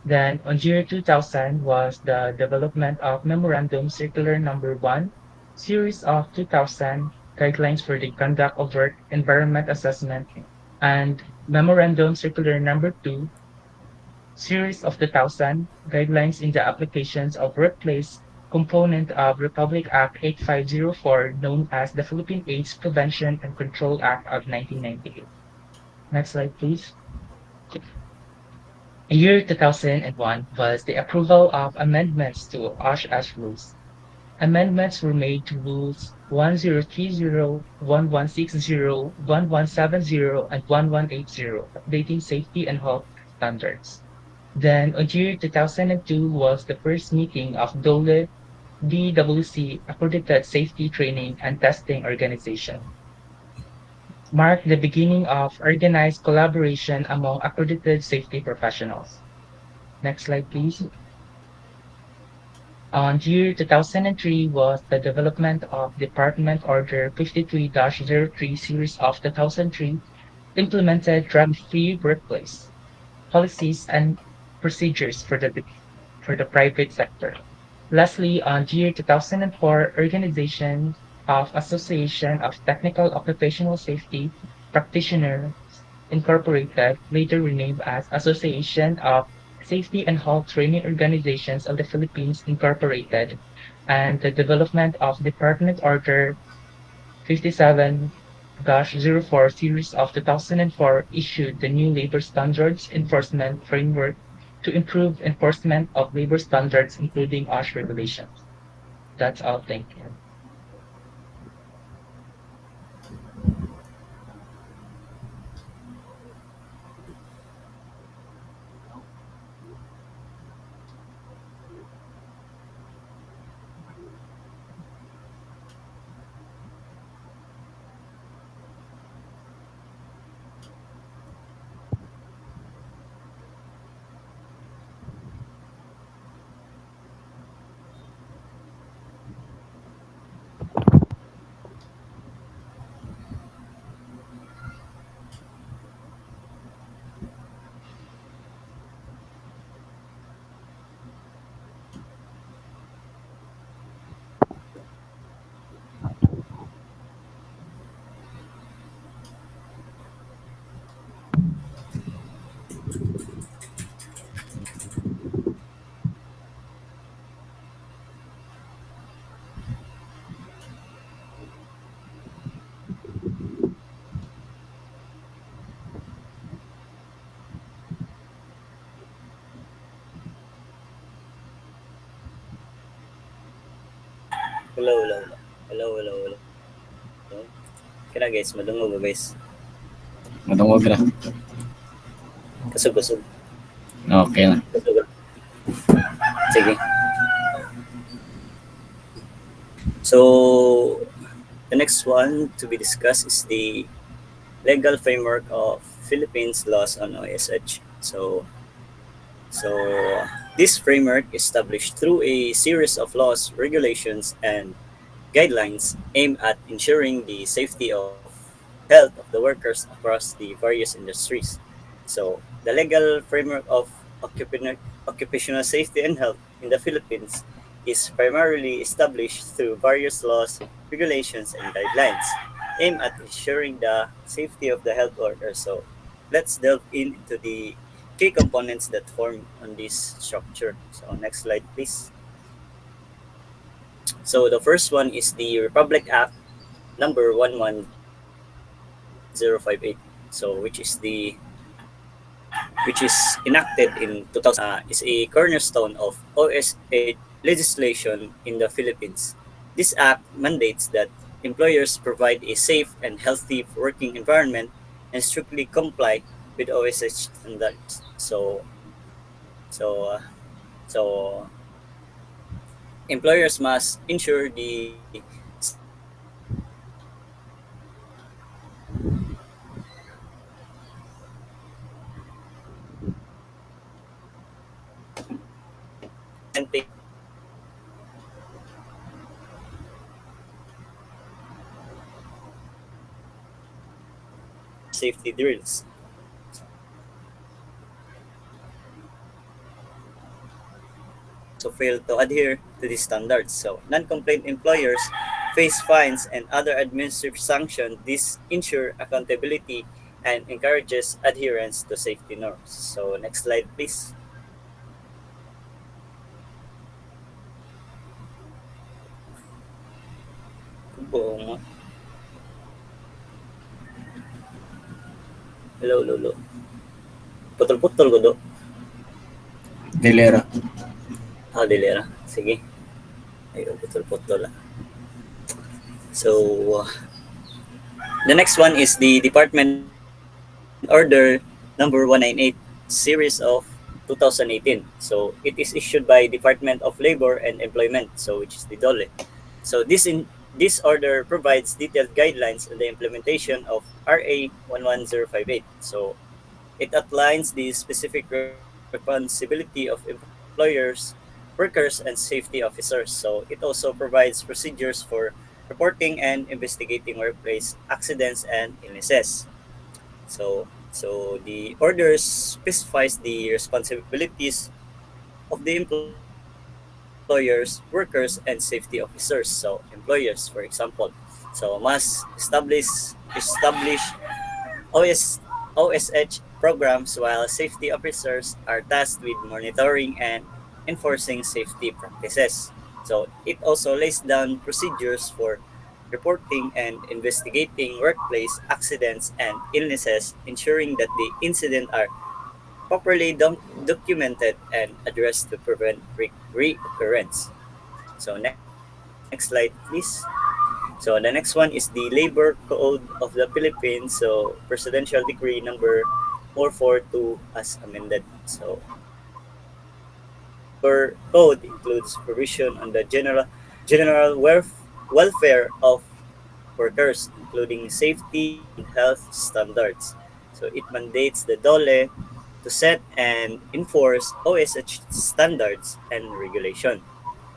Then on year 2000 was the development of Memorandum Circular Number 1, Series of 2000, Guidelines for the Conduct of Work Environment Assessment, and Memorandum Circular Number 2, Series of 2000 Guidelines in the Applications of Workplace component of Republic Act 8504 known as the Philippine AIDS Prevention and Control Act of 1998. Next slide, please. Year 2001 was the approval of amendments to OSH rules. Amendments were made to rules 1030, 1160, 1170, and 1180, updating safety and health standards. Then, on year 2002 was the first meeting of DOLE DWC Accredited Safety Training and Testing Organization, marked the beginning of organized collaboration among accredited safety professionals. Next slide, please. On year 2003 was the development of Department Order 53-03 Series of 2003 implemented drug-free workplace policies and procedures for the private sector. Lastly, on year 2004, Organization of Association of Technical Occupational Safety Practitioners Incorporated, later renamed as Association of Safety and Health Training Organizations of the Philippines Incorporated, and the development of Department Order 57-04 Series of 2004 issued the new labor standards enforcement framework to improve enforcement of labor standards, including OSH regulations. That's all. Thank you. Hello, hello, hello. Hello, hello, hello. Kaya guys, madungog ba guys? Matungog ra. Kasug-kasug. Okay na. Kasug. Sige. So, the next one to be discussed is the legal framework of Philippines laws on OSH. So this framework is established through a series of laws, regulations, and guidelines aimed at ensuring the safety of health of the workers across the various industries. So, the legal framework of occupational safety and health in the Philippines is primarily established through various laws, regulations, and guidelines aimed at ensuring the safety of the health workers. So, let's delve into the key components that form on this structure. So, next slide, please. So, the first one is the Republic Act number 11058. So, which is enacted in 2000, is a cornerstone of OSH legislation in the Philippines. This act mandates that employers provide a safe and healthy working environment and strictly comply with OSH standards. So, so employers must ensure the safety of the workers implementing safety drills. So fail to adhere to these standards. So non-compliant employers face fines and other administrative sanctions. This ensure accountability and encourages adherence to safety norms. So next slide, please. Oo nga. Hello, lolo. Putol-putol ko do. Delera. Ah, dilera. Sige. Ayun, putol-putol ah. So, the next one is the Department Order number 198 series of 2018. So, it is issued by Department of Labor and Employment, so which is the DOLE. So, this order provides detailed guidelines on the implementation of RA 11058. So, it outlines the specific responsibility of employers, workers, and safety officers. So it also provides procedures for reporting and investigating workplace accidents and illnesses. So the order specifies the responsibilities of the employers, workers, and safety officers. So employers, for example, establish OSH programs, while safety officers are tasked with monitoring and enforcing safety practices. So it also lays down procedures for reporting and investigating workplace accidents and illnesses, ensuring that the incidents are properly documented and addressed to prevent reoccurrence. So next slide, please. So the next one is the Labor Code of the Philippines, so Presidential Decree number 442 as amended. So this labor code includes provision on the general welfare of workers, including safety and health standards. So it mandates the DOLE to set and enforce OSH standards and regulation.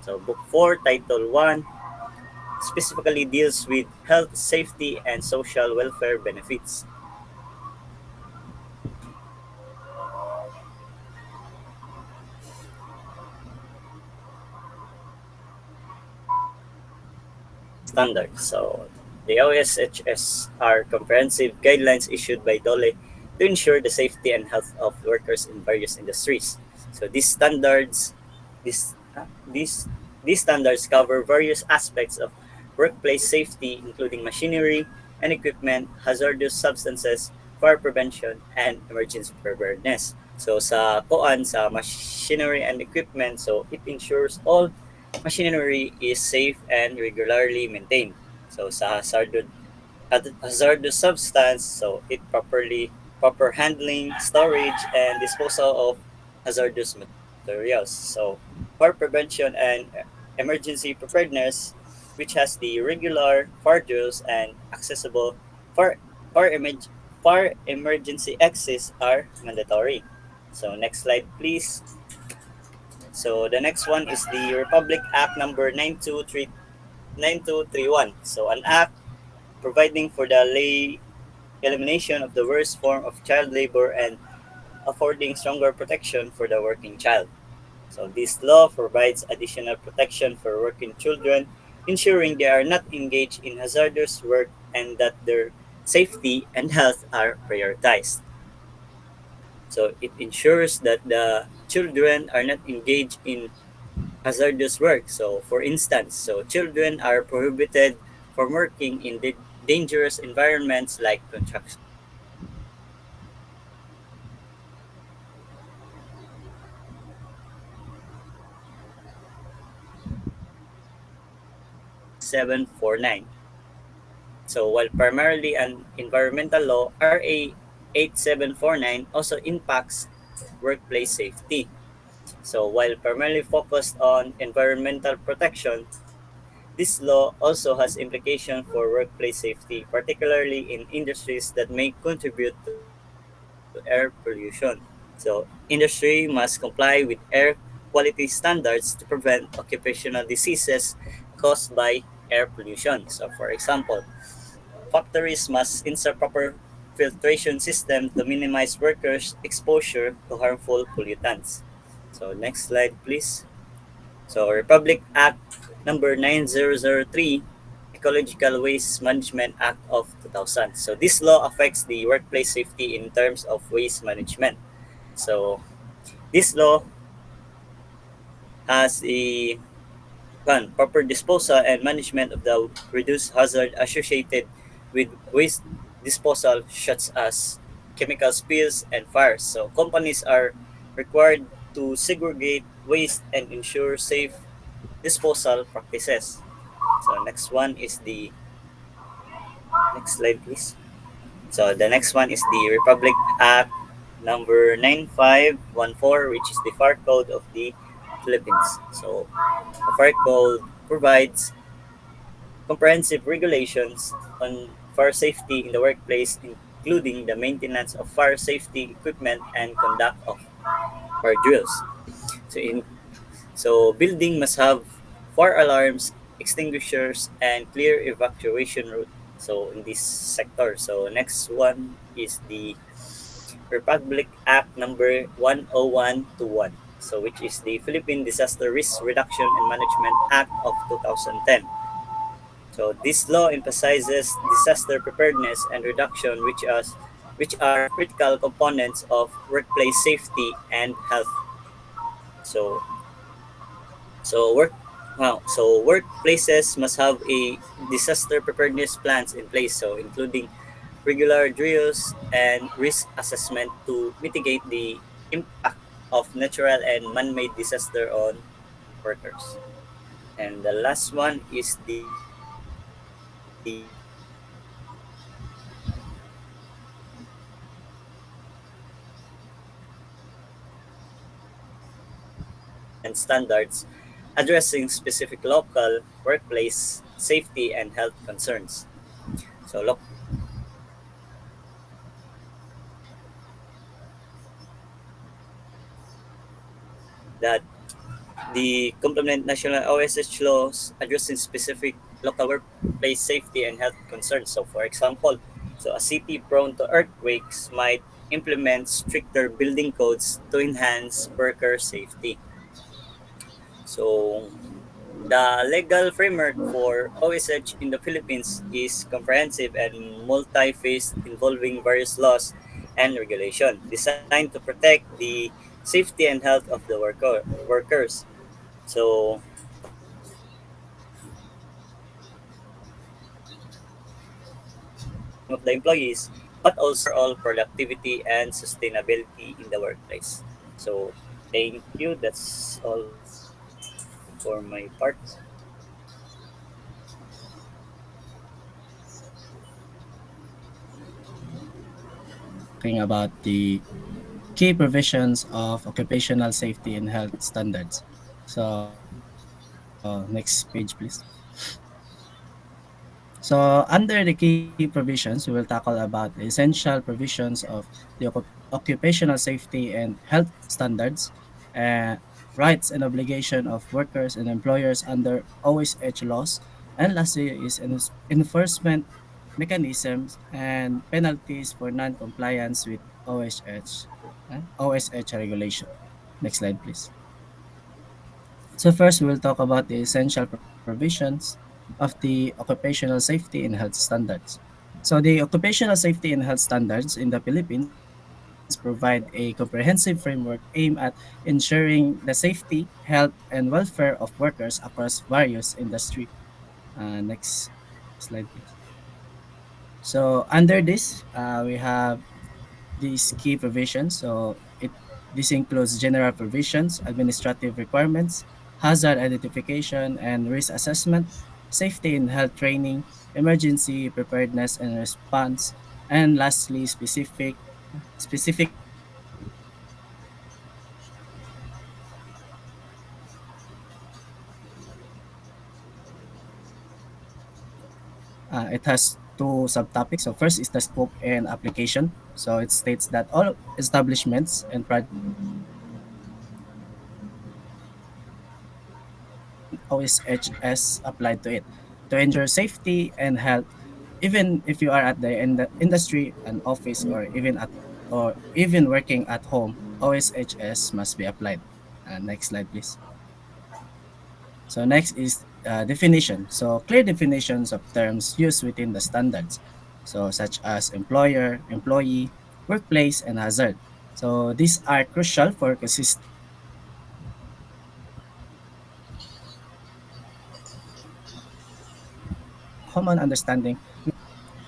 So Book 4, Title 1 specifically deals with health, safety, and social welfare benefits. Standards. So the OSHS are comprehensive guidelines issued by DOLE to ensure the safety and health of workers in various industries. So these these these standards cover various aspects of workplace safety, including machinery and equipment, hazardous substances, fire prevention, and emergency preparedness. So sa machinery and equipment, so it ensures all machinery is safe and regularly maintained. So sa hazardous substance, so it proper handling, storage, and disposal of hazardous materials. So fire prevention and emergency preparedness, which has the regular fire drills and accessible fire fire, emerg- fire emergency exits are mandatory. So next slide, please. So the next one is the Republic Act number 9231. So an act providing for the elimination of the worst form of child labor and affording stronger protection for the working child. So this law provides additional protection for working children, ensuring they are not engaged in hazardous work and that their safety and health are prioritized. So it ensures that the children are not engaged in hazardous work. So, for instance, so children are prohibited from working in dangerous environments like construction sites. So, this law provides additional protection for working children under RA 8749. So, while primarily an environmental law, RA 8749 also impacts workplace safety. So, while primarily focused on environmental protection, this law also has implications for workplace safety, particularly in industries that may contribute to air pollution. So, industry must comply with air quality standards to prevent occupational diseases caused by air pollution. So, for example, factories must install proper filtration system to minimize workers' exposure to harmful pollutants. So, next slide, please. So, Republic Act number 9003, Ecological Waste Management Act of 2000. So, this law affects the workplace safety in terms of waste management. So, this law has a One, proper disposal and management of the reduced hazard associated with waste disposal, such as chemical spills and fires. So companies are required to segregate waste and ensure safe disposal practices. So next one is the next slide, please. So the next one is the Republic Act number 9514, which is the Fire Code of the Philippines. So the Fire Code provides comprehensive regulations on fire safety in the workplace, including the maintenance of fire safety equipment and conduct of fire drills. So, building must have fire alarms, extinguishers, and clear evacuation route. So in this sector. So next one is the Republic Act number 10121. So which is the Philippine Disaster Risk Reduction and Management Act of 2010. So this law emphasizes disaster preparedness and reduction, which are critical components of workplace safety and health. So so work so workplaces must have a disaster preparedness plans in place, so including regular drills and risk assessment to mitigate the impact of natural and man-made disaster on workers. And the last one is the and standards addressing specific local workplace safety and health concerns. So local standards that the complement national OSH laws addressing specific local workplace safety and health concerns. So for example, so a city prone to earthquakes might implement stricter building codes to enhance worker safety. So the legal framework for OSH in the Philippines is comprehensive and multi-phased, involving various laws and regulation designed to protect the safety and health of the workers. So of the employees, but also overall productivity and sustainability in the workplace. So thank you. That's all for my part. Talking about the key provisions of occupational safety and health standards. So, next page, please. So, under the key provisions, we will tackle about the essential provisions of the occupational safety and health standards, uh, rights and obligation of workers and employers under OSH laws, and lastly is enforcement mechanisms and penalties for non-compliance with OSH regulation. Next slide, please. So first, we will talk about the essential provisions of the occupational safety and health standards. So the occupational safety and health standards in the Philippines provide a comprehensive framework aimed at ensuring the safety, health, and welfare of workers across various industry. Next slide, please. So under this, we have these key provisions. So this includes general provisions, administrative requirements, hazard identification and risk assessment, safety and health training, emergency preparedness and response, and lastly, specific actions to ensure safety and health of workers. It has two subtopics. So first is the scope and application. So it states that all establishments and projects must implement OSHS applied to it to ensure safety and health. Even if you are at the industry, an office, or even working at home, OSHS must be applied. Next slide, please. So next is definition. So clear definitions of terms used within the standards. So such as employer, employee, workplace, and hazard. So these are crucial for consistent application of standards. common understanding.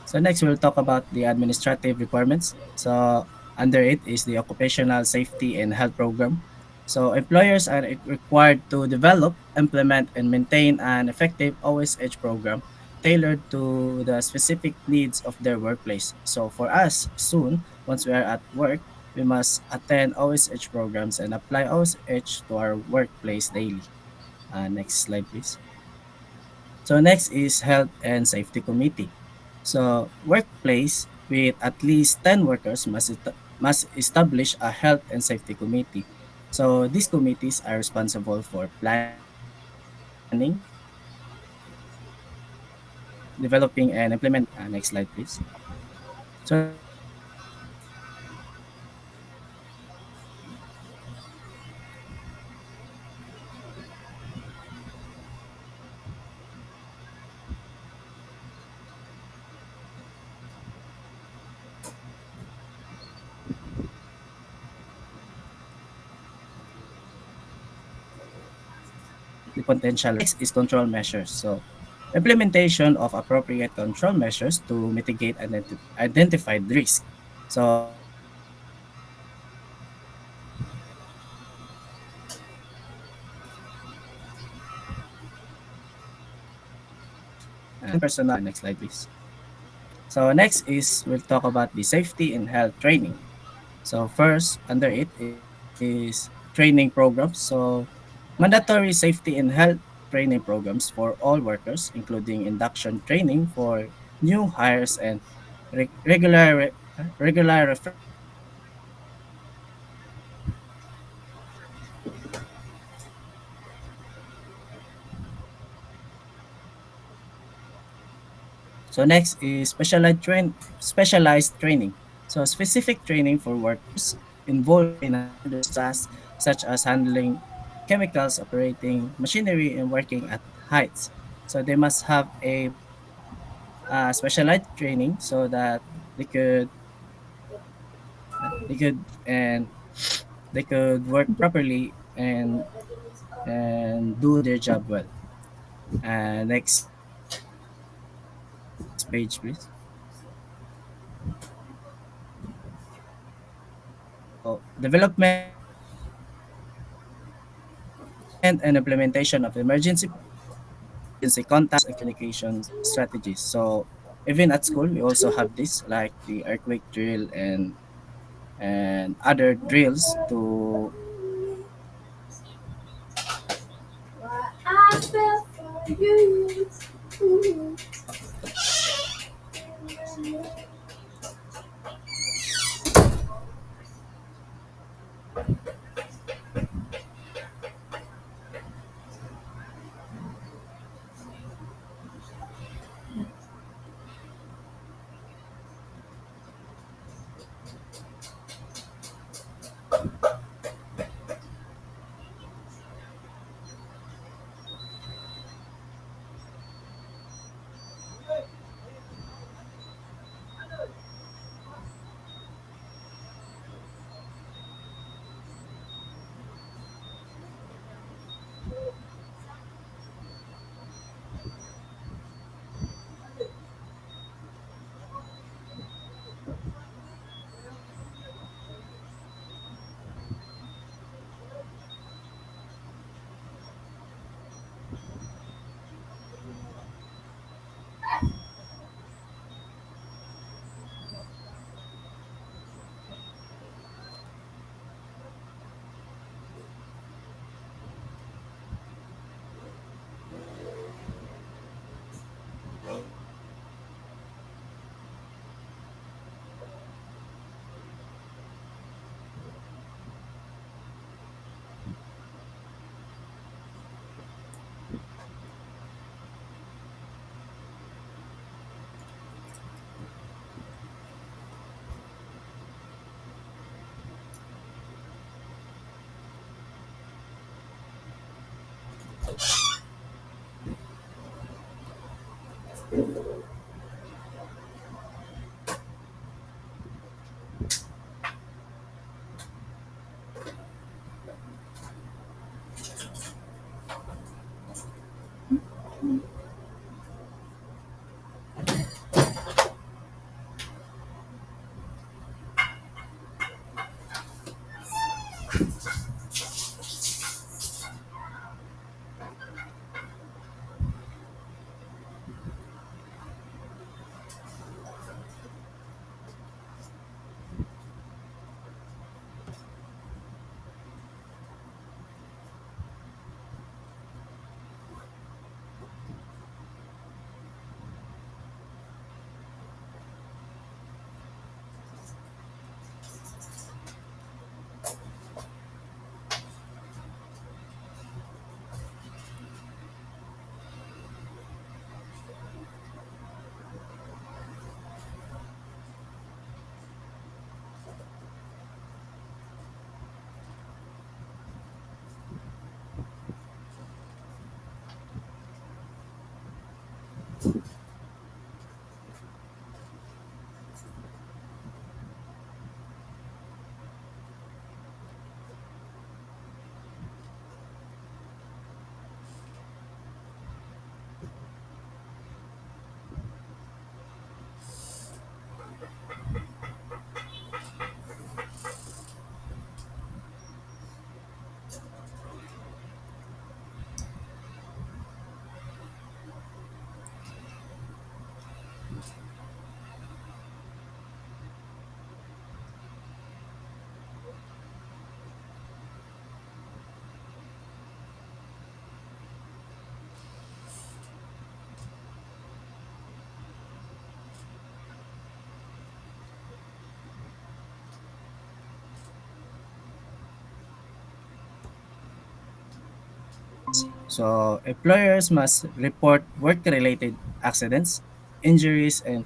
So next we'll talk about the administrative requirements. So under it is the Occupational Safety and Health Program. So employers are required to develop, implement, and maintain an effective OSH program tailored to the specific needs of their workplace. So for us, soon, once we are at work, we must attend OSH programs and apply OSH to our workplace daily. Next slide, please. So next is Health and Safety Committee. So workplace with at least 10 workers must establish a health and safety committee. So these committees are responsible for planning, developing and implementing OSH program. Next slide, please. So the OSH program is the potential. Next is control measures. So implementation of appropriate control measures to mitigate identified risk. So personal. Next slide, please. So next is we'll talk about the safety and health training. So first under it is training programs. So mandatory safety and health training programs for all workers, including induction training for new hires and re- regular regular refresher training for existing workers. So next is specialized training. So specific training for workers involved in hazardous tasks such as handling chemicals, operating machinery, and working at heights. So they must have a specialized training so that they could they could and they could work properly and do their job well. Next page, please. So development and implementation of emergency plans, emergency contacts, and communication strategies. So even at school, we also have this like the earthquake drill and other drills to So employers must report work-related accidents, injuries, and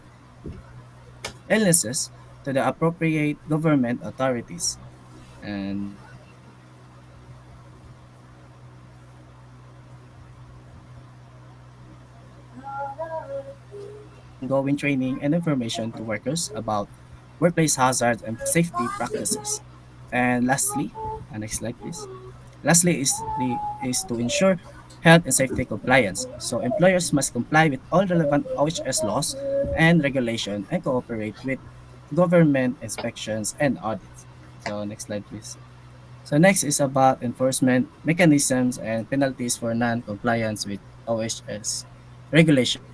illnesses to the appropriate government authorities. And they should also provide ongoing training and information to workers about workplace hazards and safety practices. And lastly, next slide please. Lastly is to ensure health and safety compliance. So employers must comply with all relevant OHS laws and regulation and cooperate with government inspections and audits. So next slide please. So next is about enforcement mechanisms and penalties for non-compliance with OHS regulations.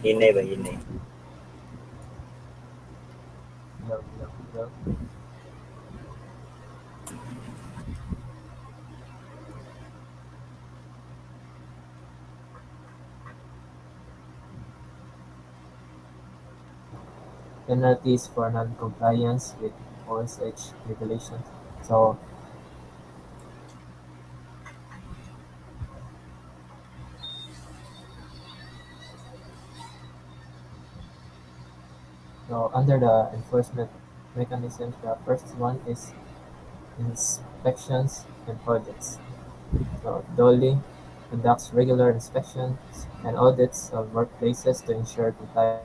Hinay ba? Hinay. Hello, hello, hello. Penalties for non-compliance with OSH regulations. So, so under the enforcement mechanisms, the first one is inspections and audits. So Dolly conducts regular inspections and audits of workplaces to ensure compliance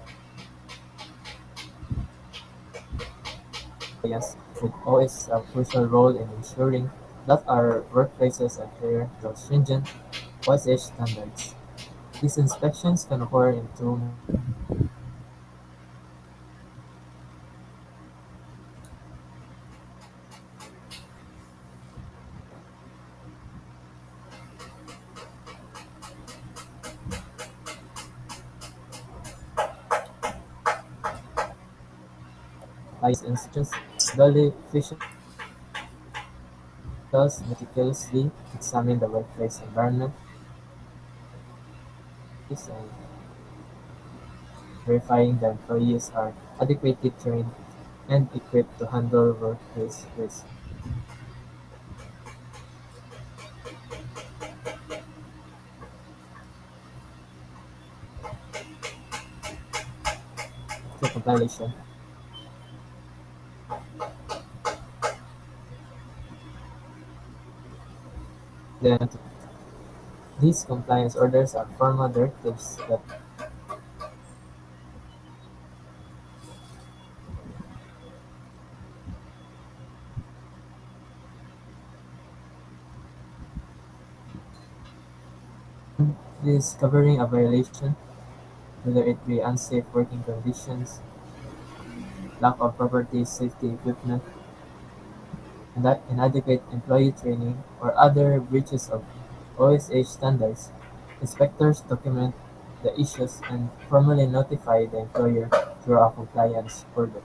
with OS a crucial role in ensuring that our workplaces adhere to stringent OSH standards. These inspections can occur in two main compliance inspections. Dolly officials meticulously examine the workplace environment and verifying the employees are adequately trained and equipped to handle workplace risks. For compilation, then these compliance orders are formal directives that discovering a violation, whether it be unsafe working conditions, lack of property safety equipment, and that inadequate employee training, or other breaches of OSH standards. Inspectors document the issues and formally notify the employer through a compliance order.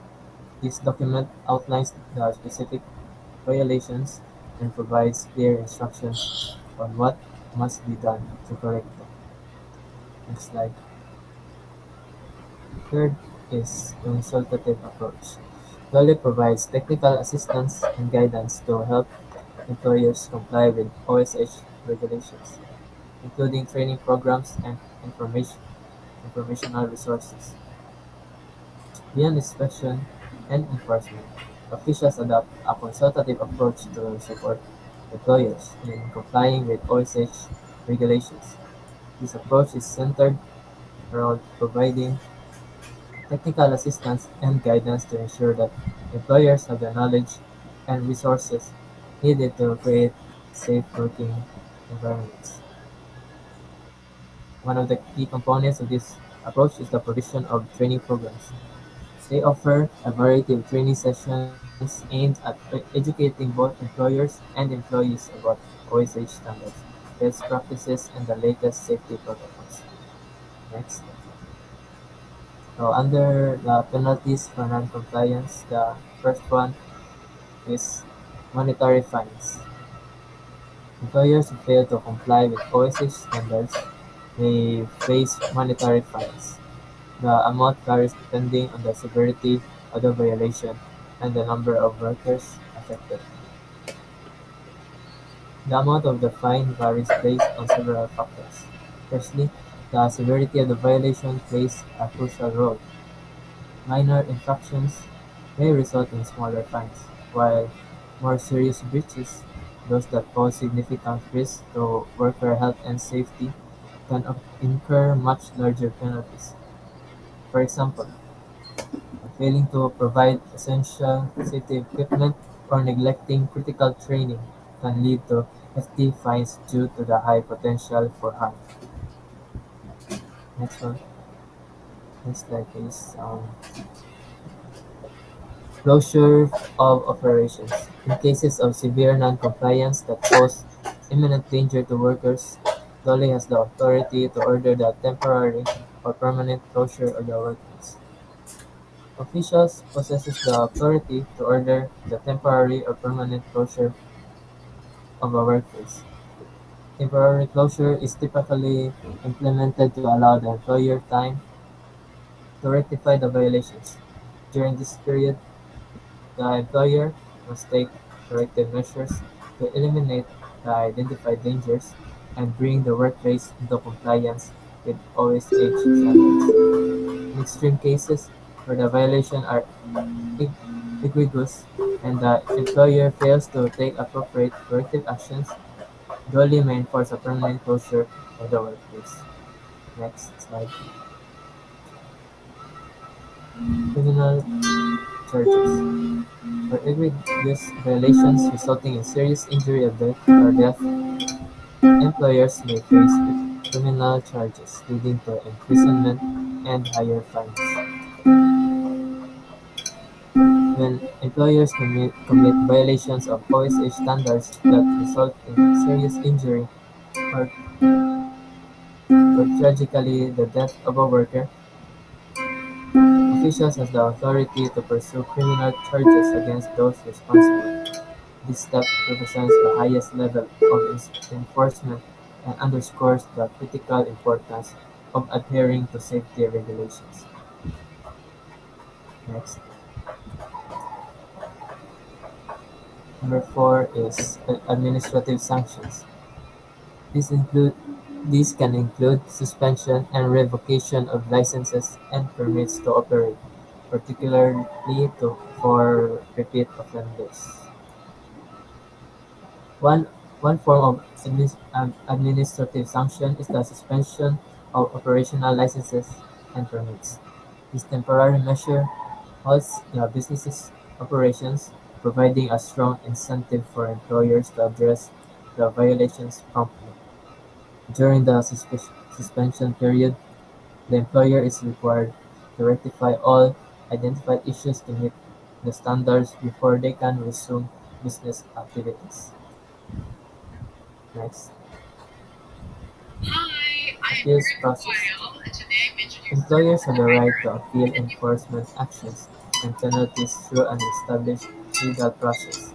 This document outlines the specific violations and provides clear instructions on what must be done to correct them. Next slide. Third is consultative approach. Dolly provides technical assistance and guidance to help employers comply with OSH regulations, including training programs and informational resources. Beyond inspection and enforcement, officials adopt a consultative approach to support employers in complying with OSH regulations. This approach is centered around providing technical assistance and guidance to ensure that employers have the knowledge and resources needed to create safe working environments. One of the key components of this approach is the provision of training programs. They offer a variety of training sessions aimed at educating both employers and employees about OSH standards, best practices, and the latest safety protocols. Next. So under the penalties for non-compliance, the first one is monetary fines. Employers who fail to comply with OSH standards may face monetary fines. The amount varies depending on the severity of the violation and the number of workers affected. The amount of the fine varies based on several factors. Firstly, the severity of the violation plays a crucial role. Minor infractions may result in smaller fines, while more serious breaches, those that pose significant risk to worker health and safety, can incur much larger penalties. For example, failing to provide essential safety equipment or neglecting critical training can lead to hefty fines due to the high potential for harm. Next one. Next slide, please. Closure of operations. In cases of severe non-compliance that pose imminent danger to workers, DOLE has the authority to order the temporary or permanent closure of the workplace. Officials possesses the authority to order the temporary or permanent closure of a workplace. Temporary closure is typically implemented to allow the employer time to rectify the violations. During this period, the employer must take corrective measures to eliminate the identified dangers and bring the workplace into compliance with OSH standards. In extreme cases, where the violations are eg- egregious and the employer fails to take appropriate corrective actions, DOLE may enforce a permanent closure of the workplace. Next slide. Criminal charges. For egregious violations resulting in serious injury or death, employers may face criminal charges leading to imprisonment and higher fines. When employers commit violations of OSH standards that result in serious injury or, or tragically the death of a worker, officials have the authority to pursue criminal charges against those responsible. This step represents the highest level of enforcement and underscores the critical importance of adhering to safety regulations. Next. Number four is administrative sanctions. These include these can include suspension and revocation of licenses and permits to operate, particularly for repeat offenders. One one form of administrative sanction is the suspension of operational licenses and permits. This temporary measure halts the business's operations, providing a strong incentive for employers to address the violations promptly. During the suspension period, the employer is required to rectify all identified issues to meet the standards before they can resume business activities. Next, appeals process. Employers have the right to appeal enforcement actions and penalties through an established legal process.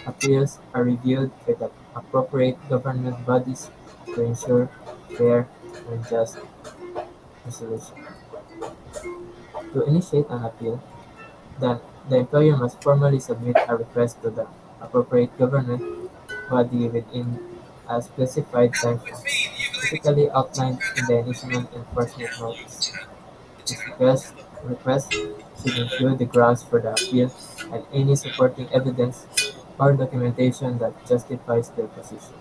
Appeals are reviewed by the appropriate government bodies to ensure fair and just resolution. To initiate an appeal, then the employer must formally submit a request to the appropriate government body within a specified timeframe, typically outlined in the initial enforcement notice. This request should include the grounds for the appeal and any supporting evidence or documentation that justifies their position.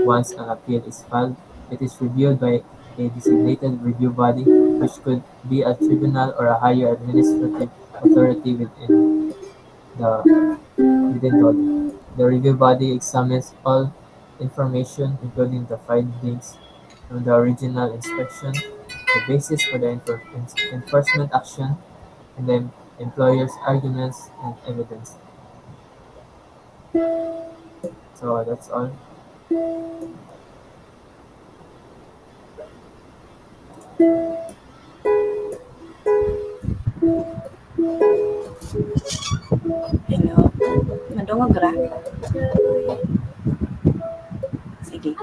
Once an appeal is filed, it is reviewed by a designated review body, which could be a tribunal or a higher administrative authority the within DOLE. The review body examines all information, including the findings from the original inspection, the basis for the enforcement action, and the employer's arguments and evidence. So that's all. Hello. Madungog ra? Sige.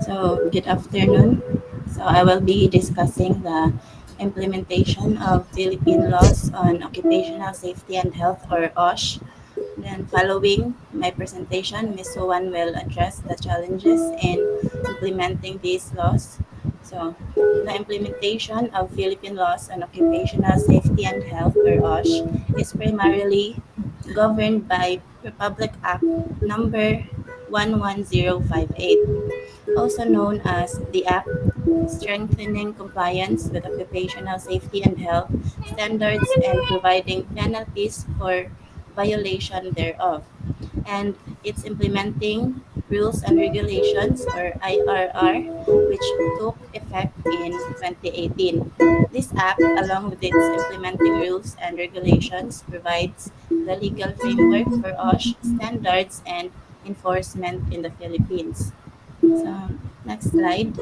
So, good afternoon. So, I will be discussing the implementation of Philippine laws on occupational safety and health, or OSH. Then, following my presentation, Ms. Suwan will address the challenges in implementing these laws. So, the implementation of Philippine laws on occupational safety and health, or OSH, is primarily governed by Republic Act number 11058, also known as the Act Strengthening Compliance with Occupational Safety and Health Standards and Providing Penalties for Violation thereof, and its implementing rules and regulations, or IRR, which took effect in 2018. This act, along with its implementing rules and regulations, provides the legal framework for OSH standards and enforcement in the Philippines. So, next slide.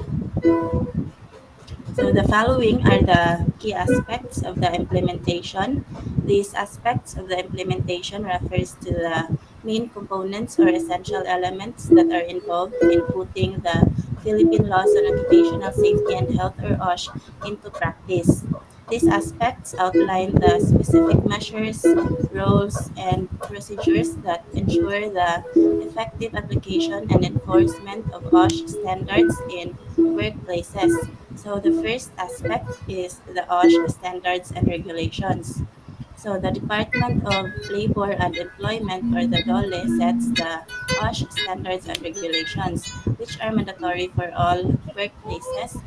So the following are the key aspects of the implementation. These aspects of the implementation refers to the main components or essential elements that are involved in putting the Philippine laws on occupational safety and health, or OSH, into practice. These aspects outline the specific measures, roles, and procedures that ensure the effective application and enforcement of OSH standards in workplaces. So the first aspect is the OSH standards and regulations. So the Department of Labor and Employment, or the DOLE, sets the OSH standards and regulations, which are mandatory for all workplaces.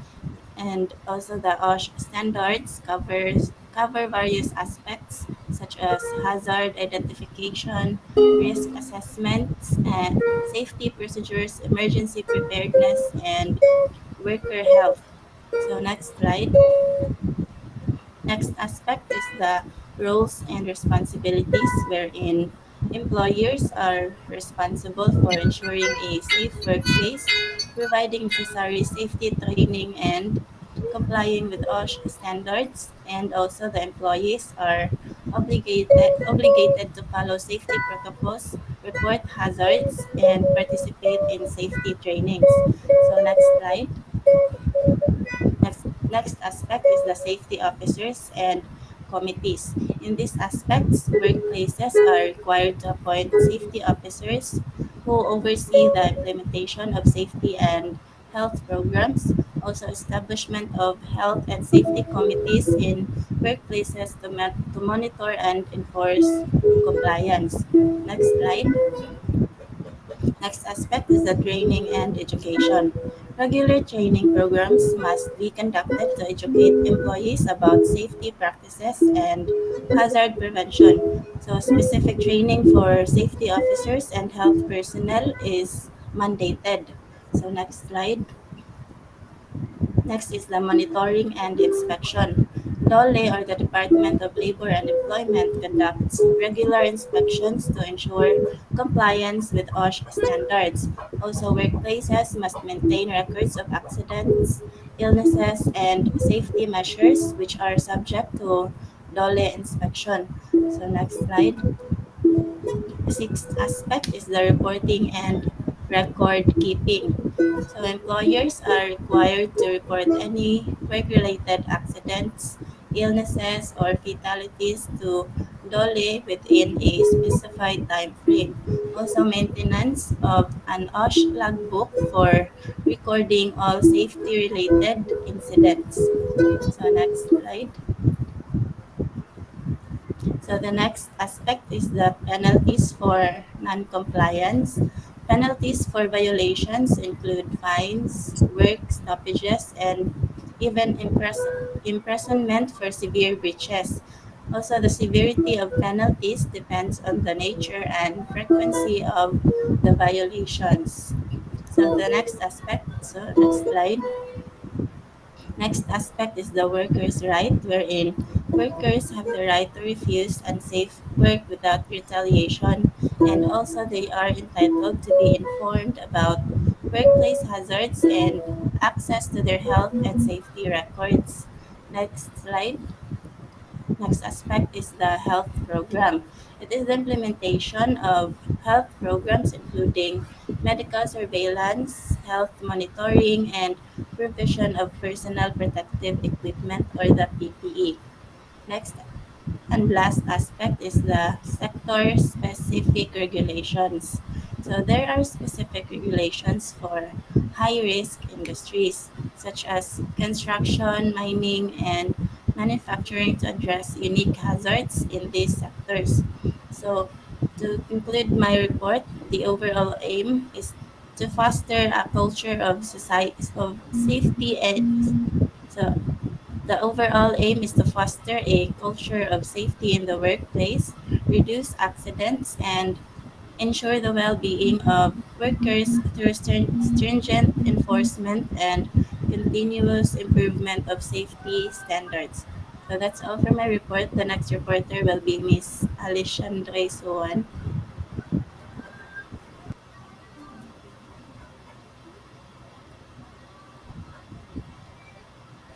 And also the OSH standards cover various aspects such as hazard identification, risk assessments, and safety procedures, emergency preparedness, and worker health. So next slide. Next aspect is the roles and responsibilities, wherein employers are responsible for ensuring a safe workplace, providing necessary safety training, and complying with OSH standards. And also the employees are obligated to follow safety protocols, report hazards, and participate in safety trainings. So next slide. Next aspect is the safety officers and committees. In these aspects, workplaces are required to appoint safety officers who oversee the implementation of safety and health programs, also establishment of health and safety committees in workplaces to monitor and enforce compliance. Next slide. Next aspect is the training and education. Regular training programs must be conducted to educate employees about safety practices and hazard prevention. So, specific training for safety officers and health personnel is mandated. So, next slide. Next is the monitoring and inspection. DOLE, or the Department of Labor and Employment, conducts regular inspections to ensure compliance with OSH standards. Also, workplaces must maintain records of accidents illnesses, and safety measures which are subject to DOLE inspection. So next slide. The sixth aspect is the reporting and record keeping. So employers are required to report any work-related accidents, illnesses, or fatalities to DOLE within a specified time frame. Also, maintenance of an OSH logbook for recording all safety-related incidents. So next slide. So the next aspect is the penalties for non-compliance. Penalties for violations include fines, work stoppages, and even imprisonment for severe breaches. Also, the severity of penalties depends on the nature and frequency of the violations. So the next aspect, so next slide. Next aspect is the workers' right, wherein workers have the right to refuse unsafe work without retaliation, and also they are entitled to be informed about workplace hazards and access to their health and safety records. Next slide. Next aspect is the health program. It is the implementation of health programs including medical surveillance, health monitoring, and provision of personal protective equipment or the PPE. Next and last aspect is the sector specific regulations. So there are specific regulations for high risk industries such as construction, mining, and manufacturing to address unique hazards in these sectors. So to conclude my report, the overall aim is to foster a culture of society of safety and so the overall aim is to foster a culture of safety in the workplace, reduce accidents, and ensure the well being of workers through stringent enforcement and continuous improvement of safety standards. So that's all for my report. The next reporter will be Miss Alexandre Suwan.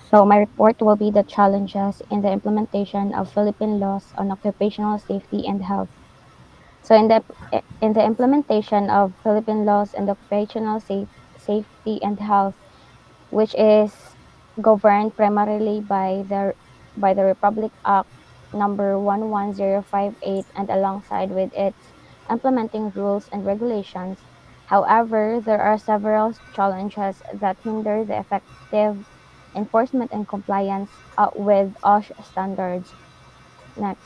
So my report will be the challenges in the implementation of Philippine laws on occupational safety and health. So in the implementation of Philippine laws and occupational safety and health, which is governed primarily by the Republic Act number 11058 and alongside with its implementing rules and regulations. However, there are several challenges that hinder the effective enforcement and compliance with OSH standards. Next.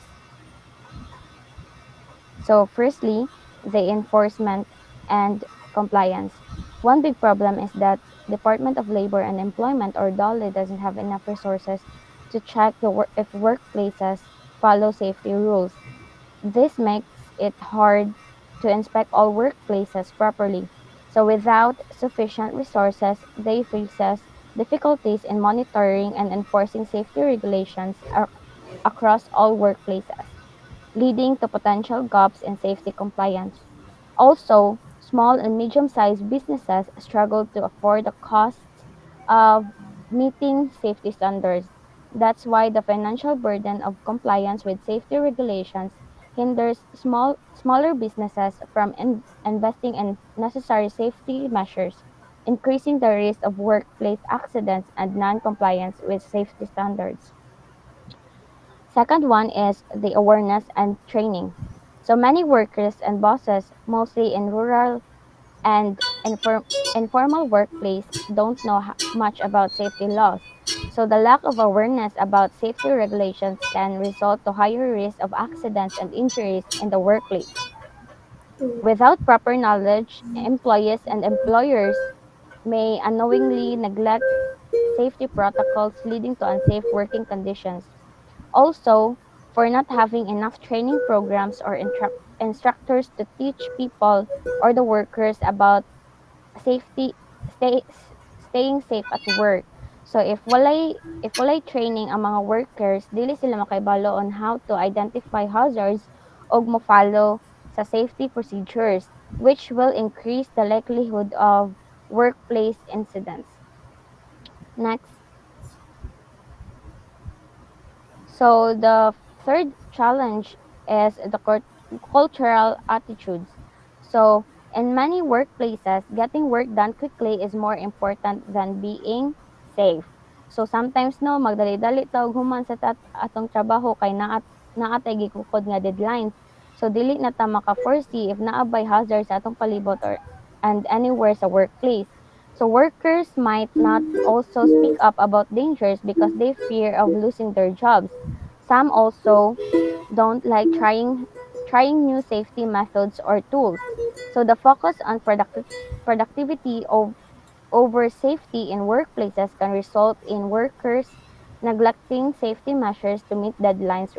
So, firstly, the enforcement and compliance. One big problem is that Department of Labor and Employment or DOLE doesn't have enough resources to check if workplaces follow safety rules. This makes it hard to inspect all workplaces properly. So without sufficient resources, they faces difficulties in monitoring and enforcing safety regulations across all workplaces, leading to potential gaps in safety compliance. Also, small and medium sized businesses struggle to afford the costs of meeting safety standards. That's why the financial burden of compliance with safety regulations hinders smaller businesses from investing in necessary safety measures, increasing the risk of workplace accidents and non compliance with safety standards. Second one is the awareness and training. So many workers and bosses, mostly in rural and informal workplace, don't know much about safety laws. So the lack of awareness about safety regulations can result to higher risk of accidents and injuries in the workplace. Without proper knowledge, employees and employers may unknowingly neglect safety protocols leading to unsafe working conditions. Also, for not having enough training programs or instructors to teach people or the workers about safety staying safe at work. So if walay training ang mga workers, dili sila makaibalo on how to identify hazards og mo-follow sa safety procedures, which will increase the likelihood of workplace incidents. Next, so the third challenge is the cultural attitudes. So in many workplaces, getting work done quickly is more important than being safe. So sometimes no magdali-dali ta og human sa atong trabaho kay naatay gikukod nga deadlines. So dili na ta maka-foresee if naabay hazard sa atong palibot or and anywhere sa workplace. So workers might not also speak up about dangers because they fear of losing their jobs. Some also don't like trying new safety methods or tools. So the focus on productivity over safety in workplaces can result in workers neglecting safety measures to meet deadlines,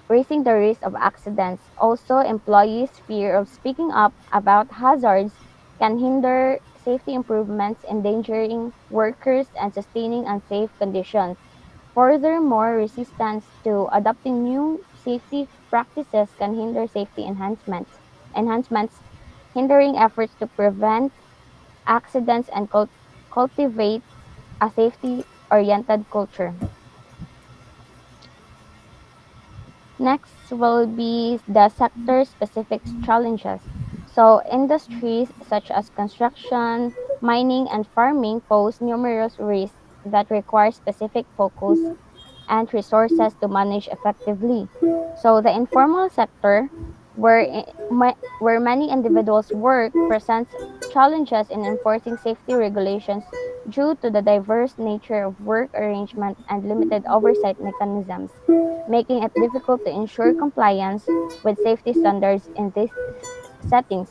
raising the risk of accidents. Also, employees' fear of speaking up about hazards can hinder safety improvements, endangering workers and sustaining unsafe conditions. Furthermore, resistance to adopting new safety practices can hinder safety enhancements, hindering efforts to prevent accidents and cultivate a safety-oriented culture. Next will be the sector-specific challenges. So, industries such as construction, mining, and farming pose numerous risks that require specific focus and resources to manage effectively. So the informal sector, where many individuals work, presents challenges in enforcing safety regulations due to the diverse nature of work arrangement and limited oversight mechanisms, making it difficult to ensure compliance with safety standards in these settings.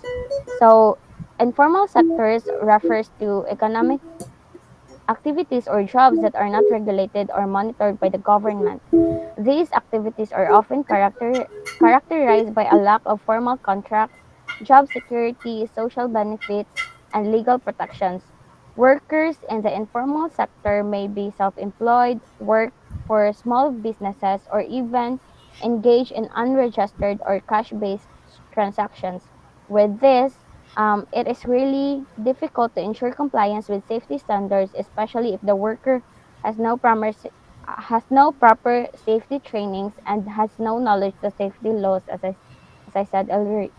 So informal sectors refers to economic activities or jobs that are not regulated or monitored by the government. These activities are often characterized by a lack of formal contracts, job security, social benefits, and legal protections. Workers in the informal sector may be self employed, work for small businesses, or even engage in unregistered or cash based transactions. With this, it is really difficult to ensure compliance with safety standards, especially if the worker has no proper safety trainings and has no knowledge of safety laws, as I said earlier.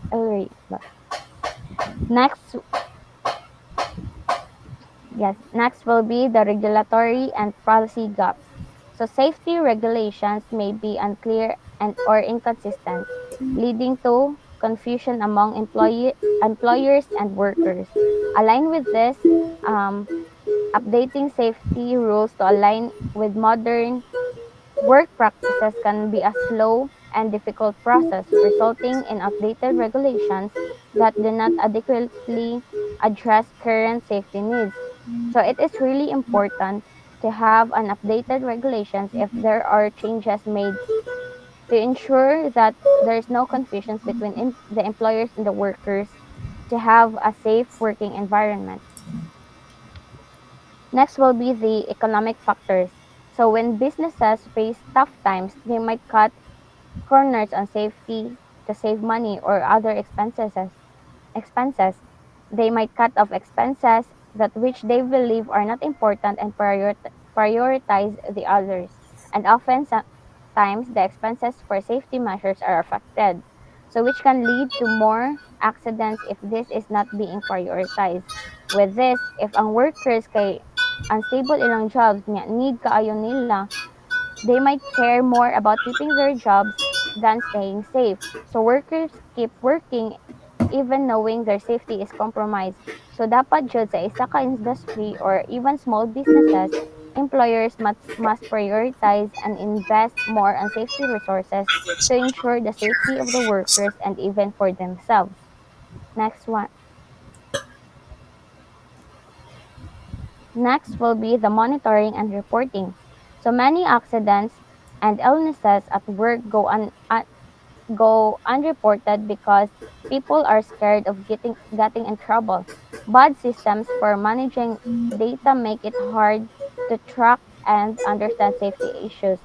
Next, yes, next will be the regulatory and policy gaps. So safety regulations may be unclear and or inconsistent, leading to confusion among employers and workers. Align with this, um, updating safety rules to align with modern work practices can be a slow and difficult process, resulting in outdated regulations that do not adequately address current safety needs. So it is really important to have an updated regulations if there are changes made to ensure that there is no confusions between the employers and the workers to have a safe working environment. Next will be the economic factors. So when businesses face tough times, they might cut corners on safety to save money or other expenses. They might cut off expenses that which they believe are not important and prioritize the others. And often sometimes the expenses for safety measures are affected. So which can lead to more accidents if this is not being prioritized. With this, if ang workers kay unstable ilang jobs nga need kaayo nila, they might care more about keeping their jobs than staying safe. So workers keep working even knowing their safety is compromised. So dapat jud sa isa ka industry or even small businesses, employers must prioritize and invest more on safety resources to ensure the safety of the workers and even for themselves. Next one. Next will be the monitoring and reporting. So many accidents and illnesses at work go unreported because people are scared of getting in trouble. Bad systems for managing data make it hard to track and understand safety issues.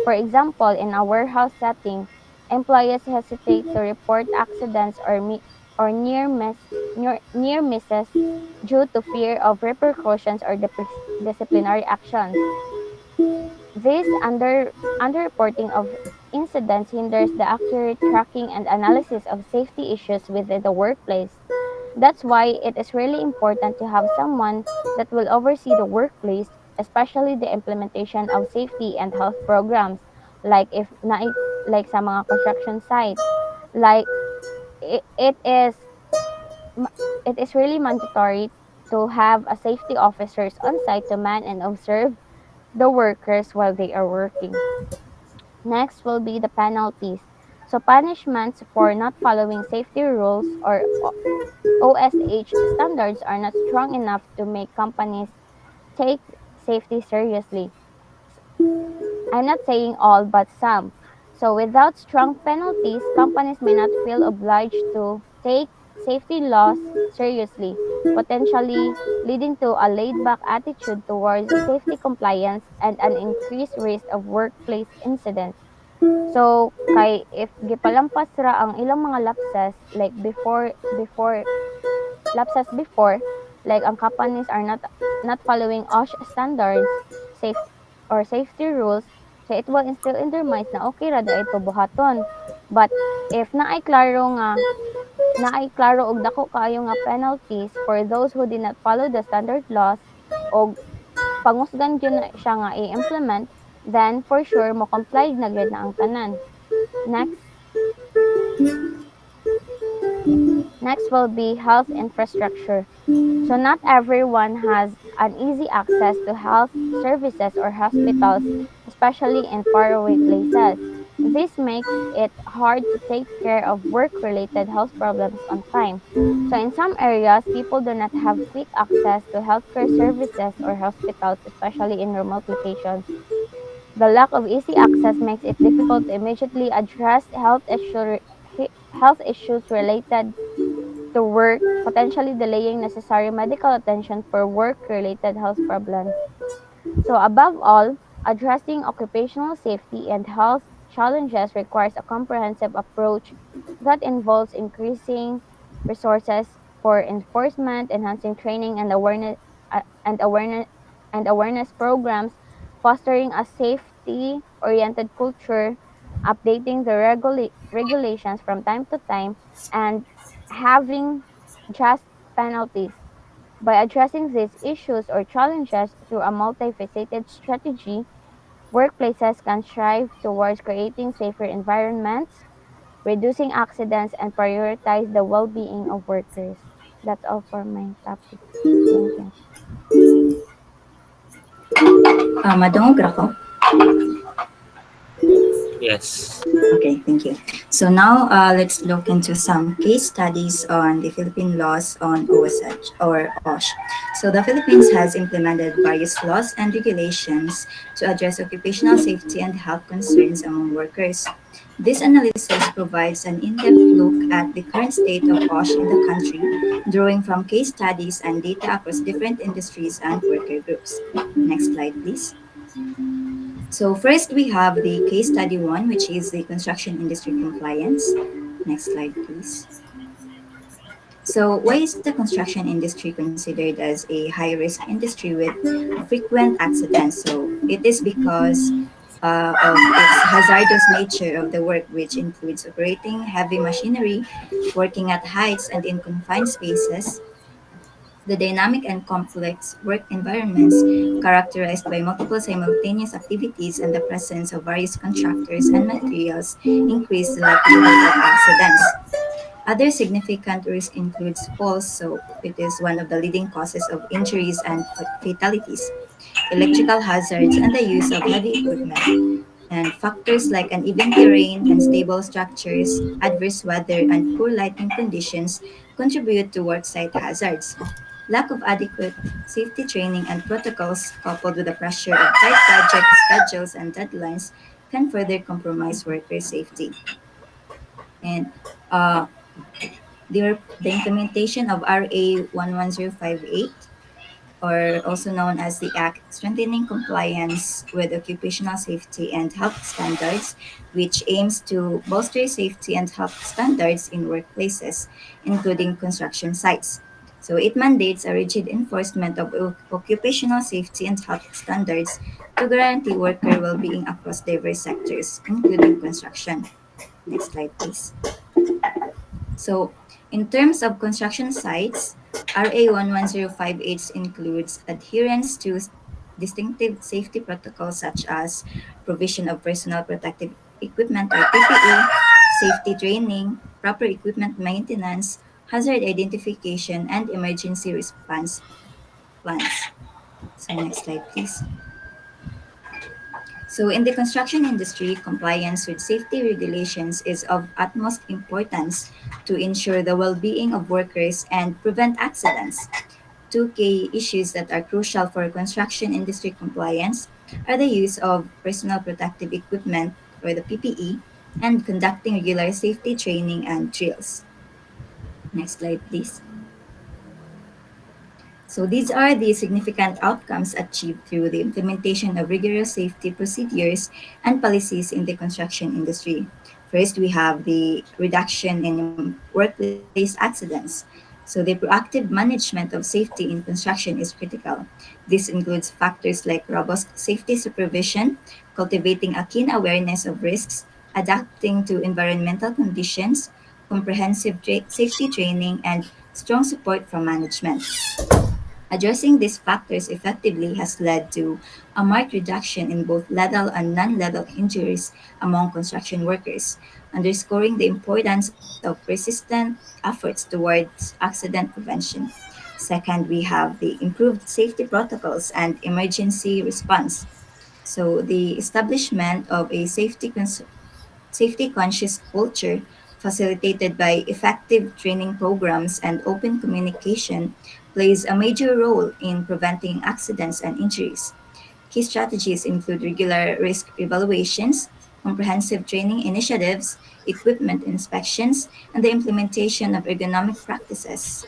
For example, in a warehouse setting, employees hesitate to report accidents or near miss near misses due to fear of repercussions or disciplinary actions. This underreporting of incidents hinders the accurate tracking and analysis of safety issues within the workplace. That's why it is really important to have someone that will oversee the workplace, especially the implementation of safety and health programs, like if na like sa mga construction site. Like it, it is ma- it is really mandatory to have a safety officers on site to man and observe the workers while they are working. Next will be the penalties. So punishments for not following safety rules or OSH standards are not strong enough to make companies take safety seriously. I'm not saying all, but some. So without strong penalties, companies may not feel obliged to take safety laws seriously, potentially leading to a laid back attitude towards safety compliance and an increased risk of workplace incidents. So kay if gipalampas ra ang ilang mga lapses like before, like ang companies are not following OSH standards, safe or safety rules, so it will instill in their minds na okay ra da ito buhaton. But if naay klaro og dako kaayo nga penalties for those who did not follow the standard laws og pangusgan gyud na siya nga i-implement, then for sure mo comply na gyud na ang tanan. Next, next will be health infrastructure. So not everyone has an easy access to health services or hospitals, especially in faraway places. This makes it hard to take care of work-related health problems on time. So in some areas, people do not have quick access to healthcare services or hospitals, especially in remote locations. The lack of easy access makes it difficult to immediately address health issues related to work, potentially delaying necessary medical attention for work-related health problems. So, above all, addressing occupational safety and health challenges requires a comprehensive approach that involves increasing resources for enforcement, enhancing training uh, and awareness awareness programs, fostering a safety-oriented culture, updating the regulations from time to time, and having just penalties. By addressing these issues or challenges through a multifaceted strategy, workplaces can strive towards creating safer environments, reducing accidents, and prioritize the well being of workers. That's all for my topic. Thank you. Madungog ra ko. Yes. Okay, thank you. So now let's look into some case studies on the Philippine laws on OSH or OSH. So the Philippines has implemented various laws and regulations to address occupational safety and health concerns among workers. This analysis provides an in-depth look at the current state of OSH in the country, drawing from case studies and data across different industries and worker groups. Next slide, please. So first we have the case study one, which is the construction industry compliance. Next slide, please. So why is the construction industry considered as a high-risk industry with frequent accidents? So it is because of its hazardous nature of the work, which includes operating heavy machinery, working at heights and in confined spaces, the dynamic and complex work environments characterized by multiple simultaneous activities and the presence of various contractors and materials increase the likelihood of accidents. Other significant risk includes falls, so it is one of the leading causes of injuries and fatalities, electrical hazards, and the use of heavy equipment. And factors like uneven terrain, unstable structures, adverse weather, and poor lighting conditions contribute to worksite hazards. Lack of adequate safety training and protocols, coupled with the pressure of tight project schedules and deadlines, can further compromise worker safety. And the implementation of RA 11058 or also known as the Act Strengthening Compliance with Occupational Safety and Health Standards, which aims to bolster safety and health standards in workplaces, including construction sites. So it mandates a rigid enforcement of occupational safety and health standards to guarantee worker well-being across diverse sectors, including construction. Next slide, please. So, in terms of construction sites, RA 11058 includes adherence to distinctive safety protocols such as provision of personal protective equipment or PPE, safety training, proper equipment maintenance, hazard identification, and emergency response plans. So, next slide, please. So, in the construction industry, compliance with safety regulations is of utmost importance to ensure the well being of workers and prevent accidents. Two key issues that are crucial for construction industry compliance are the use of personal protective equipment, or the PPE, and conducting regular safety training and drills. Next slide, please. So these are the significant outcomes achieved through the implementation of rigorous safety procedures and policies in the construction industry. First, we have the reduction in workplace accidents. So the proactive management of safety in construction is critical. This includes factors like robust safety supervision, cultivating a keen awareness of risks, adapting to environmental conditions, comprehensive safety training, and strong support from management. Addressing these factors effectively has led to a marked reduction in both lethal and non lethal injuries among construction workers, underscoring the importance of persistent efforts towards accident prevention. Second, we have the improved safety protocols and emergency response. So, the establishment of a safety conscious culture facilitated by effective training programs and open communication plays a major role in preventing accidents and injuries. Key strategies include regular risk evaluations, comprehensive training initiatives, equipment inspections, and the implementation of ergonomic practices,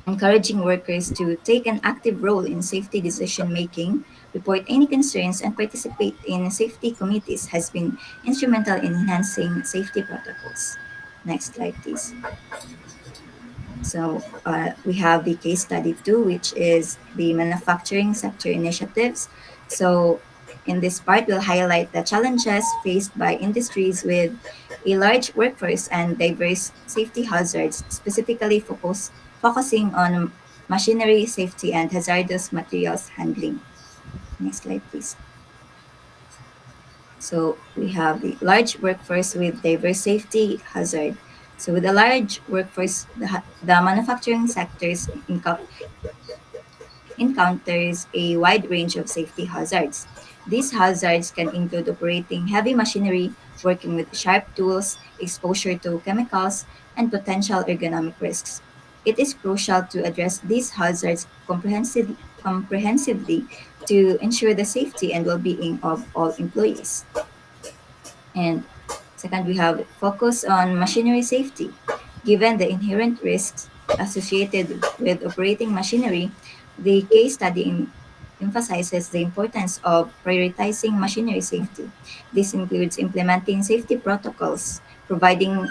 encouraging workers to take an active role in safety decision making, report any concerns, and participate in safety committees has been instrumental in enhancing safety protocols. Next slide, please. So we have the case study two, which is the manufacturing sector initiatives. So in this part, we'll highlight the challenges faced by industries with a large workforce and diverse safety hazards, specifically focusing on machinery safety and hazardous materials handling. Next slide, please. So we have the large workforce with diverse safety hazard. So with a large workforce, the manufacturing sectors encounters a wide range of safety hazards. These hazards can include operating heavy machinery, working with sharp tools, exposure to chemicals, and potential ergonomic risks. It is crucial to address these hazards comprehensively to ensure the safety and well-being of all employees. And second, we have focus on machinery safety. Given the inherent risks associated with operating machinery, the case study emphasizes the importance of prioritizing machinery safety. This includes implementing safety protocols, providing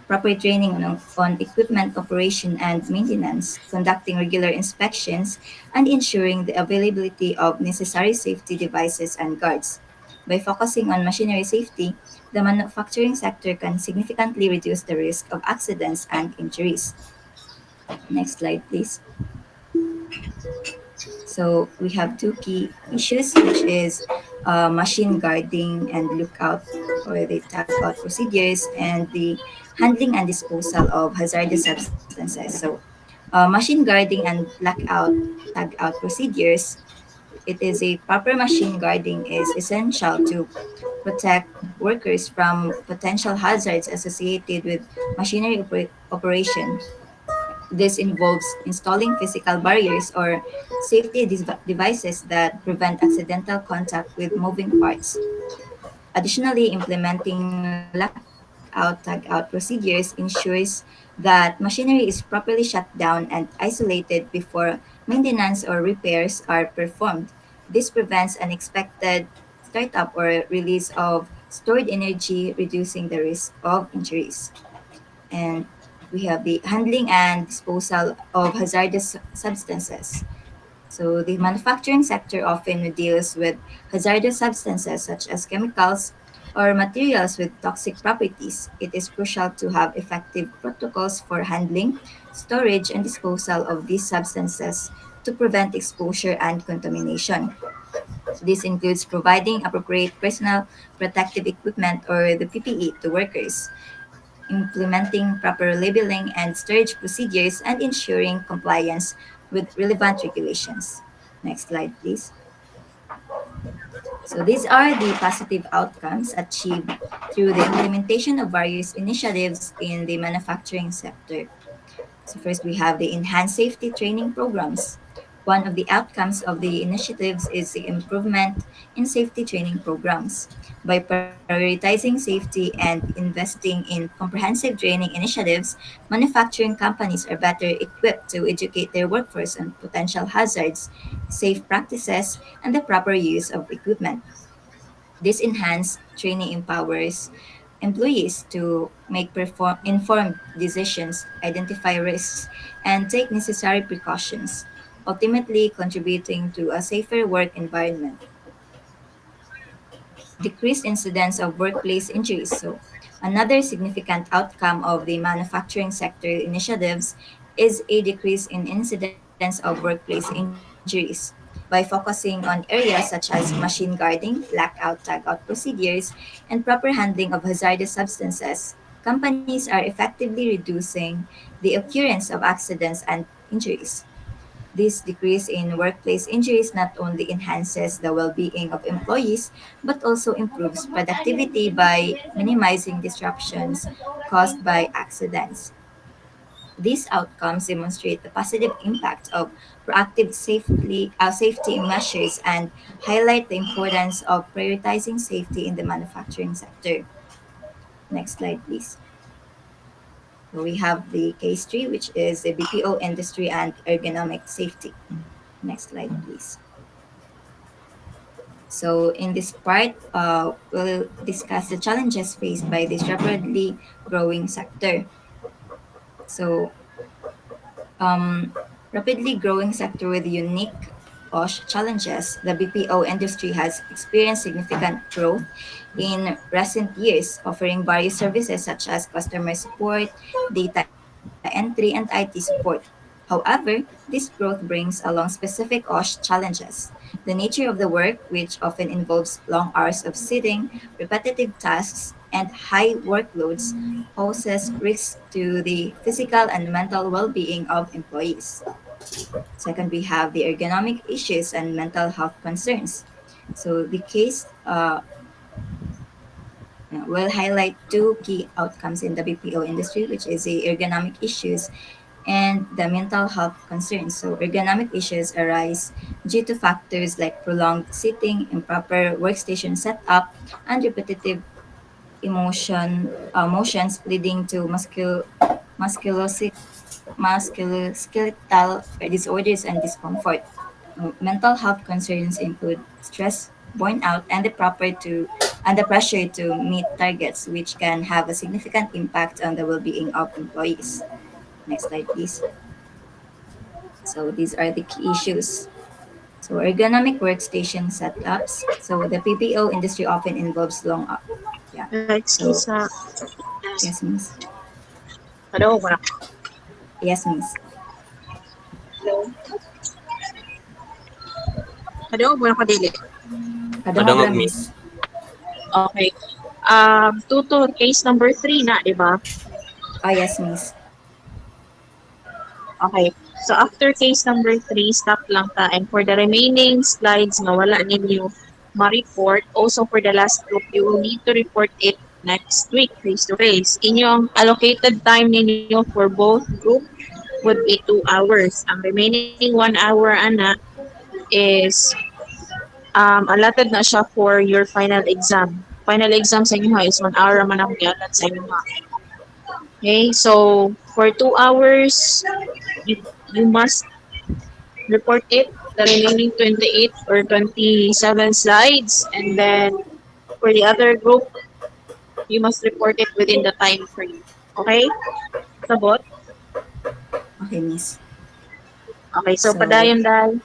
proper training on equipment operation and maintenance, conducting regular inspections, and ensuring the availability of necessary safety devices and guards. By focusing on machinery safety, the manufacturing sector can significantly reduce the risk of accidents and injuries. Next slide, please. So we have two key issues, which is machine guarding and lookout, or the tag out procedures, and the handling and disposal of hazardous substances. So machine guarding and blackout tag out procedures, it is a proper machine guarding is essential to protect workers from potential hazards associated with machinery operation. This involves installing physical barriers or safety devices that prevent accidental contact with moving parts. Additionally, implementing lockout lockout tagout procedures ensures that machinery is properly shut down and isolated before maintenance or repairs are performed. This prevents unexpected startup or release of stored energy, reducing the risk of injuries. And we have the handling and disposal of hazardous substances. So the manufacturing sector often deals with hazardous substances such as chemicals or materials with toxic properties. It is crucial to have effective protocols for handling, storage, and disposal of these substances to prevent exposure and contamination. This includes providing appropriate personal protective equipment or the PPE to workers, implementing proper labeling and storage procedures, and ensuring compliance with relevant regulations. Next slide, please. So these are the positive outcomes achieved through the implementation of various initiatives in the manufacturing sector. So first we have the enhanced safety training programs. One of the outcomes of the initiatives is the improvement in safety training programs. By prioritizing safety and investing in comprehensive training initiatives, manufacturing companies are better equipped to educate their workforce on potential hazards, safe practices, and the proper use of equipment. This enhanced training empowers employees to make informed decisions, identify risks, and take necessary precautions, ultimately contributing to a safer work environment. Decreased incidence of workplace injuries. So, another significant outcome of the manufacturing sector initiatives is a decrease in incidence of workplace injuries. By focusing on areas such as machine guarding, lockout tagout procedures, and proper handling of hazardous substances, companies are effectively reducing the occurrence of accidents and injuries. This decrease in workplace injuries not only enhances the well being of employees, but also improves productivity by minimizing disruptions caused by accidents. These outcomes demonstrate the positive impact of proactive safety measures and highlight the importance of prioritizing safety in the manufacturing sector. Next slide, please. So we have the case three, which is the BPO industry and ergonomic safety. Next slide, please. So in this part, we'll discuss the challenges faced by this rapidly growing sector. So um, rapidly growing sector with unique BOSH challenges, the BPO industry has experienced significant growth in recent years, offering various services such as customer support, data entry, and IT support. However, this growth brings along specific OSH challenges. The nature of the work, which often involves long hours of sitting, repetitive tasks, and high workloads, poses risks to the physical and mental well being of employees. Second, we have the ergonomic issues and mental health concerns. So, the case will highlight two key outcomes in the BPO industry, which is the ergonomic issues and the mental health concerns. So, ergonomic issues arise due to factors like prolonged sitting, improper workstation setup, and repetitive motions leading to musculoskeletal disorders and discomfort. Mental health concerns include stress, burnout, and the pressure to meet targets, which can have a significant impact on the well-being of employees. Next slide, please. So these are the key issues. So ergonomic workstation setups. So the PPO industry often involves yeah. Excuse So yes, miss. hello, wala. Yes, miss. Hello, hello, wala ka dili. Kadungog Madungog, lang, miss. miss. Okay. Tutor, case number 3 na, di ba? Oh, yes, miss. Okay. So after case number 3, stop lang ta. And for the remaining slides na wala ninyo ma-report, also for the last group, you will need to report it next week face to face. Inyong allocated time ninyo for both group would be 2 hours. Ang remaining 1 hour, ana, is allotted na siya for your final exam. final exam sa inyo ha is 1 hour man ang gialat sa inyo ha. Okay, so for 2 hours, you must report it, the remaining 28 or 27 slides, and then for the other group, you must report it within the time frame. Okay? Sabot? Okay, Miss. Okay, so So let's padayon dahil.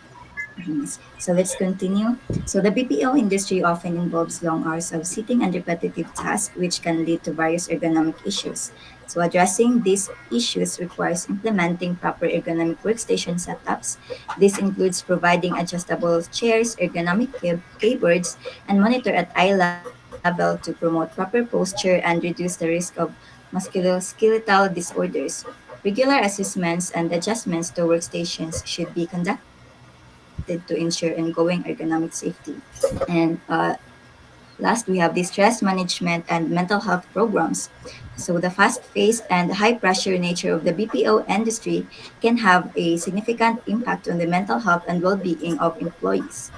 Yes. So let's continue. So the BPO industry often involves long hours of sitting and repetitive tasks, which can lead to various ergonomic issues. So addressing these issues requires implementing proper ergonomic workstation setups. This includes providing adjustable chairs, ergonomic keyboards, and monitor at eye level to promote proper posture and reduce the risk of musculoskeletal disorders. Regular assessments and adjustments to workstations should be conducted to ensure ongoing ergonomic safety. And last, we have the stress management and mental health programs. So, the fast paced and high pressure nature of the BPO industry can have a significant impact on the mental health and well being of employees.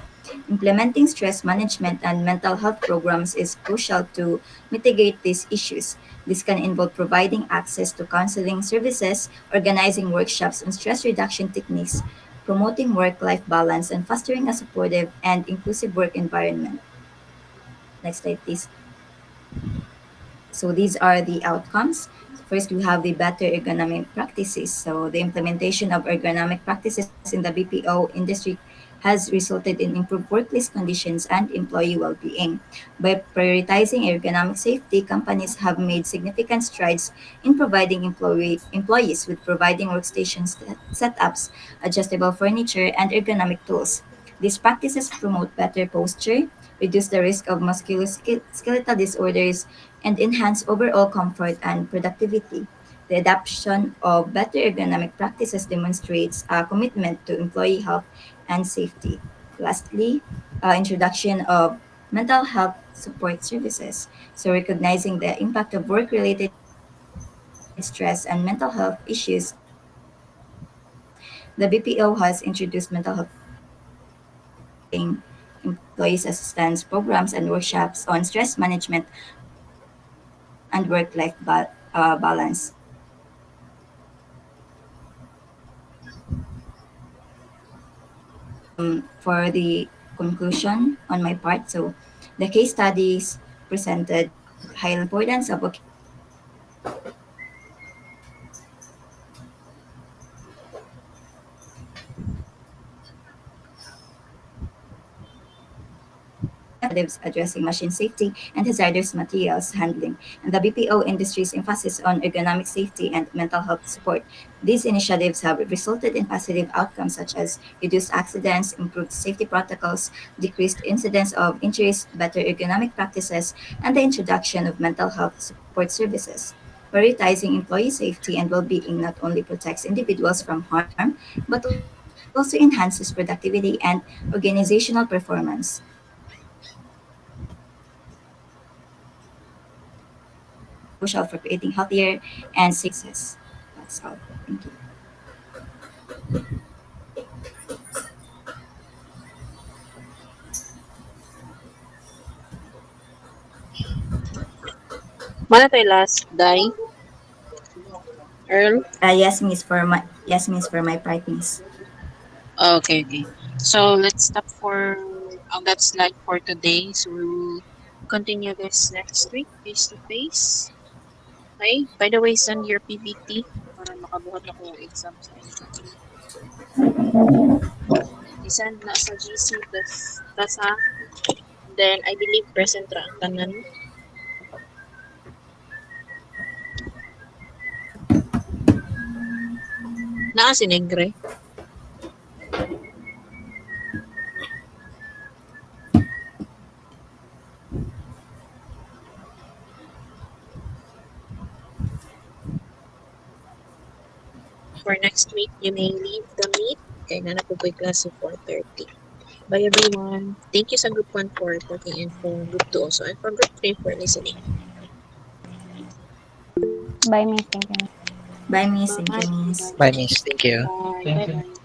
Implementing stress management and mental health programs is crucial to mitigate these issues. This can involve providing access to counseling services, organizing workshops on stress reduction techniques, promoting work life balance, and fostering a supportive and inclusive work environment. Next slide, please. So these are the outcomes. First, we have the better ergonomic practices. So the implementation of ergonomic practices in the BPO industry has resulted in improved workplace conditions and employee well-being. By prioritizing ergonomic safety, companies have made significant strides in providing employees with providing workstation setups, adjustable furniture, and ergonomic tools. These practices promote better posture, reduce the risk of musculoskeletal disorders, and enhance overall comfort and productivity. The adoption of better ergonomic practices demonstrates a commitment to employee health and safety. Lastly, introduction of mental health support services. So, recognizing the impact of work related stress and mental health issues on employees' well being, the BPO has introduced mental health support services, providing employees assistance programs and workshops on stress management and work-life balance. For the conclusion on my part, so the case studies presented highlight the importance of occupational safety and health in the BPO industry. So the BPO industry faces initiatives addressing machine safety and hazardous materials handling, and the BPO industry's emphasis on ergonomic safety and mental health support. These initiatives have resulted in positive outcomes such as reduced accidents, improved safety protocols, decreased incidence of injuries, better ergonomic practices, and the introduction of mental health support services. Prioritizing employee safety and well being not only protects individuals from harm, but also enhances productivity and organizational performance. Crucial for creating healthier and safer workplaces. That's all. Thank you. Mana tayo last, Dai? Earl? Yes, miss, for my part, miss. Okay, okay. So let's stop for on that slide for today. So we will continue this next week face to face. Okay? By the way, send your PPT para makabuhat ako ng exam sa inyo. I-send na sa GC plus ha. Then I believe present ra ang tanan. Naa si Negre. For next week, you may leave the meet. Kaya na napupoy class of 4:30. Bye everyone. Thank you sa group 1 for reporting and for group 2 also and for group 3 for listening. Bye, Miss. Thank you, Miss. Bye, miss. Thank Bye. you, miss. Bye, miss. Thank you. Bye. Thank Bye you. bye.